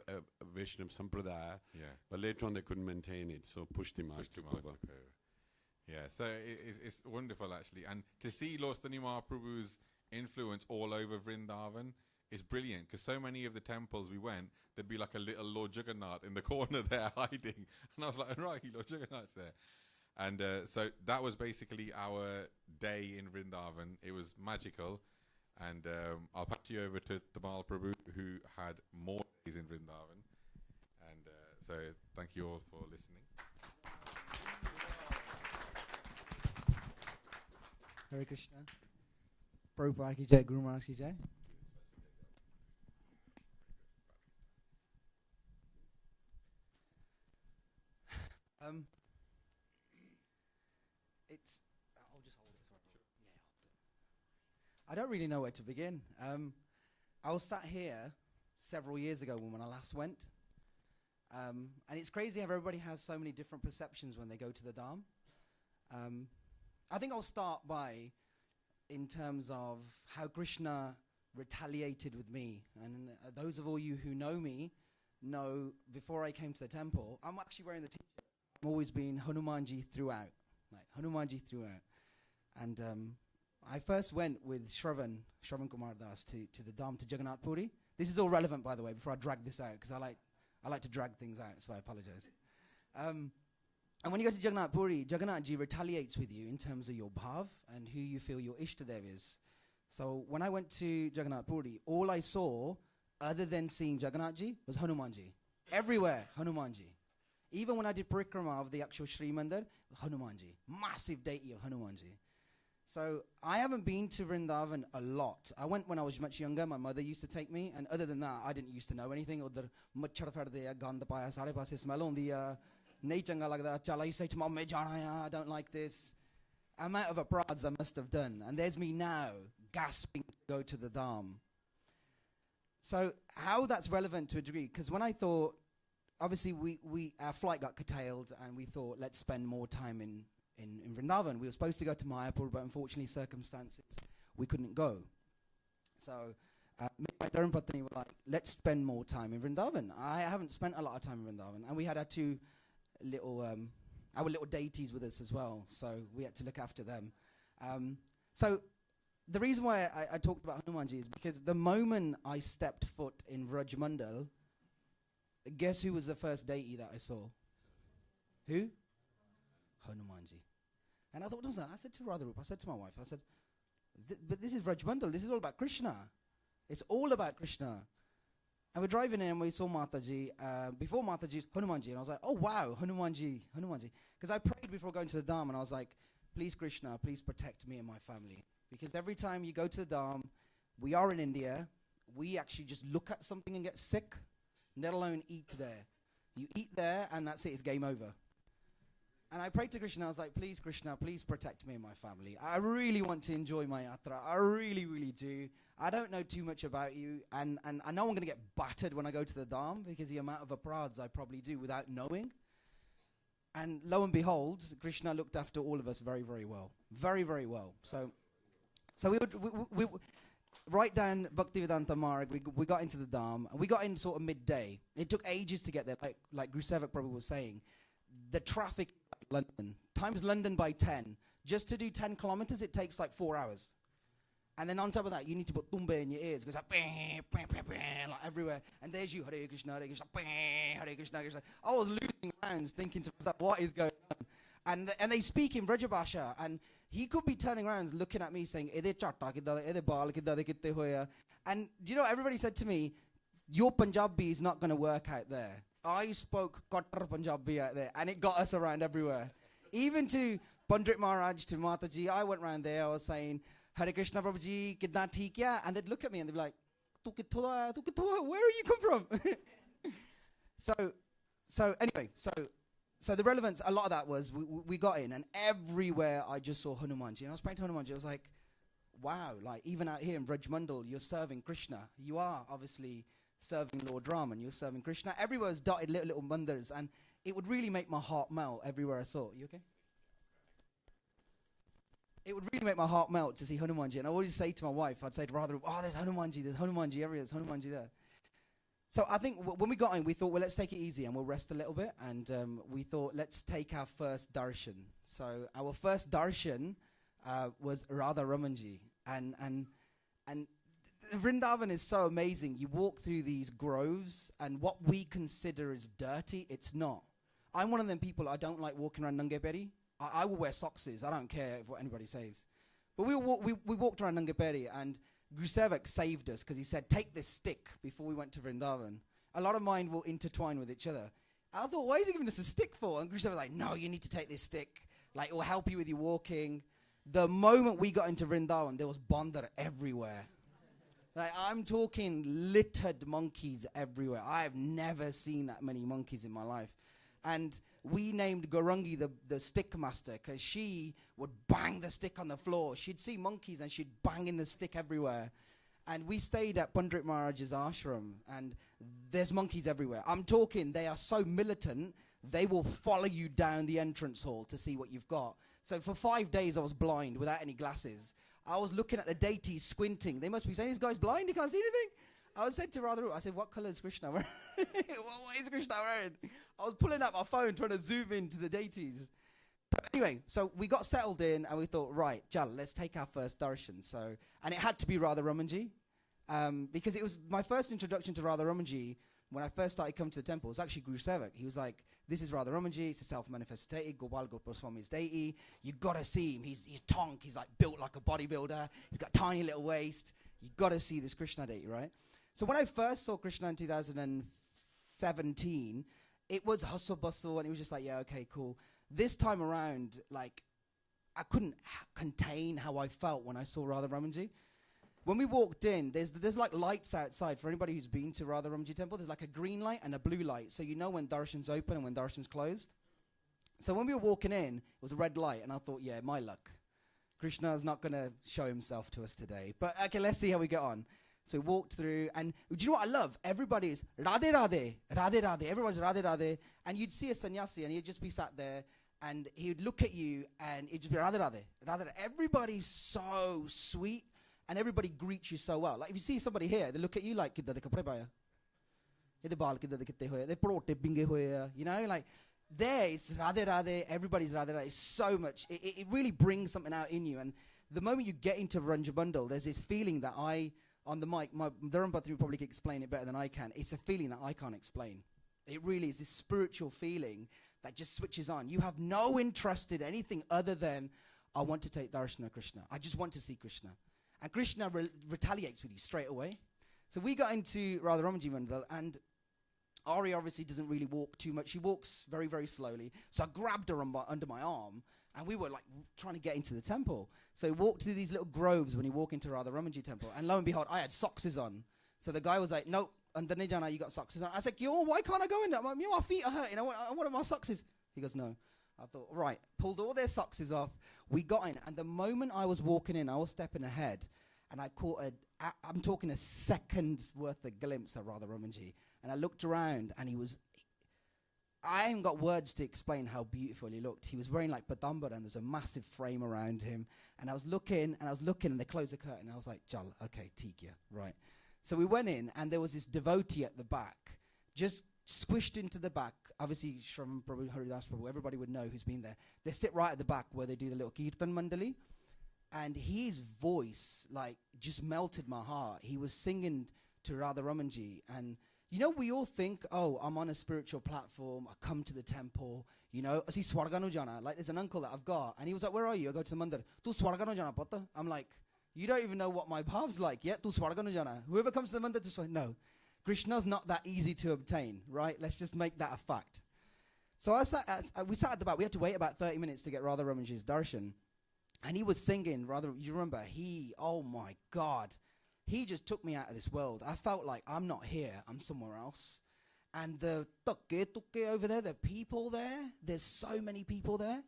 Vaishnava Sampradaya. Yeah. But later on they couldn't maintain it, so Pushti Maharaj took over. Yeah, so it's wonderful actually. And to see Lord Chaitanya Mahaprabhu's influence all over Vrindavan is brilliant, because so many of the temples we went, there'd be like a little Lord Jagannath in the corner there hiding. And I was like, right, Lord Jagannath's there. And so that was basically our day in Vrindavan. It was magical. And I'll pass you over to Tamal Prabhu, who had more days in Vrindavan. And so thank you all for listening. Hare Krishna. Prabhupada ki jai, Guru Maharaj ki jai. I'll just hold it. Sorry. Yeah, I don't really know where to begin. I was sat here several years ago when I last went. And it's crazy how everybody has so many different perceptions when they go to the Dham. I think I'll start by, in terms of how Krishna retaliated with me. And those of all you who know me know, before I came to the temple, I'm actually wearing the t-shirt. I've always been Hanumanji throughout. Like Hanumanji throughout. And I first went with Shravan Kumar Das to the Dham, to Jagannath Puri. This is all relevant, by the way, before I drag this out, because I like to drag things out, so I apologize. And when you go to Jagannath Puri, Jagannathji retaliates with you in terms of your bhav and who you feel your Ishtadev is. So when I went to Jagannath Puri, all I saw, other than seeing Jagannathji, was Hanumanji. Everywhere, Hanumanji. Even when I did Parikrama of the actual Sri Mandir, Hanumanji. Massive deity of Hanumanji. So I haven't been to Vrindavan a lot. I went when I was much younger. My mother used to take me. And other than that, I didn't used to know anything. Udhar machhar pherde, gand paya, sare paase smell hondi. Nahi changa lagda. Chal, I used to say to mom, main jana hai, I don't like this. Amount of aparadhs I must have done. And there's me now, gasping to go to the Dham. So how that's relevant to a degree, because when I thought, obviously our flight got curtailed and we thought, let's spend more time in Vrindavan. We were supposed to go to Mayapur, but unfortunately circumstances, we couldn't go. So me and my Dharmapatni were like, let's spend more time in Vrindavan. I haven't spent a lot of time in Vrindavan. And we had our two little, our little deities with us as well. So we had to look after them. So the reason why I talked about Hanumanji is because the moment I stepped foot in Vrajmandal, guess who was the first deity that I saw? Who? Hanumanji. And I thought, what was that? I said to Radharup, I said to my wife, I said, but this is Vrajmandal, this is all about Krishna. It's all about Krishna. And we're driving in and we saw Mataji, before Mataji, Hanumanji. And I was like, oh wow, Hanumanji. Because I prayed before going to the Dham and I was like, please Krishna, please protect me and my family. Because every time you go to the Dham, we are in India, we actually just look at something and get sick, let alone eat there. You eat there and that's it, it's game over. And I prayed to Krishna, I was like, please Krishna, please protect me and my family. I really want to enjoy my yatra, I really, really do. I don't know too much about you, and I know I'm going to get battered when I go to the Dham, because the amount of aparadhs I probably do without knowing. And lo and behold, Krishna looked after all of us very, very well. Very, very well. So we right down Bhaktivedanta Marg, we got into the Dham, and we got in sort of midday. It took ages to get there, like Guru Sevak probably was saying. The traffic in London, times London by 10. Just to do 10 kilometers, it takes like 4 hours. And then on top of that, you need to put tumbe in your ears, because like everywhere. And there's you, Hare Krishna, Hare Krishna, Hare Krishna, Hare Krishna. I was losing rounds thinking to myself, what is going on? And they speak in Vrajabhasha, and he could be turning around looking at me saying, Ede chatta kidda, ede baal kidda, de kitte hoya. And do you know, everybody said to me, your Punjabi is not going to work out there. I spoke Kottar Punjabi out there, and it got us around everywhere. Even to Pandit Maharaj, to Mataji, I went around there, I was saying, Hare Krishna Prabhuji, kidna theek ya? And they'd look at me and they'd be like, Tu kitho aaya, where are you come from? So So the relevance, a lot of that was we got in, and everywhere I just saw Hanumanji. And I was praying to Hanumanji. I was like, wow, like even out here in Brajmandal, you're serving Krishna. You are obviously serving Lord Ram, and you're serving Krishna. Everywhere is dotted little mandirs, and it would really make my heart melt everywhere I saw. You okay? It would really make my heart melt to see Hanumanji. And I always say to my wife, I'd say to Radha, oh, there's Hanumanji everywhere, there's Hanumanji there. So I think when we got in, we thought, well, let's take it easy and we'll rest a little bit. And we thought, let's take our first darshan. So our first darshan was Radha Ramanji. And Vrindavan is so amazing. You walk through these groves, and what we consider as dirty, it's not. I'm one of them people, I don't like walking around Nangeperi. I will wear socks. I don't care what anybody says. But we walked around Nangaperi, and Gurusevak saved us because he said, take this stick before we went to Vrindavan. A lot of mine will intertwine with each other. I thought, why is he giving us a stick for? And Gurusevak was like, no, you need to take this stick. Like, it will help you with your walking. The moment we got into Vrindavan, there was bandar everywhere. Like, I'm talking littered monkeys everywhere. I have never seen that many monkeys in my life. And we named Gorangi the stick master because she would bang the stick on the floor. She'd see monkeys and she'd bang in the stick everywhere. And we stayed at Pandit Maharaj's ashram, and there's monkeys everywhere. I'm talking, they are so militant, they will follow you down the entrance hall to see what you've got. So for 5 days I was blind without any glasses. I was looking at the deities, squinting. They must be saying, this guy's blind, he can't see anything. I was said to Radha, I said, what colour is Krishna wearing? what is Krishna wearing? I was pulling out my phone trying to zoom into the deities. Anyway, so we got settled in and we thought, right, Jal, let's take our first darshan. So, and it had to be Radha Ramanji, because it was my first introduction to Radha Ramanji when I first started coming to the temple. It was actually Guru Sevak. He was like, this is Radha Ramanji, it's a self-manifest deity, Gopal Gopaswami's deity. You gotta see him, he's tonk, he's like built like a bodybuilder, he's got tiny little waist. You gotta see this Krishna deity, right? So when I first saw Krishna in 2017, it was hustle bustle, and it was just like, yeah, okay, cool. This time around, like, I couldn't contain how I felt when I saw Radha Ramanji. When we walked in, there's like lights outside. For anybody who's been to Radha Ramanji temple, there's like a green light and a blue light, so you know when darshan's open and when darshan's closed. So when we were walking in, it was a red light, and I thought, yeah, my luck. Krishna's not going to show himself to us today. But okay, let's see how we get on. So we walked through, and do you know what I love? Everybody's Radhe Radhe, Radhe Radhe. Everyone's Radhe Radhe. And you'd see a sannyasi, and he'd just be sat there, and he would look at you, and it'd just be Radhe Radhe, Radhe Radhe. Everybody's so sweet, and everybody greets you so well. Like, if you see somebody here, they look at you like, Kidda de kapre paya. Ede baal kidda de kitte hoye. They parote binge hoye. You know, like, there it's Radhe Radhe. Everybody's Radhe Radhe. It's so much. It really brings something out in you. And the moment you get into Ranjabundal, there's this feeling that on the mic, Dharam Bhattri will probably explain it better than I can. It's a feeling that I can't explain. It really is this spiritual feeling that just switches on. You have no interest in anything other than, I want to take darshan of Krishna. I just want to see Krishna. And Krishna retaliates with you straight away. So we got into Radha Ramanji Mandal, and Ari obviously doesn't really walk too much. She walks very, very slowly. So I grabbed her under my arm, and we were like trying to get into the temple. So he walked through these little groves when he walked into Radha Ramanji temple. And lo and behold, I had socks on. So the guy was like, no, under Nijana, you got socks on. I said, yo, why can't I go in there? My feet are hurting. I want my socks. He goes, no. I thought, right, pulled all their socks off. We got in. And the moment I was walking in, I was stepping ahead. And I caught I'm talking a second's worth of glimpse of Radha Ramanji. And I looked around, and I haven't got words to explain how beautiful he looked. He was wearing like Padambar, and there's a massive frame around him. And I was looking, and they closed the curtain. And I was like, Jal, okay, Tigya, right. So we went in, and there was this devotee at the back, just squished into the back. Obviously, Shram Prabhu, Haridas Prabhu, everybody would know who's been there. They sit right at the back where they do the little Kirtan Mandali. And his voice, like, just melted my heart. He was singing to Radha Ramanji, and you know, we all think, oh, I'm on a spiritual platform, I come to the temple, you know, asi swarga no jana. Like, there's an uncle that I've got, and he was like, where are you? I go to the mandir. Tu swarga no jana, pata. I'm like, you don't even know what my path's like yet. Tu swarga no jana. Whoever comes to the mandir, no. Krishna's not that easy to obtain, right? Let's just make that a fact. So we sat at the back. We had to wait about 30 minutes to get Radha Ramanji's darshan. And he was singing, you remember, oh my God. He just took me out of this world. I felt like I'm not here, I'm somewhere else. And the tukke over there, the people there, there's so many people there.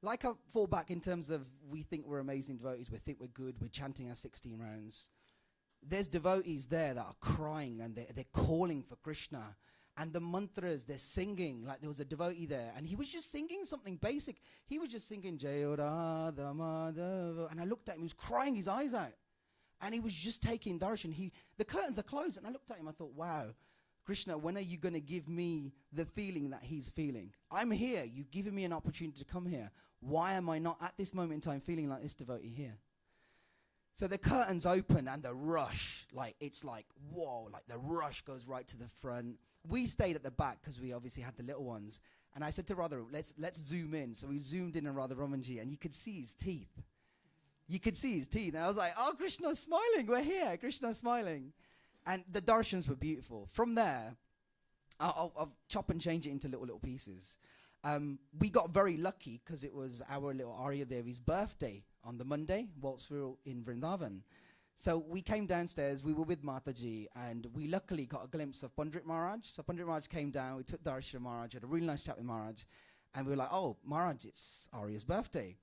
Like I fall back in terms of we think we're amazing devotees, we think we're good, we're chanting our 16 rounds. There's devotees there that are crying and they're calling for Krishna. And the mantras, they're singing. Like there was a devotee there and he was just singing something basic. He was just singing Jaya Radha Madhava. And I looked at him, he was crying his eyes out. And he was just taking darshan. The curtains are closed and I looked at him, I thought, wow, Krishna, when are you going to give me the feeling that he's feeling? I'm here, you've given me an opportunity to come here. Why am I not at this moment in time feeling like this devotee here? So the curtains open and the rush, like it's like, whoa, like the rush goes right to the front. We stayed at the back because we obviously had the little ones. And I said to Radha, let's zoom in. So we zoomed in on Radha Ramanji and you could see his teeth. You could see his teeth. And I was like, oh, Krishna's smiling. We're here. Krishna's smiling. And the darshans were beautiful. From there, I'll chop and change it into little pieces. We got very lucky because it was our little Arya Devi's birthday on the Monday, whilst we were in Vrindavan. So we came downstairs, we were with Mataji, and we luckily got a glimpse of Pandit Maharaj. So Pandit Maharaj came down, we took darshan of Maharaj, had a really nice chat with Maharaj, and we were like, oh, Maharaj, it's Arya's birthday.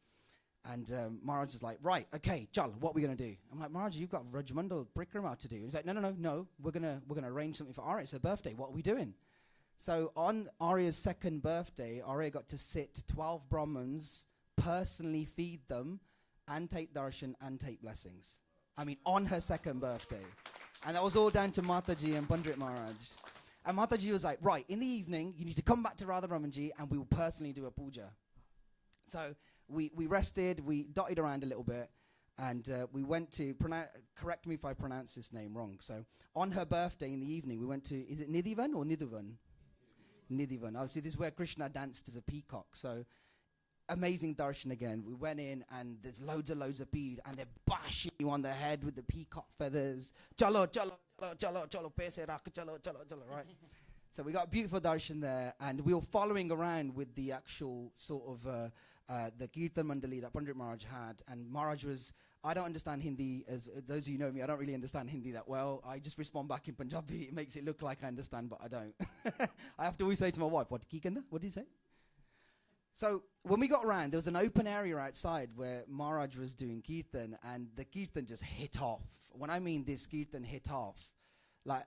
And Maharaj is like, right, okay, Chal, what are we going to do? I'm like, Maharaj, you've got Rajmandal Prikrama to do. He's like, no, we're gonna arrange something for Arya. It's her birthday, what are we doing? So on Arya's second birthday, Arya got to sit 12 Brahmins, personally feed them, and take darshan and take blessings. I mean, on her second birthday. And that was all down to Mataji and Pandit Maharaj. And Mataji was like, right, in the evening, you need to come back to Radha Ramanji and we will personally do a puja. So we rested, we dotted around a little bit, and we went to, correct me if I pronounce this name wrong. So on her birthday in the evening, we went to, is it Nidhivan or Nidhuvan? Nidhivan. Obviously, this is where Krishna danced as a peacock. So amazing darshan again. We went in and there's loads of bead and they're bashing you on the head with the peacock feathers. Chalo, paise rakh, chalo, right? So we got beautiful darshan there and we were following around with the actual sort of the Kirtan Mandali that Pandit Maharaj had. And Maharaj was, I don't understand Hindi, as those of you know me, I don't really understand Hindi that well. I just respond back in Punjabi. It makes it look like I understand, but I don't. I have to always say to my wife, what did you say? So when we got around, there was an open area outside where Maharaj was doing Kirtan, and the Kirtan just hit off. When I mean this Kirtan hit off, like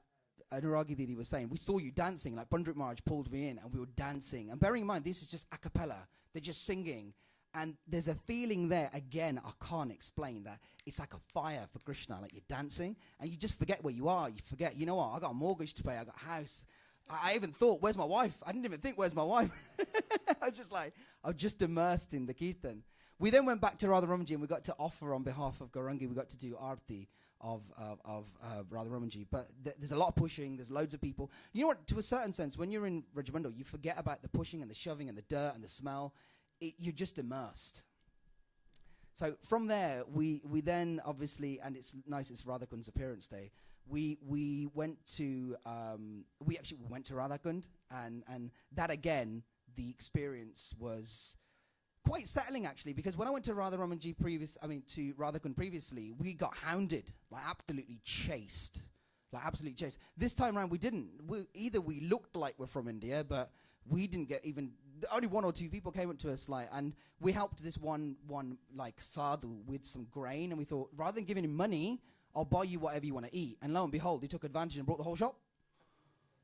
Anuragi Didi was saying, we saw you dancing, like Pandit Maharaj pulled me in and we were dancing. And bearing in mind, this is just a cappella. They're just singing. And there's a feeling there, again, I can't explain that. It's like a fire for Krishna, like you're dancing and you just forget where you are. You forget, you know what, I got a mortgage to pay, I got a house. I even thought, where's my wife? I didn't even think, where's my wife? I was just immersed in the Kirtan. We then went back to Radha Ramanji and we got to offer on behalf of Gaurangi, we got to do Aarti of Radha Ramanji. But there's a lot of pushing, there's loads of people. You know what, to a certain sense, when you're in Rajamandal, you forget about the pushing and the shoving and the dirt and the smell. You're just immersed. So from there, we then obviously, and it's nice, it's Radhakund's appearance day. We went to we went to Radhakund, and that again, the experience was quite settling actually, because when I went to Radha Ramanji to Radhakund previously, we got hounded, like absolutely chased. This time around we didn't. Either we looked like we're from India, but we didn't get even, only one or two people came up to us, like, and we helped this one like sadhu with some grain, and we thought, rather than giving him money, I'll buy you whatever you want to eat. And lo and behold, he took advantage and brought the whole shop.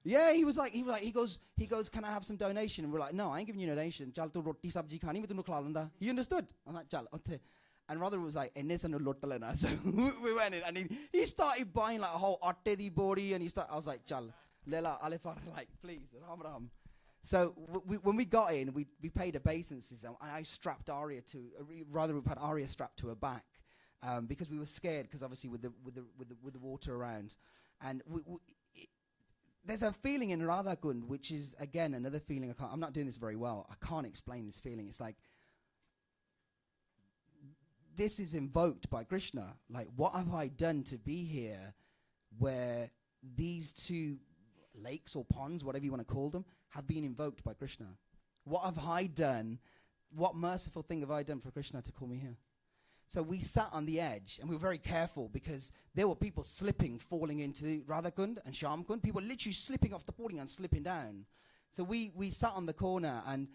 Yeah, he goes, can I have some donation? And we're like, no, I ain't giving you a donation. Chal tu roti sabji khani, main tunu khila dunda. He understood. I'm like, chal, okay. And Radha was like, enne sanu lotta lena. So we went in, and he started buying like a whole atte di body, and I was like, chal, lela alifar, like, please, ram. So when we got in, we paid obeisances, and I strapped Arya to, rather we had Arya strapped to her back, because we were scared, because obviously with the water around, and there's a feeling in Radhakund, which is again another feeling. I'm not doing this very well. I can't explain this feeling. It's like this is invoked by Krishna. Like, what have I done to be here, where these two lakes or ponds, whatever you want to call them, have been invoked by Krishna? What have I done? What merciful thing have I done for Krishna to call me here? So we sat on the edge, and we were very careful because there were people slipping, falling into Radhakund and Shamkund. People literally slipping off the boarding and slipping down. So we sat on the corner, and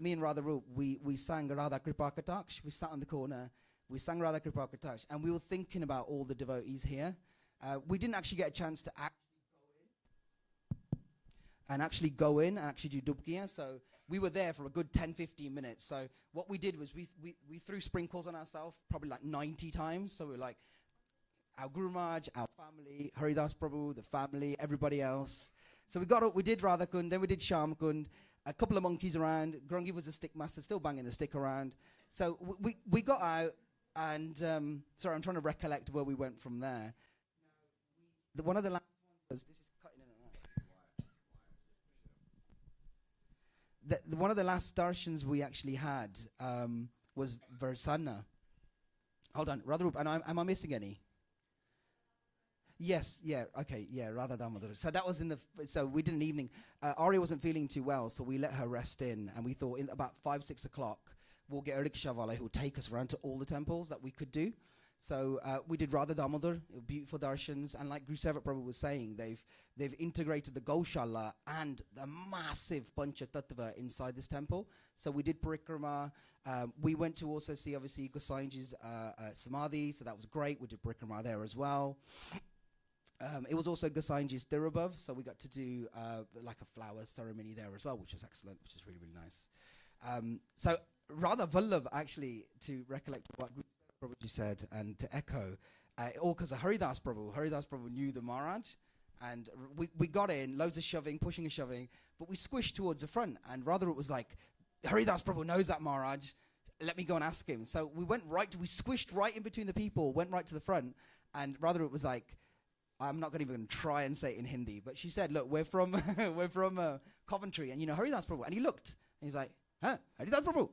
me and Radha Roop, we sang Radha Kripa Kataksh. We sat on the corner, we sang Radha Kripa Kataksh, and we were thinking about all the devotees here. We didn't actually get a chance to actually go in and actually do Dubkiya. So we were there for a good 10-15 minutes. So what we did was we threw sprinkles on ourselves probably like 90 times. So we were like, our Guru Maharaj, our family, Haridas Prabhu, the family, everybody else. So we did Radhakund, then we did Shamkund, a couple of monkeys around. Grungi was a stick master, still banging the stick around. So we got out, and sorry, I'm trying to recollect where we went from there. One of the last ones was, this is cutting in and out. One of the last darshans we actually had was Varsanna. Hold on, Radharup, and am I missing any? Yes, yeah, okay, yeah, Radha Damodar. So that was so we did an evening. Ari wasn't feeling too well, so we let her rest in, and we thought in about 5-6 o'clock, we'll get a rickshaw who'll take us around to all the temples that we could do. So we did Radha Damodar, beautiful darshans, and like Guru Sevak Prabhu was saying, they've integrated the Gaushala and the massive bunch of tattva inside this temple. So we did Parikrama. We went to also see, obviously, Gosainji's Samadhi, so that was great. We did Parikrama there as well. It was also Gosainji's Thirubhav, so we got to do like a flower ceremony there as well, which was excellent, which is really, really nice. So Radha Vallabh, actually, to recollect what Guru Prabhuji said and to echo, all because of Haridas Prabhu. Haridas Prabhu knew the Maharaj, and we got in, loads of shoving, pushing and shoving, but we squished towards the front, and rather it was like, Haridas Prabhu knows that Maharaj, let me go and ask him. So we squished right in between the people, went right to the front, and rather it was like, I'm not going to even try and say it in Hindi, but she said, look, we're from Coventry, and you know Haridas Prabhu, and he looked, and he's like, huh, Haridas Prabhu,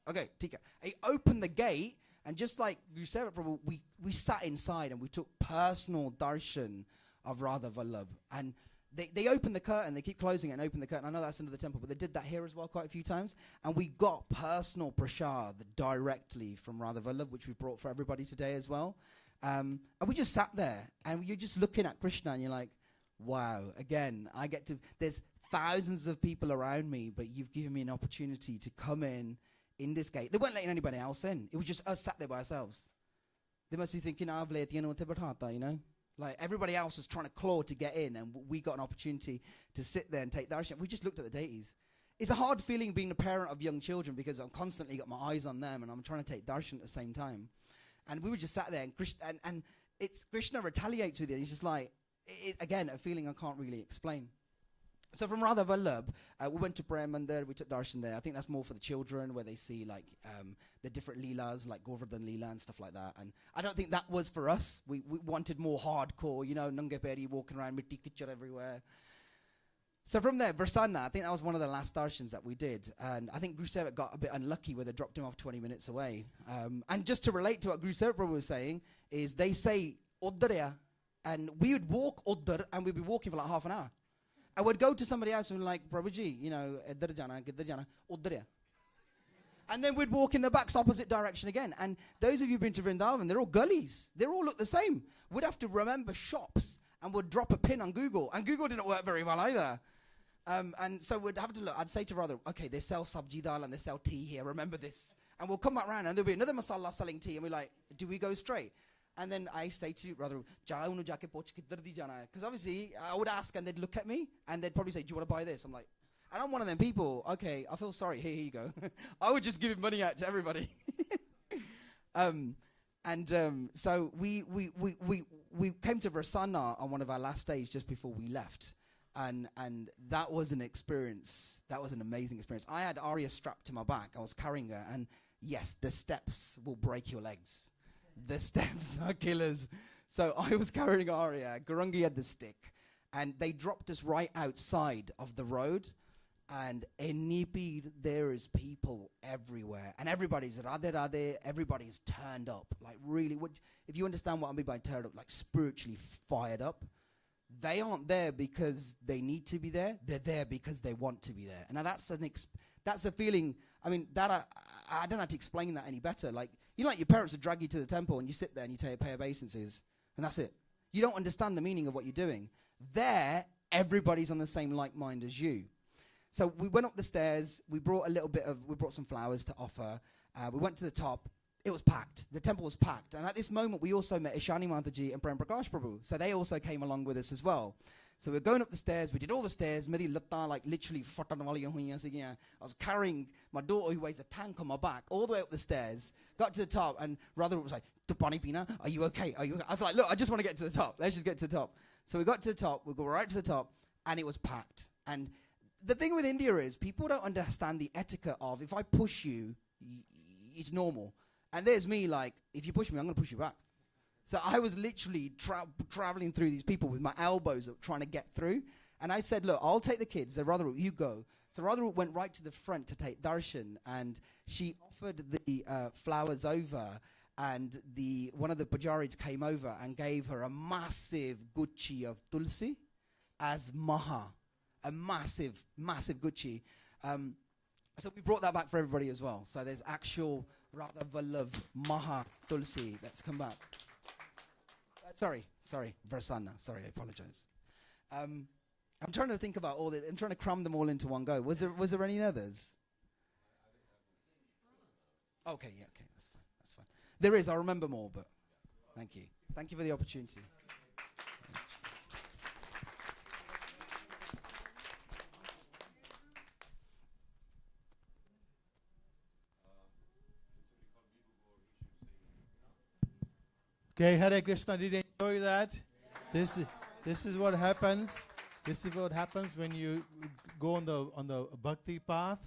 okay, tika. He opened the gate, and just like Guru Sevak Prabhu, we sat inside and we took personal darshan of Radha Vallabh. And they opened the curtain, they keep closing it and open the curtain. I know that's into the temple, but they did that here as well quite a few times. And we got personal prasad directly from Radha Vallabh, which we brought for everybody today as well. And we just sat there, and you're just looking at Krishna, and you're like, wow, again, there's thousands of people around me, but you've given me an opportunity to come in this gate. They weren't letting anybody else in. It was just us sat there by ourselves. They must be thinking, you know? Like everybody else was trying to claw to get in, and we got an opportunity to sit there and take darshan. We just looked at the deities. It's a hard feeling being a parent of young children because I'm constantly got my eyes on them, and I'm trying to take darshan at the same time. And we were just sat there, and Krishna retaliates with it. He's just like, again, a feeling I can't really explain. So from Radha Vallabh, we went to Prem Mandir, we took darshan there. I think that's more for the children, where they see like the different leelas, like Govardhan Leela and stuff like that. And I don't think that was for us. We wanted more hardcore, you know, Nange Peri walking around, mitti kichar everywhere. So from there, Varsanna, I think that was one of the last darshans that we did. And I think Guru Sevak got a bit unlucky where they dropped him off 20 minutes away. And just to relate to what Guru Sevak Prabhu was saying, is they say Uddarya, and we would walk Uddar, and we'd be walking for like half an hour. I would go to somebody else and be like, Prabhuji, you know, Iddar jana, Giddar jana, Uddarya. And then we'd walk in the back's opposite direction again. And those of you who've been to Vrindavan, they're all gullies. They all look the same. We'd have to remember shops, and we'd drop a pin on Google. And Google didn't work very well either. And so we'd have to look. I'd say to Radha, okay, they sell sabji dal and they sell tea here. Remember this. And we'll come back around, and there'll be another masala selling tea. And we're like, do we go straight? And then I say to Radha, because obviously I would ask, and they'd look at me, and they'd probably say, do you want to buy this? I'm like, and I'm one of them people. Okay, I feel sorry. Here you go. I would just give money out to everybody. So we came to Varsanna on one of our last days just before we left. And that was an experience. That was an amazing experience. I had Arya strapped to my back. I was carrying her. And yes, the steps will break your legs. The steps are killers. So I was carrying Arya. Gurungi had the stick. And they dropped us right outside of the road. And in Nipid, there is people everywhere. And everybody's Radhe Radhe. Everybody's turned up. Like really, if you understand what I mean by turned up, like spiritually fired up. They aren't there because they need to be there. They're there because they want to be there. And now that's a feeling. I mean, that I don't have to explain that any better. Like, You know, like your parents would drag you to the temple and you sit there and you pay obeisances, and that's it. You don't understand the meaning of what you're doing. There, everybody's on the same like mind as you. So we went up the stairs. We brought some flowers to offer. We went to the top. It was packed. The temple was packed. And at this moment, we also met Ishani Mataji and Prem Prakash Prabhu. So they also came along with us as well. So we're going up the stairs. We did all the stairs. Like literally, I was carrying my daughter who weighs a tank on my back all the way up the stairs. Got to the top, and Radha was like, "Tupani Pina, are you okay? Are you okay?" I was like, "Look, I just want to get to the top. Let's just get to the top." So we got to the top. We go right to the top, and it was packed. And the thing with India is people don't understand the etiquette of if I push you, it's normal. And there's me like, if you push me, I'm going to push you back. So I was literally traveling through these people with my elbows up trying to get through. And I said, look, I'll take the kids. So Radha, you go. So Radha went right to the front to take darshan. And she offered the flowers over. And one of the pujaris came over and gave her a massive guchi of tulsi as maha. A massive, massive guchi. So we brought that back for everybody as well. So there's actual Radha Vallabh Maha Tulsi that's come back. Sorry, Prasanna. Sorry, I apologize. I'm trying to think about all this. I'm trying to cram them all into one go. Was there any others? Okay, that's fine. There is. I'll remember more, but thank you. Thank you for the opportunity. Okay, Hare Krishna, did you enjoy that? This is what happens. This is what happens when you go on the bhakti path,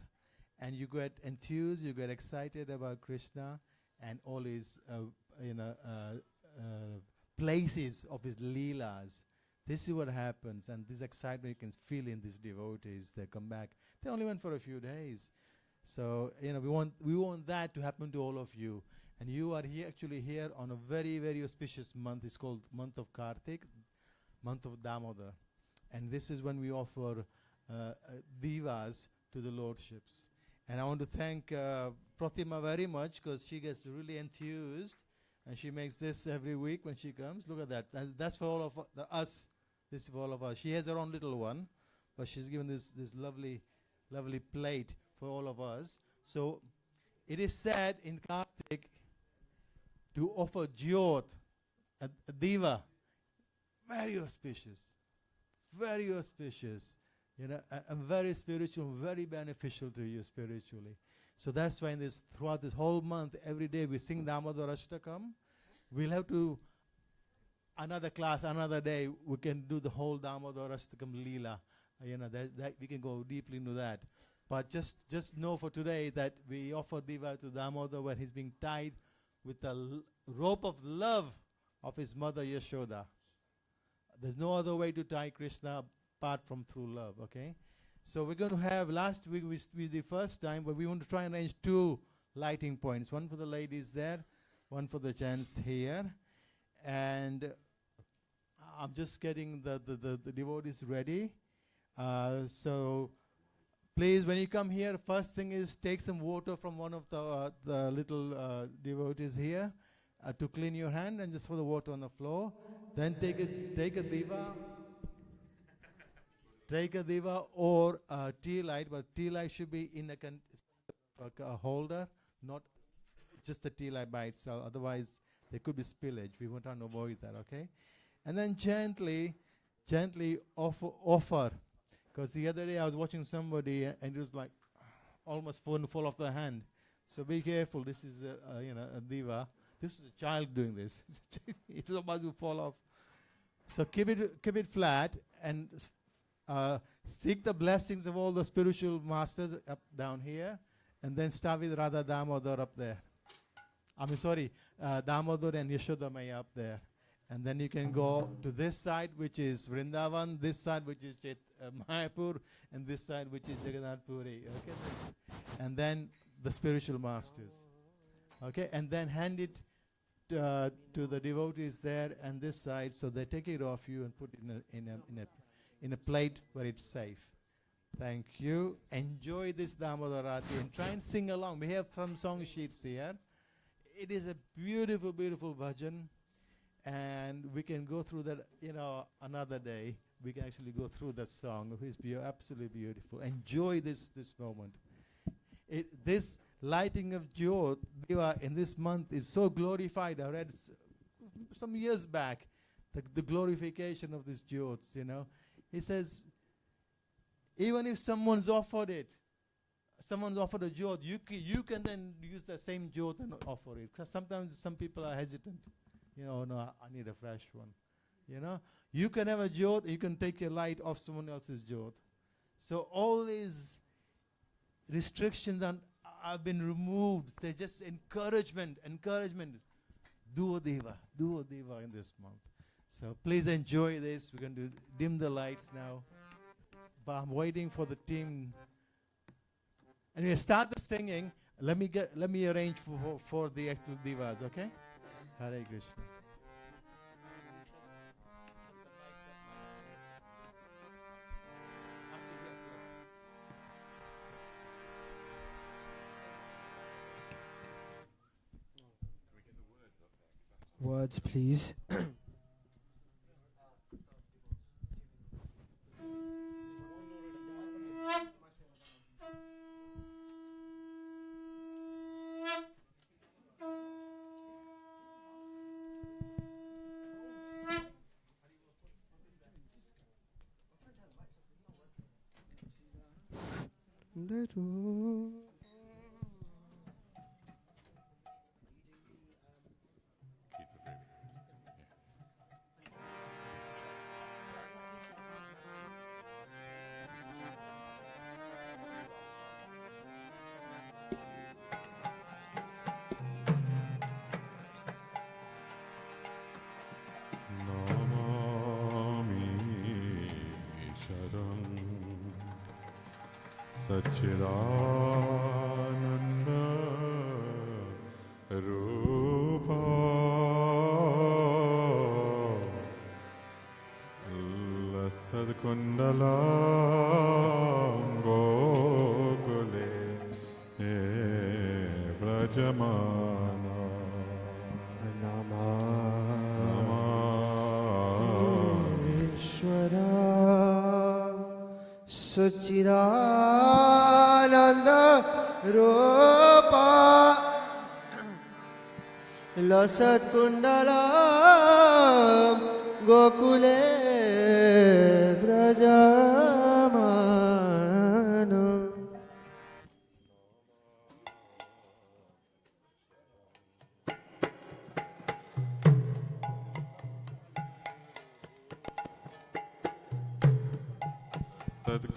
and you get enthused, you get excited about Krishna and all his places of his leelas. This is what happens, and this excitement you can feel in these devotees. They come back. They only went for a few days, so we want that to happen to all of you. And you are here on a very, very auspicious month. It's called month of Kartik, month of Damodar. And this is when we offer divas to the lordships. And I want to thank Pratima very much, because she gets really enthused. And she makes this every week when she comes. Look at that. That's for all of us. This is for all of us. She has her own little one, but she's given this lovely, lovely plate for all of us. So it is said in Kartik to offer jyot, a diva, very auspicious, and very spiritual, very beneficial to you spiritually. So that's why throughout this whole month, every day we sing Damodar Ashtakam. We'll have to, another class, another day, we can do the whole Damodar Ashtakam Leela. That we can go deeply into that. But just know for today that we offer diva to Damodar when he's being tied with the rope of love of his mother Yashoda. There's no other way to tie Krishna apart from through love, okay? So we're going to have, last week we did first time, but we want to try and arrange 2 lighting points. One for the ladies there, one for the gents here. And I'm just getting the devotees ready. So please, when you come here, first thing is take some water from one of the little devotees here to clean your hand, and just for the water on the floor. Then take a diva or a tea light, but tea light should be in a holder, not just a tea light by itself. Otherwise, there could be spillage. We want to avoid that, okay? And then gently offer. Because the other day I was watching somebody and it was like almost fall off the hand. So be careful. This is a diva. This is a child doing this. It is about to fall off. So keep it flat and seek the blessings of all the spiritual masters up down here, and then start with Radha Damodar up there. Damodar and Yashoda Maya up there. And then you can go to this side, which is Vrindavan, this side, which is Mayapur, and this side, which is Jagannath Puri. Okay? And then the spiritual masters. Okay? And then hand it to the devotees there and this side, so they take it off you and put it in a plate where it's safe. Thank you. Enjoy this Damodar Arati and try and sing along. We have some song sheets here. it is a beautiful, beautiful bhajan, and we can go through that, another day. We can actually go through that song. It's absolutely beautiful. Enjoy this moment. This lighting of Jyot Diva in this month is so glorified. I read some years back the glorification of this Jyots. He says, even if someone's offered a Jyot, you can then use the same Jyot and offer it. 'Cause sometimes some people are hesitant. No, I need a fresh one. You can have a Jyot, you can take a light off someone else's Jyot. So all these restrictions have been removed. They're just encouragement. Do a Deva in this month. So please enjoy this. We're going to dim the lights now. But I'm waiting for the team. And we start the singing. Let me arrange for the actual divas, okay? Hare Krishna. Words, please. Satchidananda Rupa Lasad Kundala Gokule Vrajamana Namah Satchidananda Rupa Lasat Kundalam Gokule Brajamana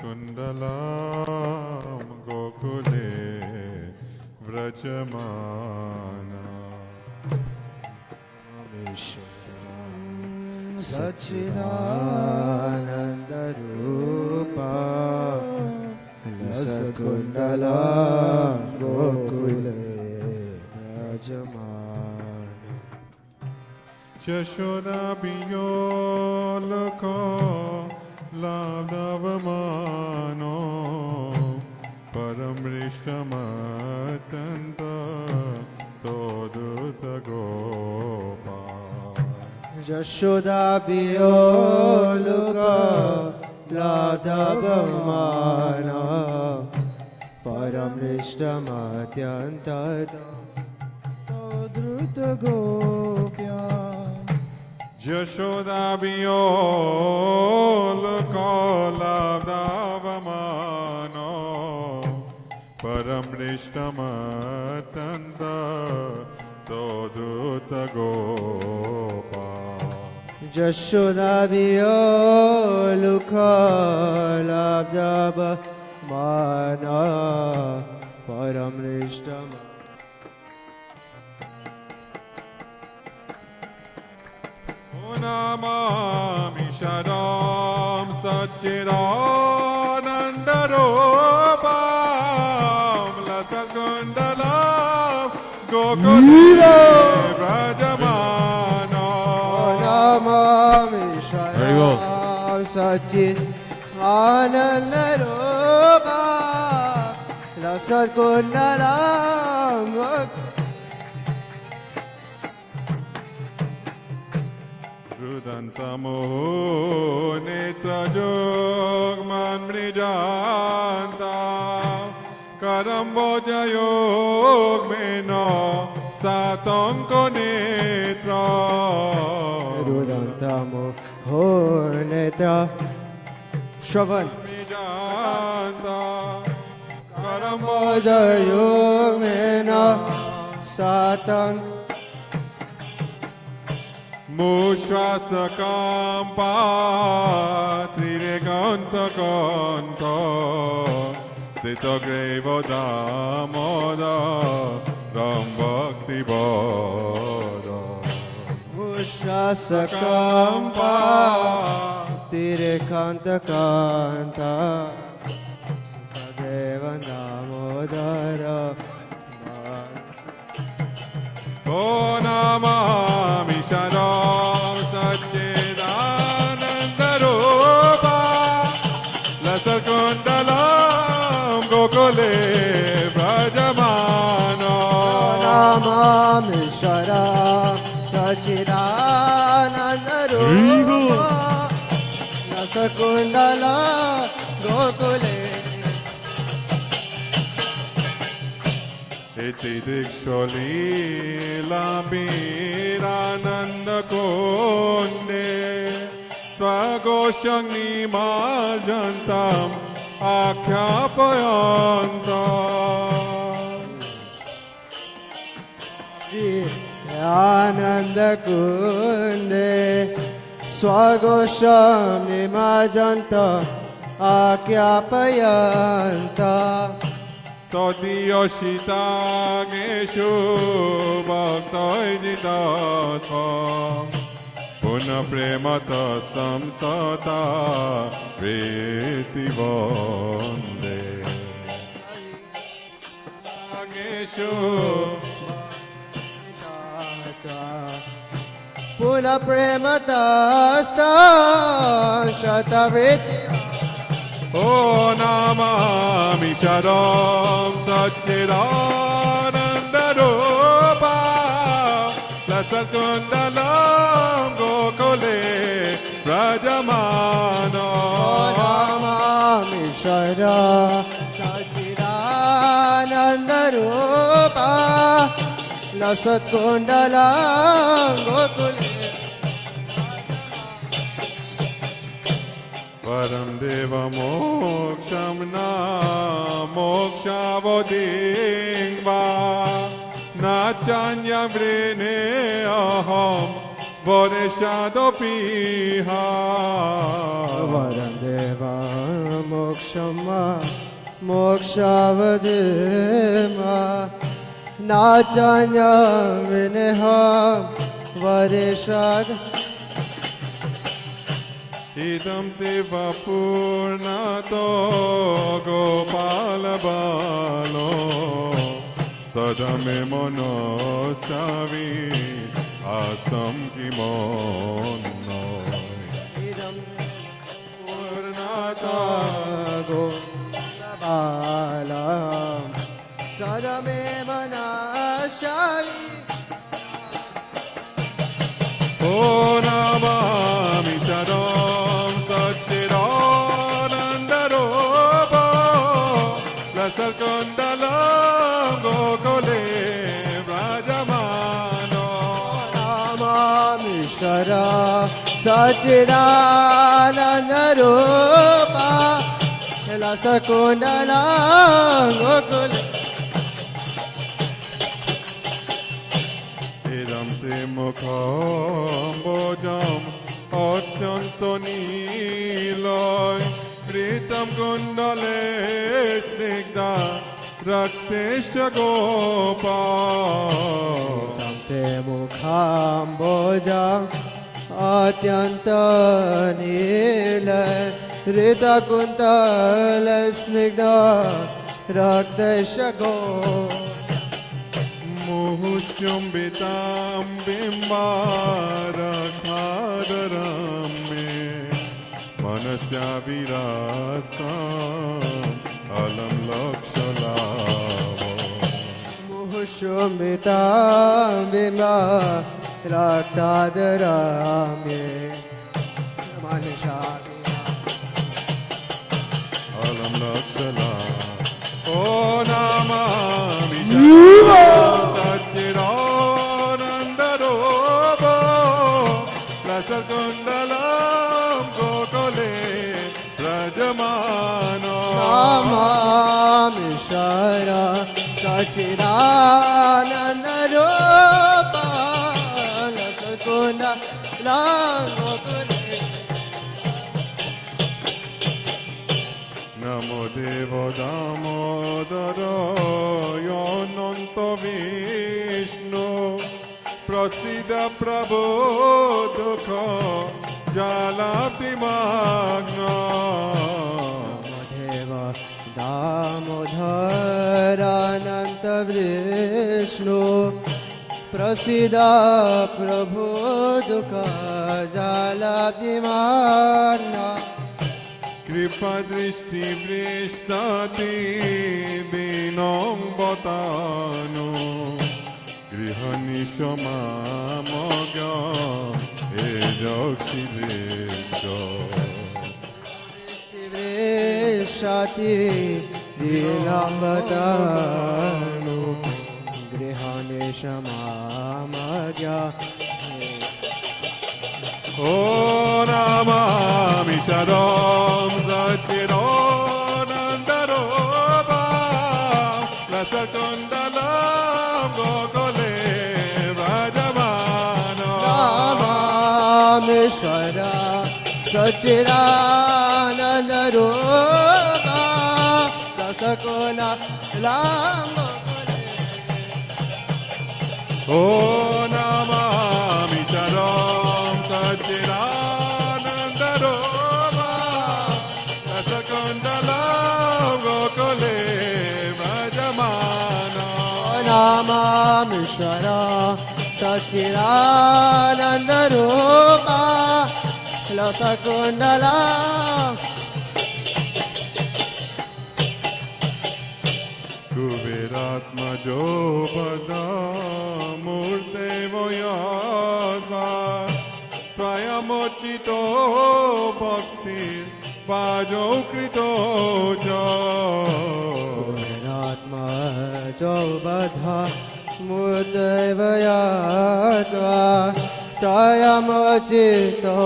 Kundalam Gokule Vrajamana Satchidananda Rupa Lasakundalam Gokule Vrajamana Jashoda Biyolaka Lavdavamano Paramrishkamatanta Toduta Gopa Jashoda Biyoluka Lavdavamana Paramrishkamatyanta Toduta Gopya Jashoda Biyolaka Lavdavamano Paramrishtamatanta Toduta Gopa Jashoda Biyoluka Lavdavamana Paramrishtamatanta Namami Sharam Satchidananda Rupam Lasakundalam Gokule Vrajamana Namami Sharam Satchidananda Rupam Lasakundalam Namo netra jogman mrijanta karamboja yog meno satonko netra Rudantamo Hornetra Shravan mrijanta Karamboja Yog Mena Satan Mushvasakampa Trirekanta Kanta Sita Grevo Damoda Ram Bhakti Boda Mushasakampa Tire Kanta Kanta Devandamodara O Namami Sharam Satchidananda Rupa Lasakundalam Gokule Vrajamano Namami Shara Sachidananda Rupa Nasakundala Gokule Iti Diksholi Lambirananda Konde Swagoshang Nimarjantam Akyapayantam Ananda Kunde Swagosham Nimajanta Akyapayanta Todiyoshita Geshu Bhaktai Jitatva Puna Prematastam Sata Veti Vande Geshu Puna Prematasta Shataviti O Namami Sharam Satchidananda Rupa Lasakundalam Gokule Vrajamano Namami Shara Sachidananda Rupa Lasatkundalam Gokule Param Deva Moksham Na Mokshavodingva Nachanya Vrine Aham Vareshadopiha Varam Deva Mokshama Mokshavadima Nachanya Vineha Vareshad Idam Deva Purnato Gopala Balo Sadame Monosavi Astam Kimono Idam Purnata Gopala Sadame Manashari O Namami Sharam Satchidananda Rupa Lasakundalam Gokule Vrajamano Namami Shara Sachidananda Rupa Lasakundalam Gokule Idam Mukham Bojam Attyanto Niloy Pritam Kundale Snigda Rakteshta Gopal Tamte Mukham Bojam Atyanta Nila Rita Kuntala Snigda Rakteshago Muhushumbitam Bimbarakadaram Me Manasya Virasam Alam Lakshalavo Muhushumbitam Bimba Raktadarame Alam Lakshana. Oh Namami Satchidananda Robo Lasakundalam Gokole Rajamano. Namami Shara Sachidananda Rupa Lasakunda Langokule. Namo Devo Damodara Yonanta Vishnu Prasida Prabhu Dukha Jalapti Magna. Deva Damodarananta Vishnu Prasida Prabhu Dukha Jalabhimana. Kripa Drishti Vristati Binom Botano Grihani Shoma Mogya Ejokshi Vishdo. Shati Dilambatanu Grihane Shamamagya. Oh Namami Sharam Satchidananda Roba Lasakundalam Gokole Rajamano. Namamishvara Satchidananda Rupa Dasakuna Lamokule. Oh Namami Sharam Satchidananda Roba Lasakundalam Gokole Rajamano. Namamishvara Satchidananda Rupa Lasakundala. Kuviratma Jobada Murte Voyadva Tvayamochito Bhakti Vajo Krito Ja. Atma Jobadha Murtevayatva Tayamochito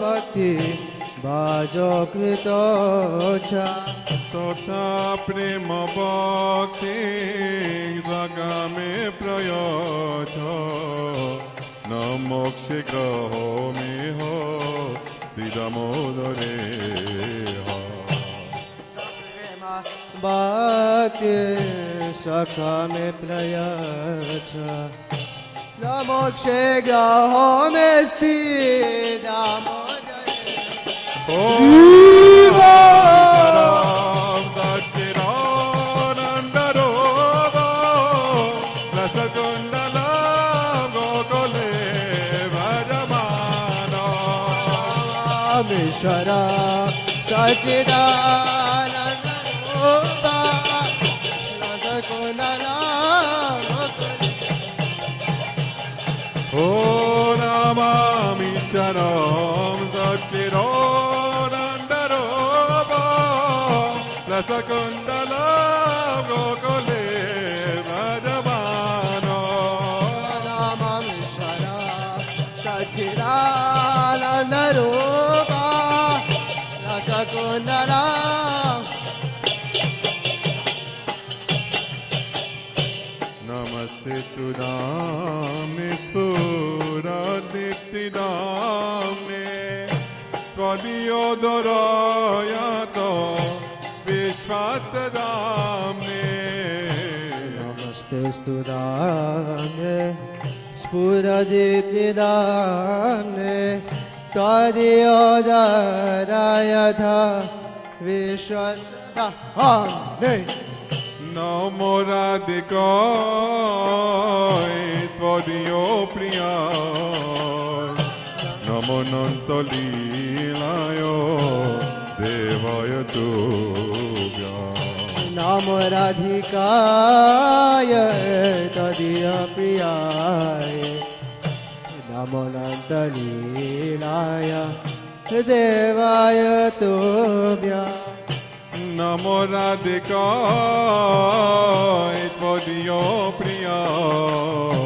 Bhakti Bhajo Krito Cha. Totha Prema Bhakti Zagame Prayacha Namokshe Graho Meho Didamodare Bhakti Sakha Me Prayacha Namokshe Graho Me Stidamodare. Satchidananda Roba Lasakundalam Gokole Rajamano. Namamishvara Satchidananda Rupa Lasakundala. Oh Namami Sharam Satchidananda Roba Lasakundalam Gokole Rajamano. Namamishvara Satchidananda Rupa Lasakundala. Namaste tu Name Spuradipti Name Tvadiyodorayato Vishvatadamne. Namaste Studane Spuradipnidamne Tadyodarayatha Vishvatadamne. Namo Radhikoy Tvadiyo Priyay Namo Nantalilayo Devaya Tubhyam. Namo Radhikaya Tadiya Priyaya Namo Nantalilaya देवाय तुभ्यं Namo Radhikaye Tvodiyo Priyaye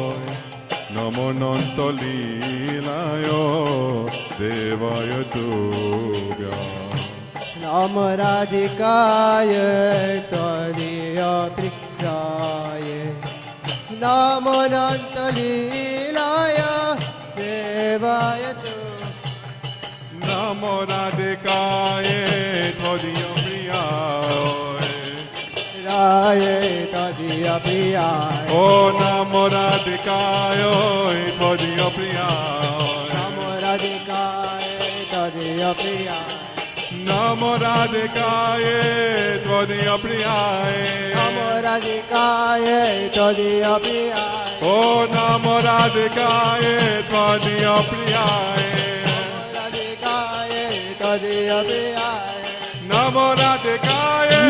Namo Nantalilayo Devaya Tubhyam Namo Radhikaye Tvodiyo Priyaye Namo Nantalilayo Devaya Tubhyam Namo Radhikaye Tvodiyo Raye Tadiya Priyaye Oh Namo Radhikaye Tvodiyo Priyaye Namo Radhikaye Tadiya Priyaye Namo Radhikaye Tvodiyo Priyaye Namo Radhikaye Tadiya Priyaye Oh Namo Radhikaye Tvodiyo Priyaye Radhikaye Tadiya Priyaye Namo Radhikaye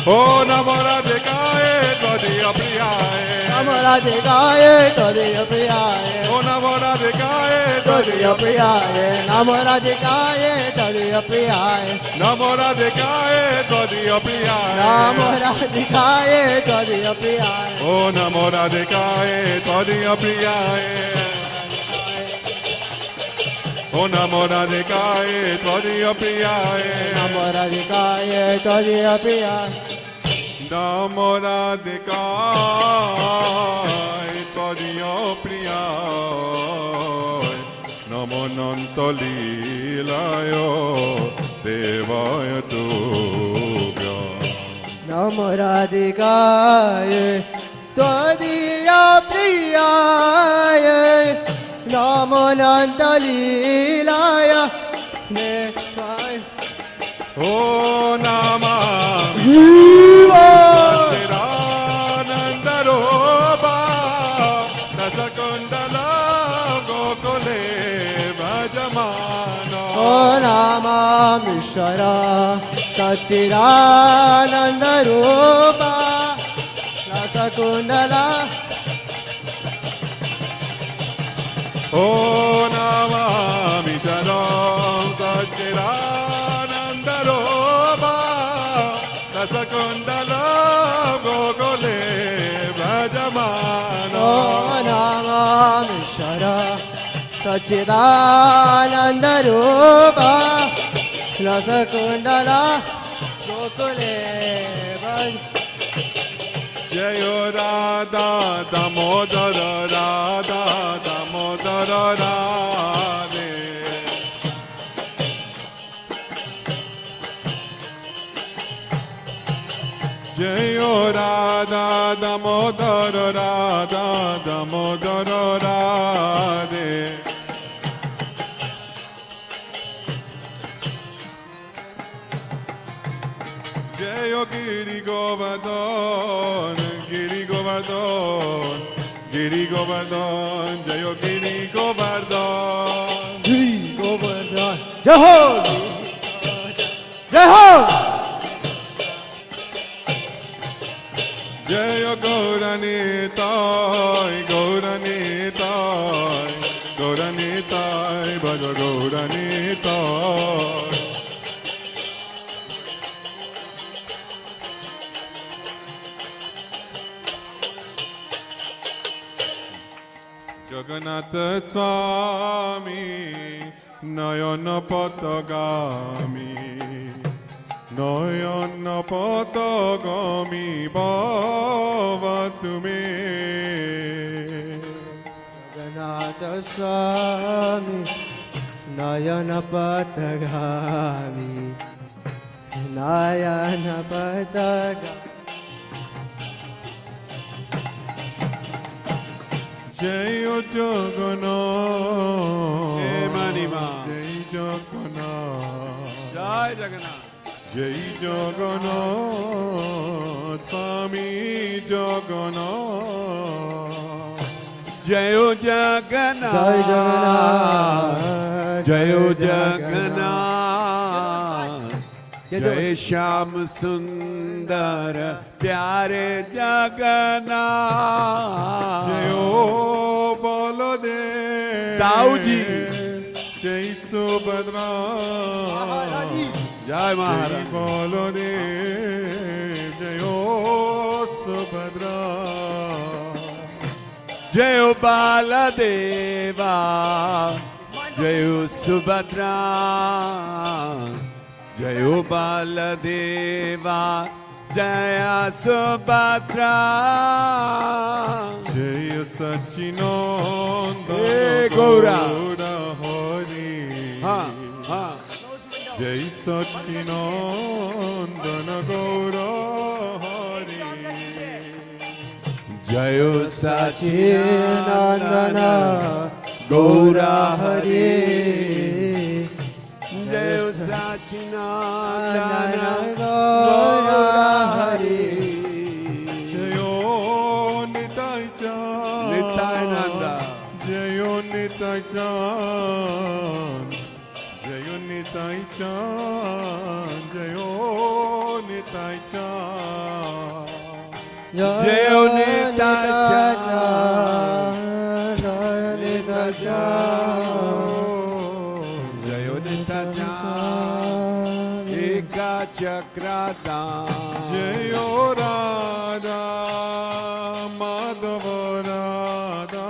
Oh Namo Radhikaye Tvodiyo Priyaye Namo Radhikaye Tadiya Priyaye Oh Namo Radhikaye Tadiya Priyaye Namo Radhikaye Tadiya Priyaye Namo Radhikaye Tvodiyo Priyaye Namo Radhikaye Tadiya Priyaye Oh Namo Radhikaye Tvodiyo Priyaye Oh Namo Radhikaye Tvodiyo Priyaye Namo Radhikaye Tadiya Priyaye Namo Radhikaye Tvodiyo Priyaye Namo Nantalilayo Devaya Tubhyam Namo Radhikaye Tadiya Priyaye Namo Nantalilayo Devaya Oh Namah Nandaroba Nasakundala Gokule Vajamano Oh Nama Mishra Sachidananda Rupa Rasakundala Oh Namah Sharam Sachidanandaroba Rasakundala Gokule Vajamano Oh Nama Mishra Sachidananda Rupa Rasakundala Gokule Jayo Radha Damodara Radha Damodara Radhe Jayo Radha Damodara Radha Damodara Radhe Jayo Giri Govardhan Giri Govardhan Giri Govardhan Jayo Giri Govardhan Giri Govardhan Jai Ho Jai Ho Jayo Gauranitai Gauranitai Gauranitai Bhaja Gauranitai Jagannath Swami Nayana Patagami Nayana Patagami Bhavatume Jagannath Swami Nayana Patagami Nayana Patagami Jayo Jagannath Jai Manima. Jai Jagannath Jai Jagannath. Jai Jagannath Swami Jagannath Jayo Jagannath. Jai Jagannath Jayo Jagannath. जय श्याम सुंदर प्यारे जगन्नाथ जयो बलदेव दाऊ जी जय सुभद्रा जय महाराज बलदेव जयो सुभद्रा जय बालदेवा जय सुभद्रा जय बालदेवा जय सुभद्रा जय सच्चिदानंद गौरा हरि हाँ हाँ जय सच्चिदानंद गौरा हरि जय सच्चिदानंद गौरा हरे जय सच्चिदानंद गौरा हरे जयो निताय चाँद नित्यानंद जयो निताय चाँद जयो निताय चाँद जयो निताय चाँद जय नित्याय जय नित्यानंद एक चक्रधाम जयो राधा माधव राधा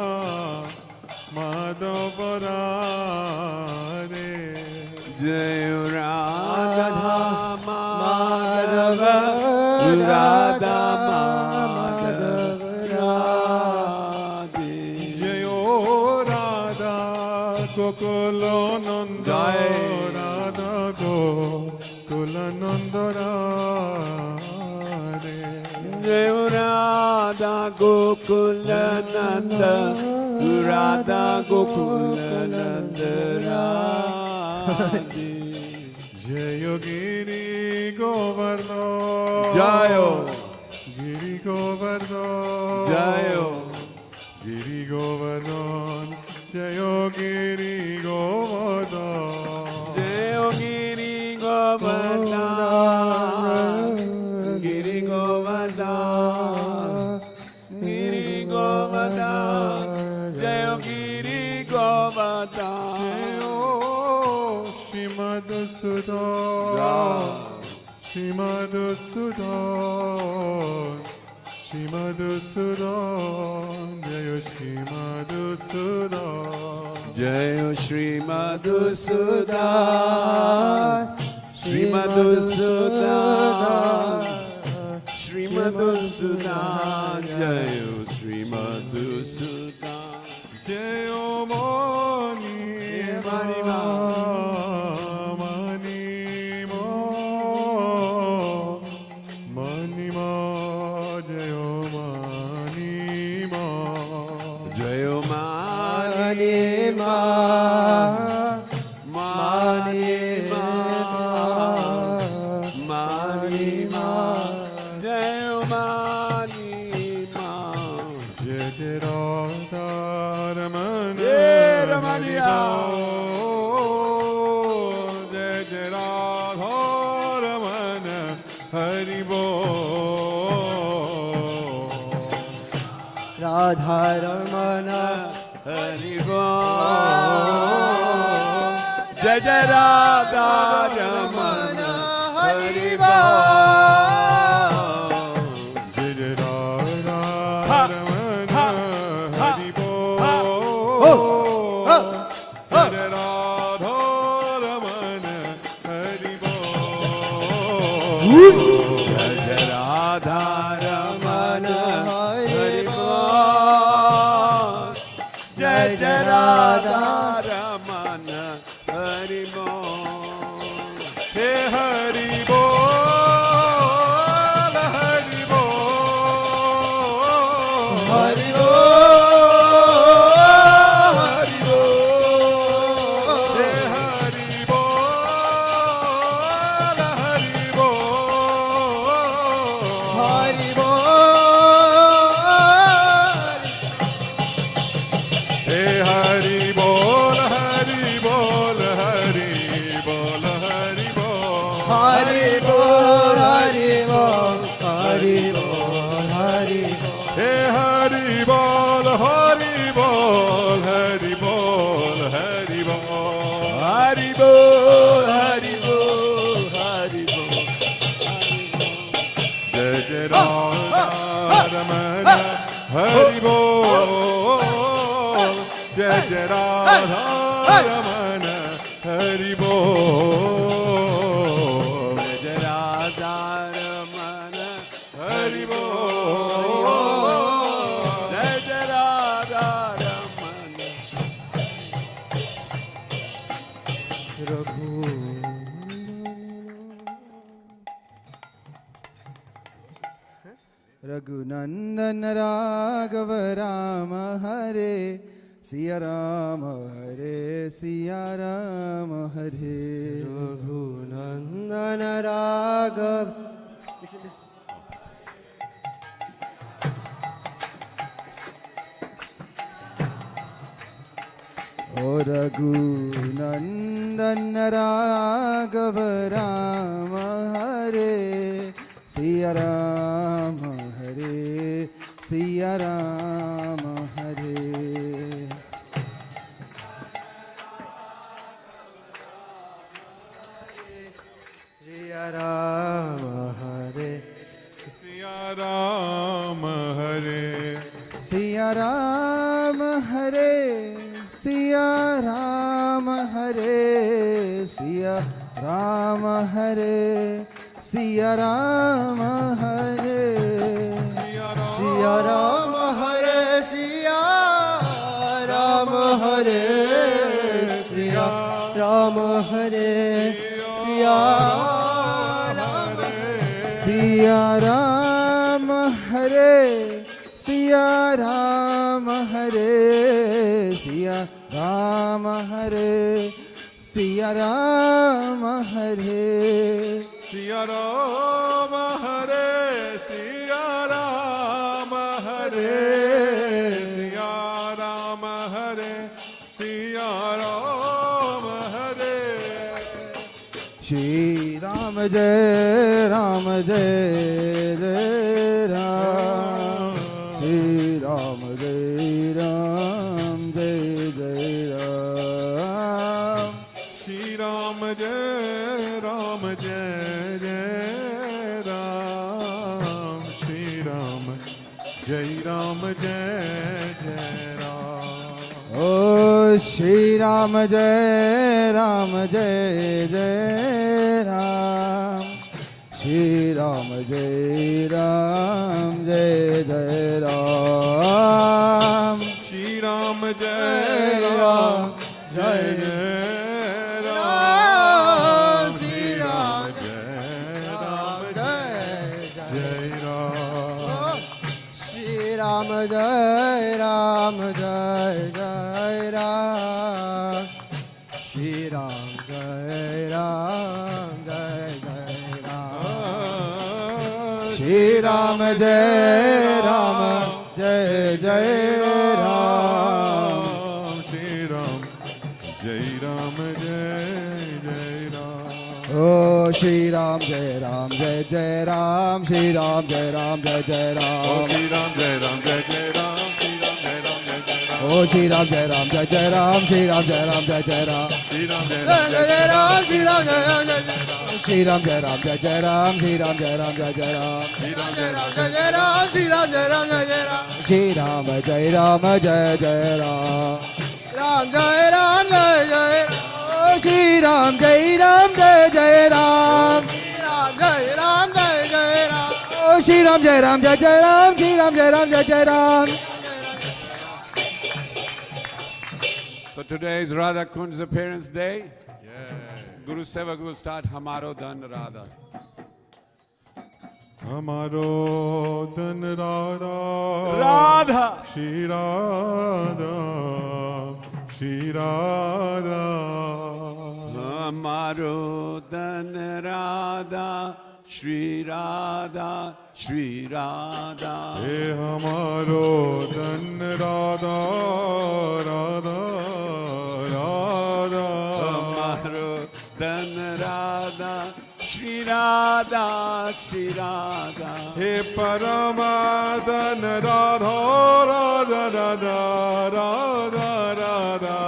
माधव राधे जय राधा माधव राधा माधव राधे जयो राधा गोकुल नंद राधा गोकुल नंद राधे जय राधा गोकुल नंद राधा गोकुल नंद राधे जय गिरि गोवर्धन जय गिरि गोवर्धन जय गिरि गोवर्धन जय गिरि गोवर्धन जय गिरि गोवर्धन गिरि गोवर्धन गिरि गोवर्धन जय गिरि गोवर्धन श्रीमधुसूदन श्रीमधुसूदन जय श्रीमधुसूदन जय श्री मधुसूदन श्री मधुसूदन श्री मधुसूदन जय श्री मधुसूदन जय मणि मणिमा मणिमा मणिमा जय मणिमा जय मानिमा मानिमा मानिमा जय मानिमा जय जय राधा रमन जय रमणिया जय जय राधा रमन हरि बोल राधा रमन हरि बोल जय जय राधा रमन हरि बोल जय जय राधा रमन हरि बोल जय जय राधा रमन हरि बोल जय जय राधा रमन हरि बोल जय जय राधा रमन हरि बोल हे हरि बोल हरि बोल हरि बोल हरि बोल हे हरि बोल हरि बोल हरि बोल हे हरि बोल हरि बोल हरि बोल हरि बोल Hari Jai Radha Ramana Hari Bol Jai Jai Radha Ramana Hari Bol Jai Radha Ramana Hari Bol Jai Jai Radha Ramana Raghunandan Raghav Ram हरे सिया राम हरे सिया राम हरे रघुनंदन राघव ओ रघुनंदन राघव राम हरे सिया राम हरे सिया राम हरे सिया राम हरे Siya Ram Hare Siya Ram हरे सिया राम हरे सिया राम हरे सिया राम हरे सिया राम हरे सिया राम हरे सिया राम हरे सिया सिया राम हरे सिया राम हरे सिया राम हरे सिया राम हरे Siya Ram Hare Siya Ram Hare Siya Ram Hare Siya Ram Hare Shri Ram जय राम जय जय राम श्री राम जय राम जय जय Ram Shri Ram Jai Ram Jai Jai Ram Shri Ram Jai Ram Jai Jai Ram ओ श्री राम जय राम जय जय राम श्री राम जय राम जय जय Ram Shri Ram Jai Ram Jai Jai Ram Shri Ram Jai Ram Jai Ram Shri Ram जय राम जय जय राम श्री राम जय राम जय जय राम श्री राम जय राम जय जय Ram Shri Ram Jai Ram Jai Jai Ram ओ श्री राम जय जय राम श्री राम जय जय Ram Shri Ram Jai Ram Jai Jai Ram Shri Ram Jai Ram Jai Jai Ram ओ श्री राम जय जय राम श्री राम जय जय Ram Shri Ram Jai Ram Jai Jai Ram Shri Ram जय जय राम श्री राम जय जय Ram Shri Ram Jai Ram जय राम श्री राम जय जय राम श्री राम जय जय राम राम जय जय राम ओ श्री राम जय जय राम राम जय जय राम ओ श्री राम जय जय राम श्री राम जय जय Ram So today is Radha Kund's appearance day. Yeah. Guru Sevak will start Hamaro Dan Radha. Hamaro Dan Radha Radha. Shri Radha Shri Radha Hamaro Dan Radha Shri Radha Shri Radha He Hamaro Dan Radha Radha Radha Hamaro Dan Radha Shri Radha Shri Radha He Paramadan Radha Radha Radha Radha Radha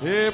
He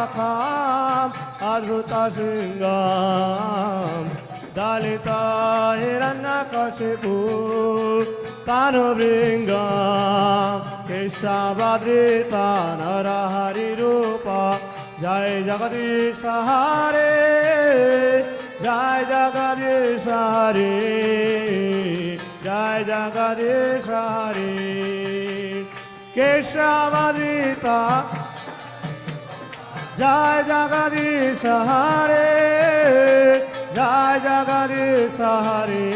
Varakham Adbhuta Singam Dalita Hiranyakashipu Kanubringam Keshavadrita Narahari Rupa Jai Jagadish Hare Jai Jagadish Hare Jai Jagadish Hare Keshavadrita Jai Jagadish Hare Jai Jagadish Hare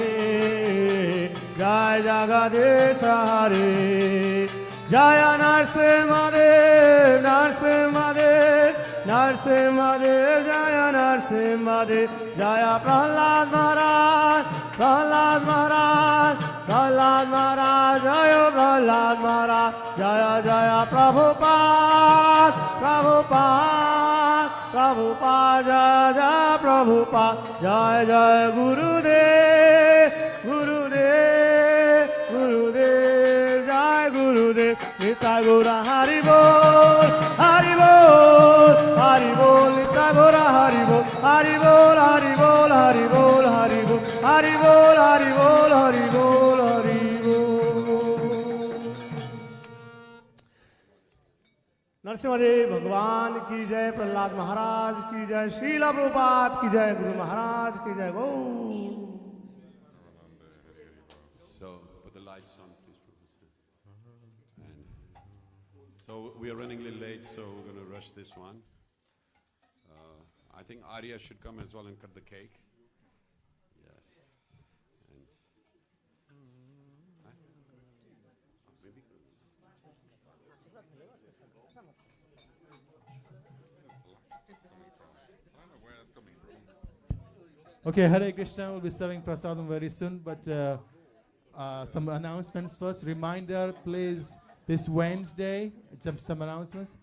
Jai Jagadish Hare Jaya Narsimhadev Narsimhadev Narsimhadev Jaya Narsimhadev Jaya Prahlad Maharaj Prahlad Maharaj Prahlad Maharaj Jaya Prahlad Maharaj Jaya Jaya Prabhupada Prabhupada Prabhupada Jaya Jaya Prabhupada Jaya Jaya Gurudev Gurudev Gurudev Jai Gurudev Nitya Gora Hari Bol Hari Bol Hari Bol Nitya Gora Hari Bol Hari Bol Hari Bol Hari Bol Hari Bol Hari Bol Hari Bol Hari Bol Hari Bol Narasimhadeva भगवान की जय प्रहलाद महाराज की जय शीला प्रभुपाद की जय गुरु महाराज की जय गौर So, put the lights on, please, Professor. And so, we are running a little late, so we're going to rush this one. I think Arya should come as well and cut the cake. Yes. And, maybe. Okay, Hare Krishna will be serving prasadam very soon, but some announcements first. Reminder, please, this Wednesday, some announcements.